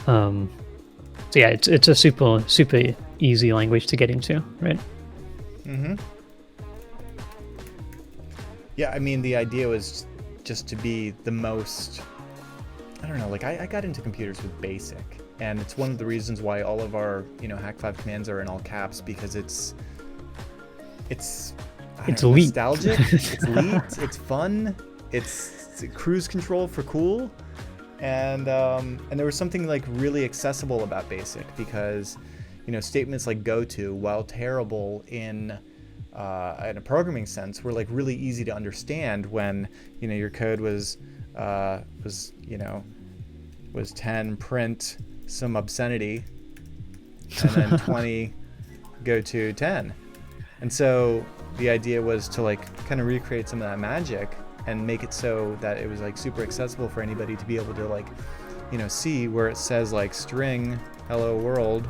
[SPEAKER 1] So yeah, it's a super easy language to get into, right?
[SPEAKER 2] Yeah, I mean, the idea was just to be the most, I don't know, like I got into computers with BASIC, and it's one of the reasons why all of our, Hak5 commands are in all caps, because it's
[SPEAKER 1] elite.
[SPEAKER 2] nostalgic, it's elite, it's fun, it's cruise control for cool, and there was something like really accessible about BASIC, because statements like goto, while terrible in a programming sense, were like really easy to understand when your code was 10 print some obscenity, and then 20 go to 10. And so the idea was to like kind of recreate some of that magic and make it so that it was like super accessible for anybody to be able to like see where it says like string hello world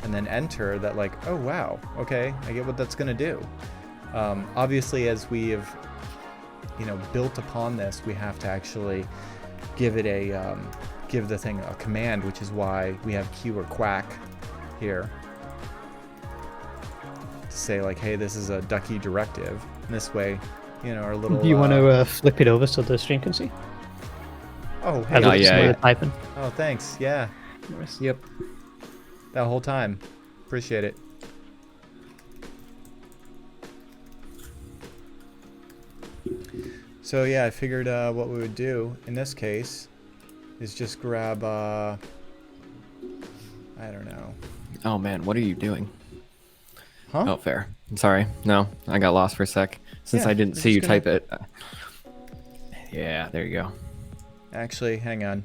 [SPEAKER 2] and then enter that, like, oh wow, okay, I get what that's gonna do. Obviously, as we have built upon this, we have to actually give it a give the thing a command, which is why we have Q or quack here to say like, hey, this is a ducky directive. And this way, our little.
[SPEAKER 1] Do you want to flip it over so the stream can see?
[SPEAKER 2] Oh, hey,
[SPEAKER 1] typing.
[SPEAKER 2] Oh, thanks. Yeah. Yep. That whole time. Appreciate it. So yeah, I figured what we would do in this case is just grab, I don't know.
[SPEAKER 3] Oh man, what are you doing?
[SPEAKER 2] Huh?
[SPEAKER 3] Oh, fair. I'm sorry. No, I got lost for a sec. Since I didn't see you type it. Yeah, there you go.
[SPEAKER 2] Actually, hang on.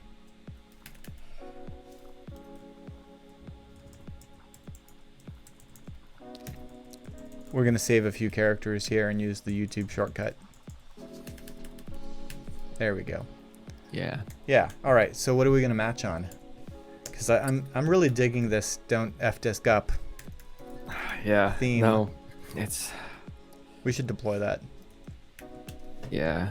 [SPEAKER 2] We're going to save a few characters here and use the YouTube shortcut. There we go.
[SPEAKER 3] Yeah.
[SPEAKER 2] Yeah. All right. So what are we going to match on? Because I'm really digging this don't F disk up.
[SPEAKER 3] Yeah.
[SPEAKER 2] Theme.
[SPEAKER 3] No, it's.
[SPEAKER 2] We should deploy that.
[SPEAKER 3] Yeah.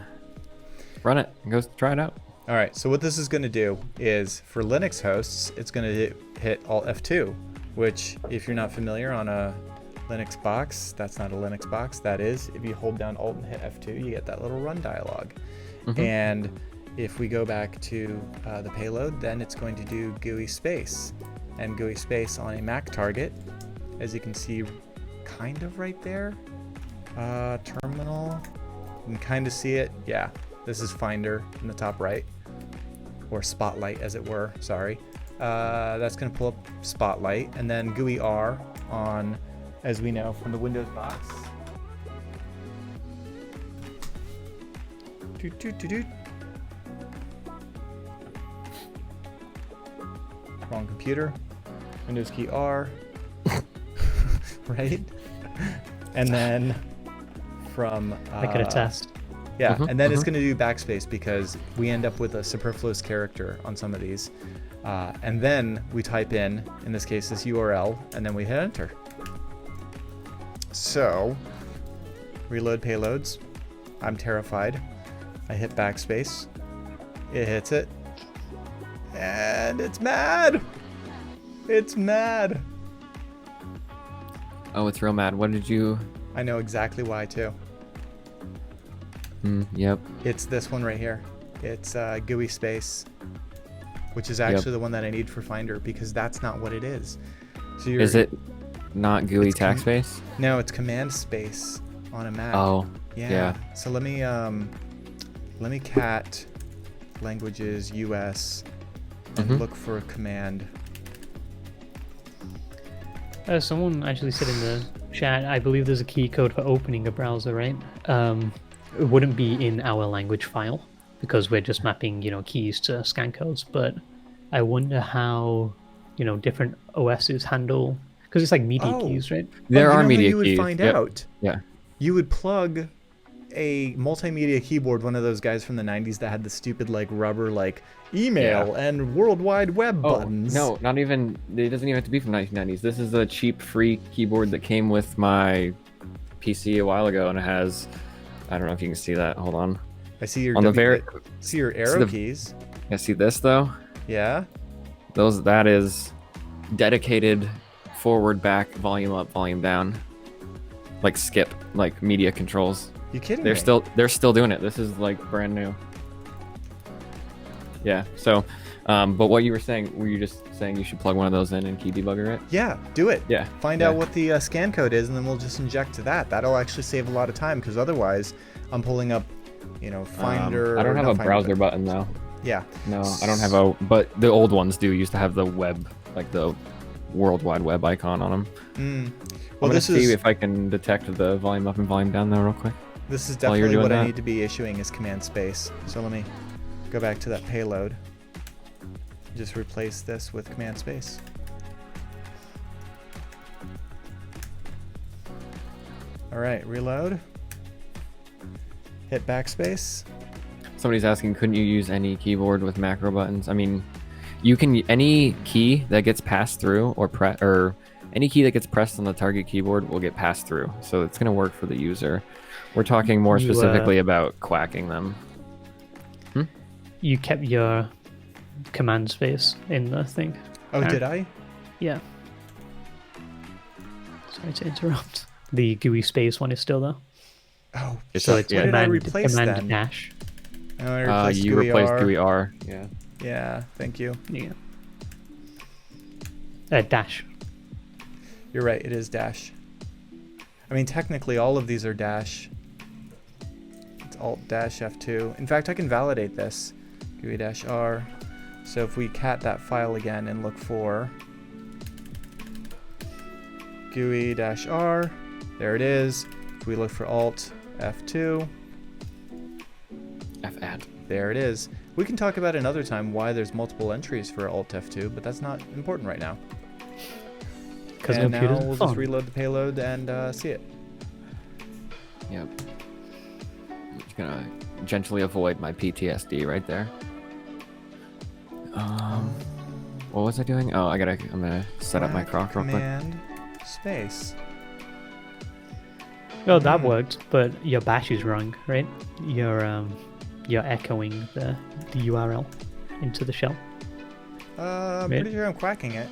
[SPEAKER 3] Run it. Go try it out.
[SPEAKER 2] All right. So what this is going to do is for Linux hosts, it's going to hit Alt F2, which if you're not familiar on a Linux box, that's not a Linux box. That is, if you hold down Alt and hit F2, you get that little run dialog. Mm-hmm. And if we go back to the payload, then it's going to do GUI space. And GUI space on a Mac target, as you can see kind of right there. Terminal, you can kind of see it. Yeah, this is Finder in the top right, or Spotlight as it were, sorry. That's going to pull up Spotlight, and then GUI R on, as we know from the Windows box. Wrong computer. Windows key R. Right? And then from...
[SPEAKER 1] Make it a test.
[SPEAKER 2] Yeah, and then it's going to do backspace because we end up with a superfluous character on some of these. And then we type in this case, this URL, and then we hit enter. So, reload payloads. I'm terrified. I hit backspace. It hits it. And it's mad! It's mad!
[SPEAKER 3] Oh, it's real mad. What did you...
[SPEAKER 2] I know exactly why, too.
[SPEAKER 3] Yep.
[SPEAKER 2] It's this one right here. It's GUI space, which is actually the one that I need for Finder, because that's not what it is. So
[SPEAKER 3] is it not GUI tag space?
[SPEAKER 2] No, it's command space on a Mac.
[SPEAKER 3] Oh,
[SPEAKER 2] yeah. So let me cat languages US and look for a command.
[SPEAKER 1] Someone actually said in the chat, I believe there's a key code for opening a browser, right? It wouldn't be in our language file because we're just mapping, keys to scan codes. But I wonder how, different OSs handle, because it's like media keys, right?
[SPEAKER 3] There are media keys.
[SPEAKER 2] You would find out.
[SPEAKER 3] Yeah.
[SPEAKER 2] You would plug a multimedia keyboard, one of those guys from the 90s that had the stupid like rubber like email and World Wide Web buttons.
[SPEAKER 3] No, not even. It doesn't even have to be from 1990s. This is a cheap free keyboard that came with my PC a while ago, and it has. I don't know if you can see that. Hold on.
[SPEAKER 2] I see your see your arrow keys.
[SPEAKER 3] I see this though.
[SPEAKER 2] Yeah.
[SPEAKER 3] That is dedicated forward, back, volume up, volume down, like skip, like media controls.
[SPEAKER 2] You kidding
[SPEAKER 3] me?
[SPEAKER 2] They're
[SPEAKER 3] still doing it. This is like brand new. Yeah. So, but what you were saying, were you just saying you should plug one of those in and key debugger it?
[SPEAKER 2] Yeah, do it.
[SPEAKER 3] Yeah.
[SPEAKER 2] Find out what the scan code is, and then we'll just inject to that. That'll actually save a lot of time, because otherwise I'm pulling up, you know, Finder.
[SPEAKER 3] I don't have
[SPEAKER 2] or
[SPEAKER 3] a
[SPEAKER 2] not Finder,
[SPEAKER 3] browser
[SPEAKER 2] but-
[SPEAKER 3] button though.
[SPEAKER 2] Yeah.
[SPEAKER 3] No, I don't have a. But the old ones do used to have the web, like the World Wide Web icon on them.
[SPEAKER 2] Well,
[SPEAKER 3] I'm gonna
[SPEAKER 2] this
[SPEAKER 3] see
[SPEAKER 2] is
[SPEAKER 3] if I can detect the volume up and volume down though, real quick.
[SPEAKER 2] this is
[SPEAKER 3] while you're
[SPEAKER 2] definitely
[SPEAKER 3] doing
[SPEAKER 2] what I
[SPEAKER 3] that.
[SPEAKER 2] need to be issuing is command space. So let me go back to that payload. Just replace this with command space. All right, reload. Hit backspace.
[SPEAKER 3] Somebody's asking, couldn't you use any keyboard with macro buttons? I mean, you can any key that gets passed through or any key that gets pressed on the target keyboard will get passed through. So it's going to work for the user. We're talking more specifically about quacking them.
[SPEAKER 1] You kept your command space in the thing.
[SPEAKER 2] Oh, did I?
[SPEAKER 1] Yeah. Sorry to interrupt. The GUI space one is still there.
[SPEAKER 2] Oh,
[SPEAKER 3] It's
[SPEAKER 1] So
[SPEAKER 3] up-
[SPEAKER 1] it's
[SPEAKER 3] yeah.
[SPEAKER 2] What did I
[SPEAKER 1] command,
[SPEAKER 2] replace
[SPEAKER 1] command
[SPEAKER 2] then?
[SPEAKER 1] dash.
[SPEAKER 2] Oh, I replaced
[SPEAKER 3] You
[SPEAKER 2] GUI
[SPEAKER 3] replaced
[SPEAKER 2] R.
[SPEAKER 3] GUI R. Yeah.
[SPEAKER 2] Yeah, thank you.
[SPEAKER 1] Yeah. Dash.
[SPEAKER 2] You're right, it is dash. I mean, technically all of these are dash. It's alt dash F2. In fact, I can validate this. GUI dash R. So if we cat that file again and look for GUI dash R, there it is. If we look for alt F2,
[SPEAKER 3] F-add.
[SPEAKER 2] there it is. We can talk about another time why there's multiple entries for alt F2, but that's not important right now.
[SPEAKER 1] Because
[SPEAKER 2] And now
[SPEAKER 1] computers are
[SPEAKER 2] we'll
[SPEAKER 1] fun.
[SPEAKER 2] just reload the payload and see it.
[SPEAKER 3] Yep. Just gonna gently avoid my PTSD right there. What was I doing? Oh, I'm gonna set up my croc real quick.
[SPEAKER 2] Command space.
[SPEAKER 1] Oh, that worked, but your bash is wrong, right? You're echoing the URL into the shell.
[SPEAKER 2] I'm
[SPEAKER 1] Mid?
[SPEAKER 2] pretty sure I'm quacking it.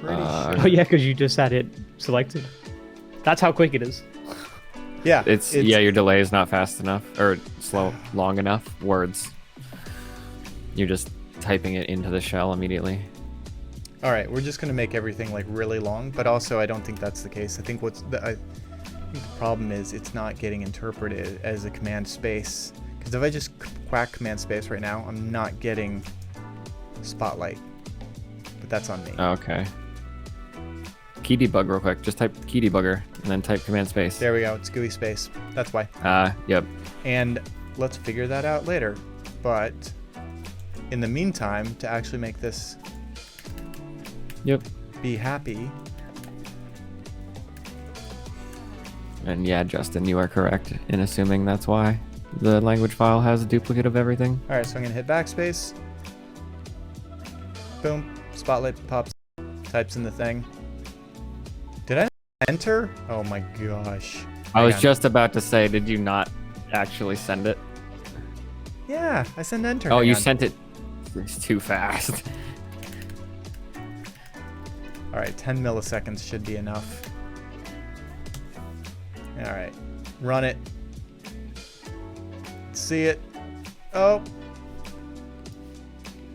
[SPEAKER 2] Pretty
[SPEAKER 3] Uh,
[SPEAKER 1] Oh
[SPEAKER 2] sure.
[SPEAKER 1] yeah, because you just had it selected. That's how quick it is.
[SPEAKER 2] Yeah.
[SPEAKER 3] It's yeah, your delay is not fast enough or long enough. Words. You're just typing it into the shell immediately.
[SPEAKER 2] All right, we're just gonna make everything like really long, but also I don't think that's the case. I think I think the problem is it's not getting interpreted as a command space. Because if I just quack command space right now, I'm not getting spotlight. But that's on me.
[SPEAKER 3] Okay. Key debug real quick. Just type key debugger and then type command space.
[SPEAKER 2] There we go. It's GUI space. That's why.
[SPEAKER 3] Yep.
[SPEAKER 2] And let's figure that out later. But in the meantime, to actually make this
[SPEAKER 3] Yep.
[SPEAKER 2] be happy,
[SPEAKER 3] And yeah, Justin, you are correct in assuming that's why the language file has a duplicate of everything.
[SPEAKER 2] all right, so I'm gonna hit backspace. Boom, spotlight pops, types in the thing. Did I enter? Oh my gosh.
[SPEAKER 3] I was
[SPEAKER 2] Hang on.
[SPEAKER 3] just about to say, did you not actually send it?
[SPEAKER 2] Yeah, I sent enter.
[SPEAKER 3] Oh,
[SPEAKER 2] Hang
[SPEAKER 3] you
[SPEAKER 2] on.
[SPEAKER 3] sent it. It's too fast.
[SPEAKER 2] All right, 10 milliseconds should be enough. All right, run it. See it. Oh,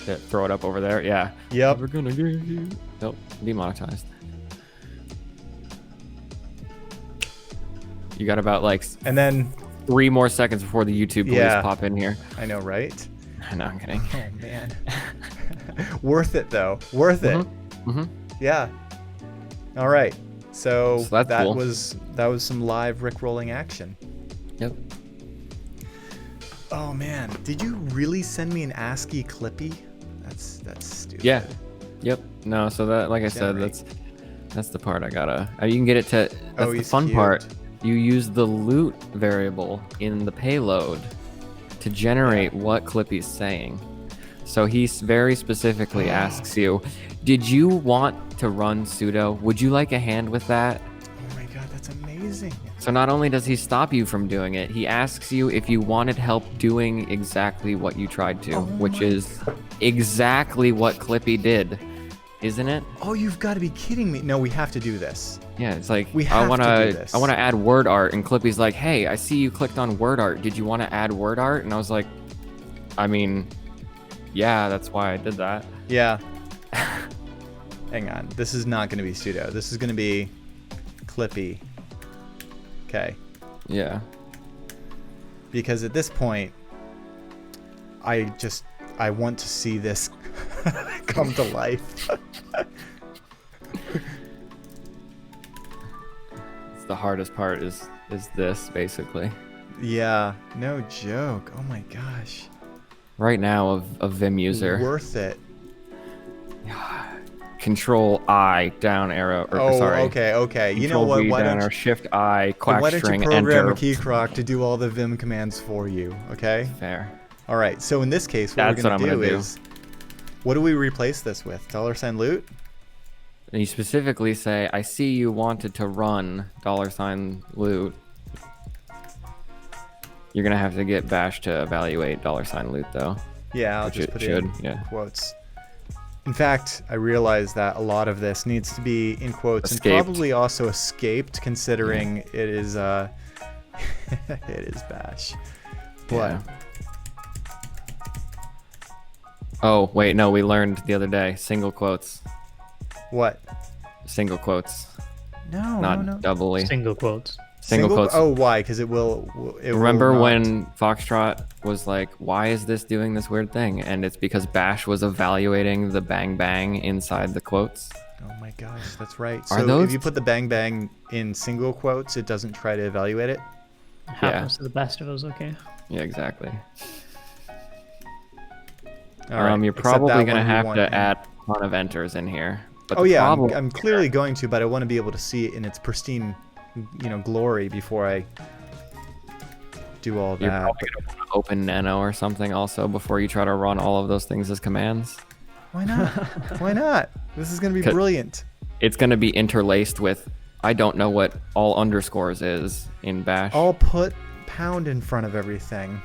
[SPEAKER 3] Yeah, throw it up over there. Yeah.
[SPEAKER 2] yep.
[SPEAKER 3] We're gonna get you. Nope. Demonetized. You got about like
[SPEAKER 2] And then,
[SPEAKER 3] 3 more seconds before the YouTube police
[SPEAKER 2] Yeah.
[SPEAKER 3] pop in here.
[SPEAKER 2] I know, right?
[SPEAKER 3] No, I'm kidding.
[SPEAKER 2] Oh man. Worth it though. Worth it.
[SPEAKER 3] Mm-hmm.
[SPEAKER 2] Yeah. All right. So,
[SPEAKER 3] So that's
[SPEAKER 2] that
[SPEAKER 3] cool.
[SPEAKER 2] was some live rickrolling action.
[SPEAKER 3] Yep.
[SPEAKER 2] Oh man, did you really send me an ASCII clippy? That's stupid.
[SPEAKER 3] Yeah. Yep. No, so that, like I said,
[SPEAKER 2] Generate.
[SPEAKER 3] that's the part I gotta. You can get it to. That's
[SPEAKER 2] Oh,
[SPEAKER 3] the
[SPEAKER 2] he's
[SPEAKER 3] fun
[SPEAKER 2] cute.
[SPEAKER 3] part. You use the loot variable in the payload to generate what Clippy's saying. So he very specifically asks you, "Did you want to run sudo? Would you like a hand with that?"
[SPEAKER 2] Oh my god, that's amazing.
[SPEAKER 3] So not only does he stop you from doing it, he asks you if you wanted help doing exactly what you tried to, which is exactly what Clippy did, isn't it?
[SPEAKER 2] Oh, you've got to be kidding me. No, we have to do this.
[SPEAKER 3] Yeah, it's like
[SPEAKER 2] We have to do this.
[SPEAKER 3] I wanna add word art, and Clippy's like, "Hey, I see you clicked on word art. Did you want to add word art?" And I was like, I mean, yeah, that's why I did that.
[SPEAKER 2] Yeah. Hang on. This is not going to be sudo. This is going to be Clippy. Okay.
[SPEAKER 3] Yeah.
[SPEAKER 2] Because at this point, I want to see this come to life.
[SPEAKER 3] It's the hardest part is this, basically.
[SPEAKER 2] Yeah, no joke. Oh my gosh.
[SPEAKER 3] Right now, a Vim user.
[SPEAKER 2] Worth it.
[SPEAKER 3] Control I down arrow. Or,
[SPEAKER 2] Oh,
[SPEAKER 3] sorry.
[SPEAKER 2] okay. You know
[SPEAKER 3] Control
[SPEAKER 2] what?
[SPEAKER 3] V
[SPEAKER 2] Why
[SPEAKER 3] down
[SPEAKER 2] don't
[SPEAKER 3] arrow, Shift I, quack
[SPEAKER 2] why don't
[SPEAKER 3] string,
[SPEAKER 2] you program
[SPEAKER 3] enter.
[SPEAKER 2] a Key Croc to do all the Vim commands for you? Okay.
[SPEAKER 3] Fair.
[SPEAKER 2] All right. So in this case, what
[SPEAKER 3] That's
[SPEAKER 2] we're
[SPEAKER 3] what
[SPEAKER 2] going
[SPEAKER 3] I'm
[SPEAKER 2] to do
[SPEAKER 3] gonna do.
[SPEAKER 2] is, what do we replace this with? $ loot?
[SPEAKER 3] And you specifically say, I see you wanted to run $loot. You're gonna have to get bash to evaluate $loot though.
[SPEAKER 2] Yeah, I'll
[SPEAKER 3] Which
[SPEAKER 2] just
[SPEAKER 3] it
[SPEAKER 2] put
[SPEAKER 3] should,
[SPEAKER 2] in
[SPEAKER 3] yeah.
[SPEAKER 2] quotes. In fact, I realize that a lot of this needs to be in quotes
[SPEAKER 3] Escaped.
[SPEAKER 2] and probably also escaped, considering it is it is bash. What?
[SPEAKER 3] Yeah. Oh wait, no, we learned the other day. Single quotes.
[SPEAKER 2] What?
[SPEAKER 3] Single quotes.
[SPEAKER 2] No,
[SPEAKER 3] Not
[SPEAKER 2] no.
[SPEAKER 3] doubly.
[SPEAKER 1] Single quotes.
[SPEAKER 3] Single quotes.
[SPEAKER 2] Oh, why? Because it will.
[SPEAKER 3] Remember
[SPEAKER 2] will not-
[SPEAKER 3] when Foxtrot was like, why is this doing this weird thing? And it's because Bash was evaluating the bang bang inside the quotes.
[SPEAKER 2] Oh my gosh, that's right.
[SPEAKER 3] Are
[SPEAKER 2] So
[SPEAKER 3] those-
[SPEAKER 2] if you put the bang bang in single quotes, it doesn't try to evaluate it.
[SPEAKER 1] Happens to the best of us, okay?
[SPEAKER 3] Yeah, exactly.
[SPEAKER 2] All right,
[SPEAKER 3] You're
[SPEAKER 2] except
[SPEAKER 3] probably
[SPEAKER 2] that
[SPEAKER 3] gonna
[SPEAKER 2] one we
[SPEAKER 3] have
[SPEAKER 2] want
[SPEAKER 3] to
[SPEAKER 2] in.
[SPEAKER 3] add a ton of enters in here. But
[SPEAKER 2] Oh
[SPEAKER 3] the
[SPEAKER 2] yeah,
[SPEAKER 3] problem-
[SPEAKER 2] I'm clearly going to, but I want to be able to see it in its pristine, glory before I do all
[SPEAKER 3] You're
[SPEAKER 2] that.
[SPEAKER 3] probably gonna want to open Nano or something also before you try to run all of those things as commands.
[SPEAKER 2] Why not? Why not? This is going to be
[SPEAKER 3] 'Cause-
[SPEAKER 2] brilliant.
[SPEAKER 3] It's gonna be interlaced with, I don't know what all underscores is in Bash.
[SPEAKER 2] I'll put pound in front of everything.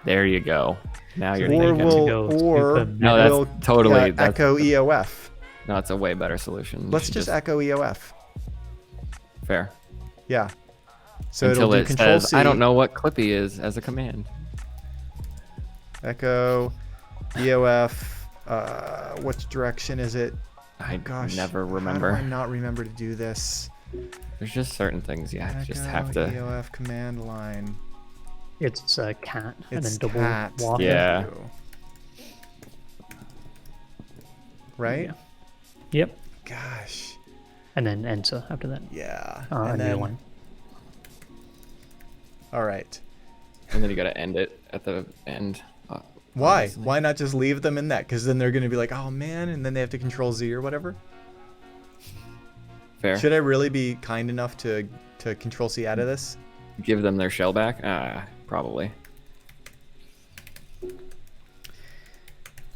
[SPEAKER 3] There you go. Now you're
[SPEAKER 1] Or
[SPEAKER 2] Or
[SPEAKER 3] thinking.
[SPEAKER 1] we'll-
[SPEAKER 2] we'll,
[SPEAKER 1] go
[SPEAKER 2] or
[SPEAKER 1] stupid.
[SPEAKER 3] No, that's
[SPEAKER 2] we'll
[SPEAKER 3] totally- that's-
[SPEAKER 2] echo EOF.
[SPEAKER 3] No, it's a way better solution. You
[SPEAKER 2] Let's
[SPEAKER 3] should
[SPEAKER 2] just echo EOF.
[SPEAKER 3] fair.
[SPEAKER 2] Yeah. So
[SPEAKER 3] Until
[SPEAKER 2] it'll do
[SPEAKER 3] it
[SPEAKER 2] Control
[SPEAKER 3] says,
[SPEAKER 2] C.
[SPEAKER 3] I don't know what Clippy is as a command.
[SPEAKER 2] Echo EOF. Which direction is it?
[SPEAKER 3] I
[SPEAKER 2] Gosh,
[SPEAKER 3] never
[SPEAKER 2] How do
[SPEAKER 3] remember.
[SPEAKER 2] I not remember to do this?
[SPEAKER 3] There's just certain things you just
[SPEAKER 2] Echo
[SPEAKER 3] have to.
[SPEAKER 2] EOF command line.
[SPEAKER 1] It's cat and
[SPEAKER 2] It's
[SPEAKER 1] then double
[SPEAKER 2] cat.
[SPEAKER 1] walk.
[SPEAKER 3] Yeah.
[SPEAKER 2] Right?
[SPEAKER 1] Yep.
[SPEAKER 2] Gosh.
[SPEAKER 1] And then enter after that.
[SPEAKER 2] Yeah.
[SPEAKER 1] A
[SPEAKER 2] and
[SPEAKER 1] new
[SPEAKER 2] then,
[SPEAKER 1] one.
[SPEAKER 2] all right.
[SPEAKER 3] And then you gotta end it at the end.
[SPEAKER 2] Why?
[SPEAKER 3] Obviously.
[SPEAKER 2] Why not just leave them in that? Because then they're going to be like, oh man, and then they have to Control Z or whatever.
[SPEAKER 3] Fair.
[SPEAKER 2] Should I really be kind enough to Control C out of this?
[SPEAKER 3] Give them their shell back? Probably.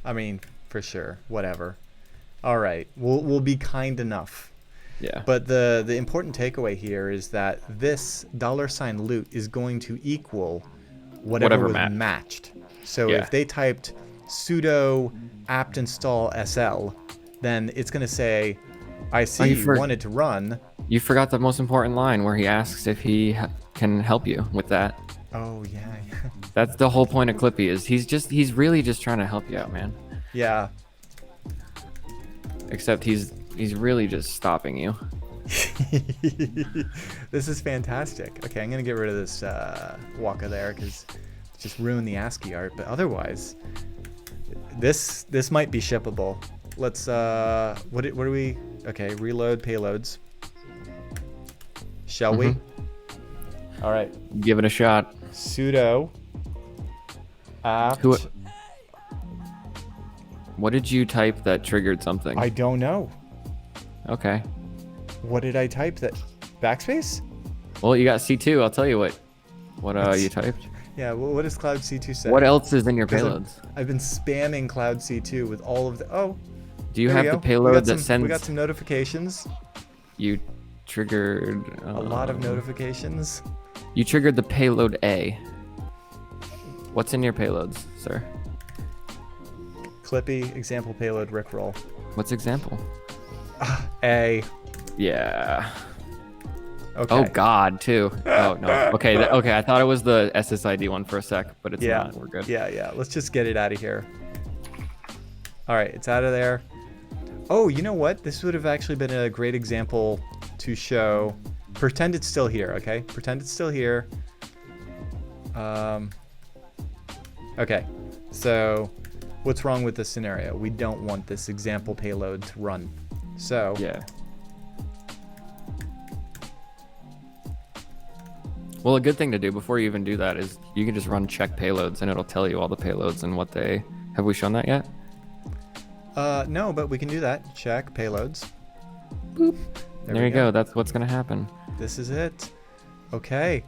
[SPEAKER 2] I mean, for sure. Whatever. All right. We'll be kind enough.
[SPEAKER 3] Yeah.
[SPEAKER 2] But the important takeaway here is that this $loot is going to equal whatever was
[SPEAKER 3] matched.
[SPEAKER 2] matched. So
[SPEAKER 3] Yeah.
[SPEAKER 2] if they typed sudo apt install sl, then it's going to say, I see you wanted to run.
[SPEAKER 3] You forgot the most important line where he asks if he can help you with that.
[SPEAKER 2] Oh, yeah.
[SPEAKER 3] That's the whole point of Clippy is he's really just trying to help you out, man.
[SPEAKER 2] Yeah.
[SPEAKER 3] Except he's really just stopping you.
[SPEAKER 2] This is fantastic. Okay, I'm going to get rid of this Waka there because it's just ruined the ASCII art. But otherwise, this might be shippable. Let's, what do we, okay, reload payloads. Shall we? All right.
[SPEAKER 3] Give it a shot.
[SPEAKER 2] Sudo apt.
[SPEAKER 3] What did you type that triggered something?
[SPEAKER 2] I don't know.
[SPEAKER 3] Okay.
[SPEAKER 2] What did I type that? Backspace?
[SPEAKER 3] Well, you got C2. I'll tell you what you typed.
[SPEAKER 2] Yeah, what does Cloud C2 say?
[SPEAKER 3] What else is in your
[SPEAKER 2] 'Cause
[SPEAKER 3] payloads?
[SPEAKER 2] I've been spamming Cloud C2 with all of the,
[SPEAKER 3] Do you
[SPEAKER 2] there
[SPEAKER 3] have
[SPEAKER 2] we
[SPEAKER 3] the
[SPEAKER 2] go.
[SPEAKER 3] payload that
[SPEAKER 2] We
[SPEAKER 3] sends
[SPEAKER 2] got some notifications.
[SPEAKER 3] you triggered
[SPEAKER 2] A lot of notifications.
[SPEAKER 3] You triggered the payload A. What's in your payloads, sir?
[SPEAKER 2] Clippy, example payload, Rickroll.
[SPEAKER 3] What's example?
[SPEAKER 2] A.
[SPEAKER 3] Yeah.
[SPEAKER 2] Okay.
[SPEAKER 3] Oh God, too. Oh no. Okay, okay. I thought it was the SSID one for a sec, but it's
[SPEAKER 2] Yeah.
[SPEAKER 3] not. We're good.
[SPEAKER 2] Yeah. Let's just get it out of here. All right, it's out of there. Oh, you know what? This would have actually been a great example to show. Pretend it's still here, okay? Pretend it's still here. Okay, so what's wrong with this scenario? We don't want this example payload to run. So
[SPEAKER 3] Yeah. Well, a good thing to do before you even do that is you can just run check payloads and it'll tell you all the payloads and what they... Have we shown that yet?
[SPEAKER 2] no, but we can do that. Check payloads.
[SPEAKER 3] Boop.
[SPEAKER 2] There
[SPEAKER 3] There
[SPEAKER 2] we
[SPEAKER 3] you go. That's what's going to happen.
[SPEAKER 2] This is it. Okay.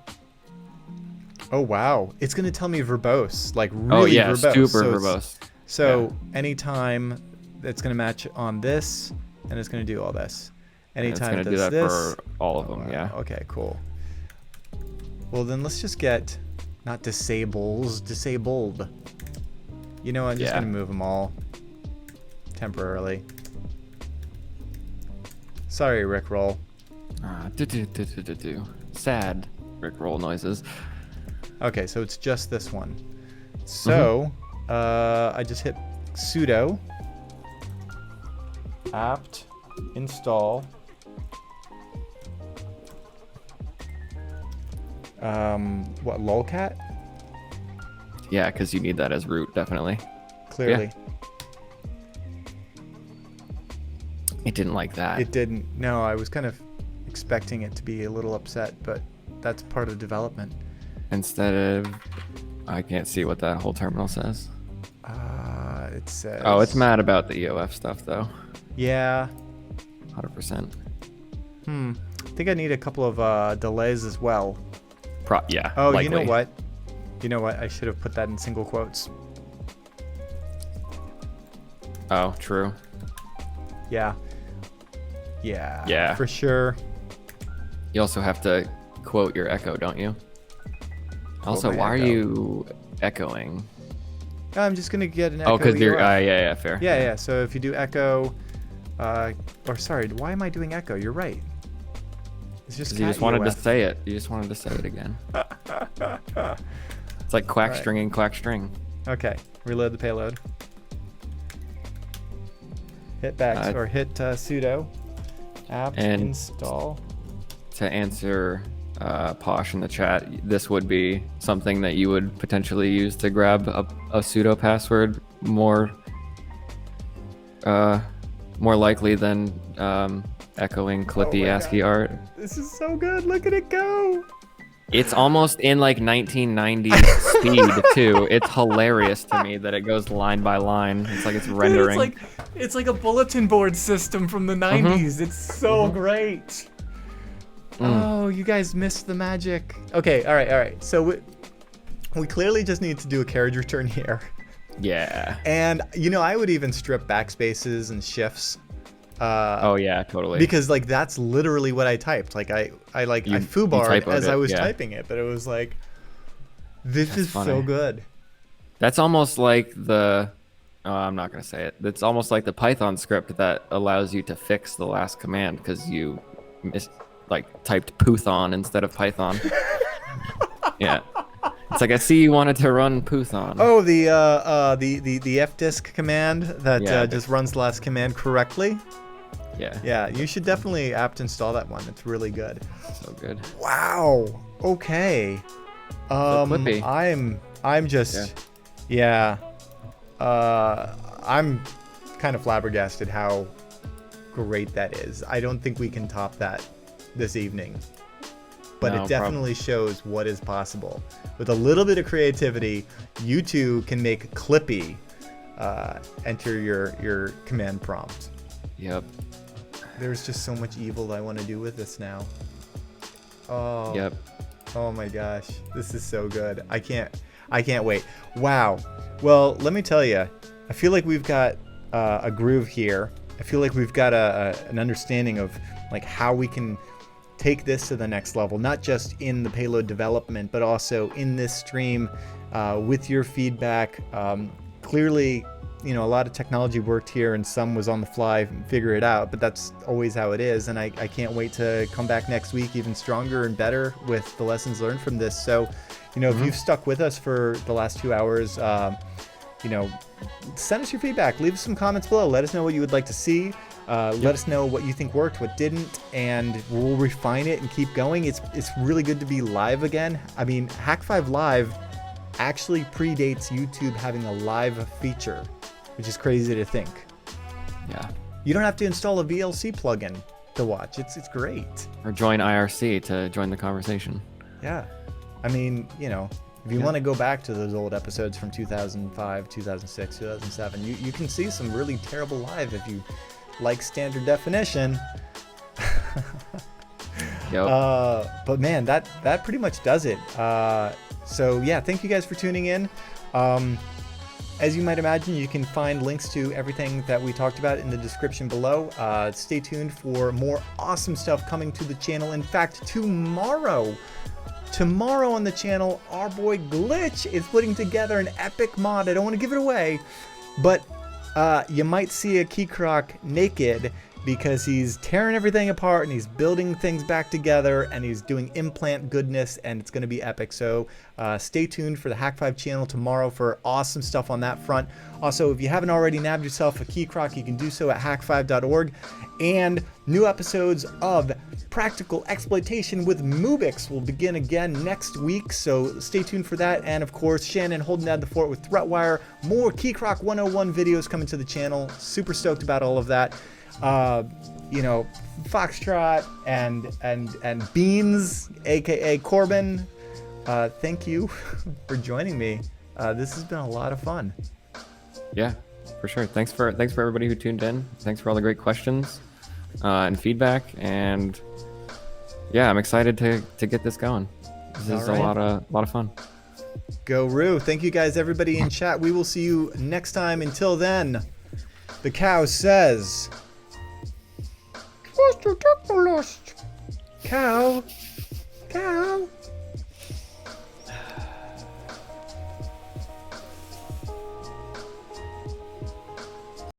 [SPEAKER 2] Oh, wow. It's going to tell me verbose, like really
[SPEAKER 3] Oh, yeah.
[SPEAKER 2] verbose.
[SPEAKER 3] Super
[SPEAKER 2] So
[SPEAKER 3] verbose.
[SPEAKER 2] So anytime it's going to match on this, and it's going to do all this.
[SPEAKER 3] And it's
[SPEAKER 2] Anytime
[SPEAKER 3] going
[SPEAKER 2] it
[SPEAKER 3] to do
[SPEAKER 2] does
[SPEAKER 3] that
[SPEAKER 2] this.
[SPEAKER 3] for all of them,
[SPEAKER 2] wow.
[SPEAKER 3] yeah.
[SPEAKER 2] Okay, cool. Well, then let's just get, not disabled. You know what? I'm just
[SPEAKER 3] Yeah.
[SPEAKER 2] going to move them all temporarily. Sorry, Rickroll.
[SPEAKER 3] Sad Rickroll noises.
[SPEAKER 2] Okay, so it's just this one. So, I just hit sudo apt install what, lolcat?
[SPEAKER 3] Yeah, because you need that as root, definitely.
[SPEAKER 2] Clearly.
[SPEAKER 3] It didn't like that.
[SPEAKER 2] It didn't. No, I was kind of expecting it to be a little upset, but that's part of development.
[SPEAKER 3] Instead of... I can't see what that whole terminal says.
[SPEAKER 2] It says...
[SPEAKER 3] Oh, it's mad about the EOF stuff, though.
[SPEAKER 2] Yeah.
[SPEAKER 3] 100%.
[SPEAKER 2] I think I need a couple of delays as well.
[SPEAKER 3] Yeah,
[SPEAKER 2] Oh,
[SPEAKER 3] likely.
[SPEAKER 2] you know what? You know what? I should have put that in single quotes.
[SPEAKER 3] Oh, true.
[SPEAKER 2] Yeah. Yeah.
[SPEAKER 3] Yeah.
[SPEAKER 2] For sure.
[SPEAKER 3] You also have to quote your echo, don't you? Also,
[SPEAKER 2] my
[SPEAKER 3] why are
[SPEAKER 2] echo.
[SPEAKER 3] you echoing?
[SPEAKER 2] I'm just gonna get an echo.
[SPEAKER 3] Oh, because you're...
[SPEAKER 2] EOF.
[SPEAKER 3] yeah, fair.
[SPEAKER 2] Yeah. So if you do echo, or sorry, why am I doing echo? You're right. It's just
[SPEAKER 3] You
[SPEAKER 2] cat
[SPEAKER 3] just wanted to
[SPEAKER 2] EOF.
[SPEAKER 3] say it. You just wanted to say it again. It's like quack
[SPEAKER 2] Right.
[SPEAKER 3] stringing quack string.
[SPEAKER 2] Okay, reload the payload. Hit back or hit sudo apt
[SPEAKER 3] And-
[SPEAKER 2] install.
[SPEAKER 3] To answer Posh in the chat, this would be something that you would potentially use to grab a pseudo password more likely than echoing clippy
[SPEAKER 2] my
[SPEAKER 3] ASCII art.
[SPEAKER 2] This is so good. Look at it go.
[SPEAKER 3] It's almost in like 1990s speed too. It's hilarious to me that it goes line by line. It's like it's rendering.
[SPEAKER 2] Dude, it's like a bulletin board system from the 90s. It's so great. Oh, you guys missed the magic. Okay, all right. So we clearly just need to do a carriage return here.
[SPEAKER 3] Yeah.
[SPEAKER 2] And I would even strip backspaces and shifts.
[SPEAKER 3] Oh yeah, totally.
[SPEAKER 2] Because like that's literally what I typed. Like I foobarred
[SPEAKER 3] typoed
[SPEAKER 2] as I
[SPEAKER 3] it,
[SPEAKER 2] was
[SPEAKER 3] yeah.
[SPEAKER 2] typing it, but it was like, this is so
[SPEAKER 3] funny.
[SPEAKER 2] good.
[SPEAKER 3] That's almost like the... Oh, I'm not going to say it. It's almost like the Python script that allows you to fix the last command because you typed Python instead of Python. Yeah. It's like, I see you wanted to run Python.
[SPEAKER 2] Oh, the fdisk command that
[SPEAKER 3] Yeah.
[SPEAKER 2] just runs the last command correctly.
[SPEAKER 3] Yeah.
[SPEAKER 2] Yeah, you should definitely apt install that one. It's really good.
[SPEAKER 3] So good.
[SPEAKER 2] Wow. Okay.
[SPEAKER 3] Clippy.
[SPEAKER 2] I'm just I'm kind of flabbergasted how great that is. I don't think we can top that this evening. But
[SPEAKER 3] No,
[SPEAKER 2] it definitely shows what is possible. With a little bit of creativity, you two can make Clippy enter your command prompt.
[SPEAKER 3] Yep.
[SPEAKER 2] There's just so much evil I want to do with this now. Oh.
[SPEAKER 3] Yep.
[SPEAKER 2] Oh my gosh, this is so good. I can't wait. Wow. Well, let me tell you, I feel like we've got a groove here. I feel like we've got an understanding of like how we can take this to the next level, not just in the payload development, but also in this stream with your feedback. Clearly, you know, a lot of technology worked here and some was on the fly and figure it out, but that's always how it is. And I can't wait to come back next week even stronger and better with the lessons learned from this. So, you know, if you've stuck with us for the last 2 hours, you know, send us your feedback, leave us some comments below, let us know what you would like to see. Let us know what you think worked, what didn't, and we'll refine it and keep going. It's really good to be live again. I mean, Hak5 Live actually predates YouTube having a live feature, which is crazy to think.
[SPEAKER 3] Yeah.
[SPEAKER 2] You don't have to install a VLC plugin to watch. It's great.
[SPEAKER 3] Or join IRC to join the conversation.
[SPEAKER 2] Yeah. I mean, you know, if you want to go back to those old episodes from 2005, 2006, 2007, you can see some really terrible live if you like standard definition.
[SPEAKER 3] Yep.
[SPEAKER 2] But man, that pretty much does it. So yeah, thank you guys for tuning in. As you might imagine, you can find links to everything that we talked about in the description below. Stay tuned for more awesome stuff coming to the channel. In fact, tomorrow on the channel, our boy Glitch is putting together an epic mod. I don't want to give it away, but you might see a Key Croc naked because he's tearing everything apart and he's building things back together and he's doing implant goodness, and it's going to be epic. So stay tuned for the Hak5 channel tomorrow for awesome stuff on that front. Also, if you haven't already nabbed yourself a Key Croc, you can do so at hak5.org. And new episodes of Practical Exploitation with Mubix will begin again next week, so stay tuned for that. And of course, Shannon holding down the fort with Threatwire. More Key Croc 101 videos coming to the channel. Super stoked about all of that. You know, Foxtrot and Beans, aka Corbin. Thank you for joining me. This has been a lot of fun.
[SPEAKER 3] Yeah, for sure. Thanks for everybody who tuned in. Thanks for all the great questions and feedback. And yeah, I'm excited to get this going. This is a lot of fun.
[SPEAKER 2] Go Roo. Thank you guys, everybody in chat. We will see you next time. Until then, the cow says, trust your checklist. Cow.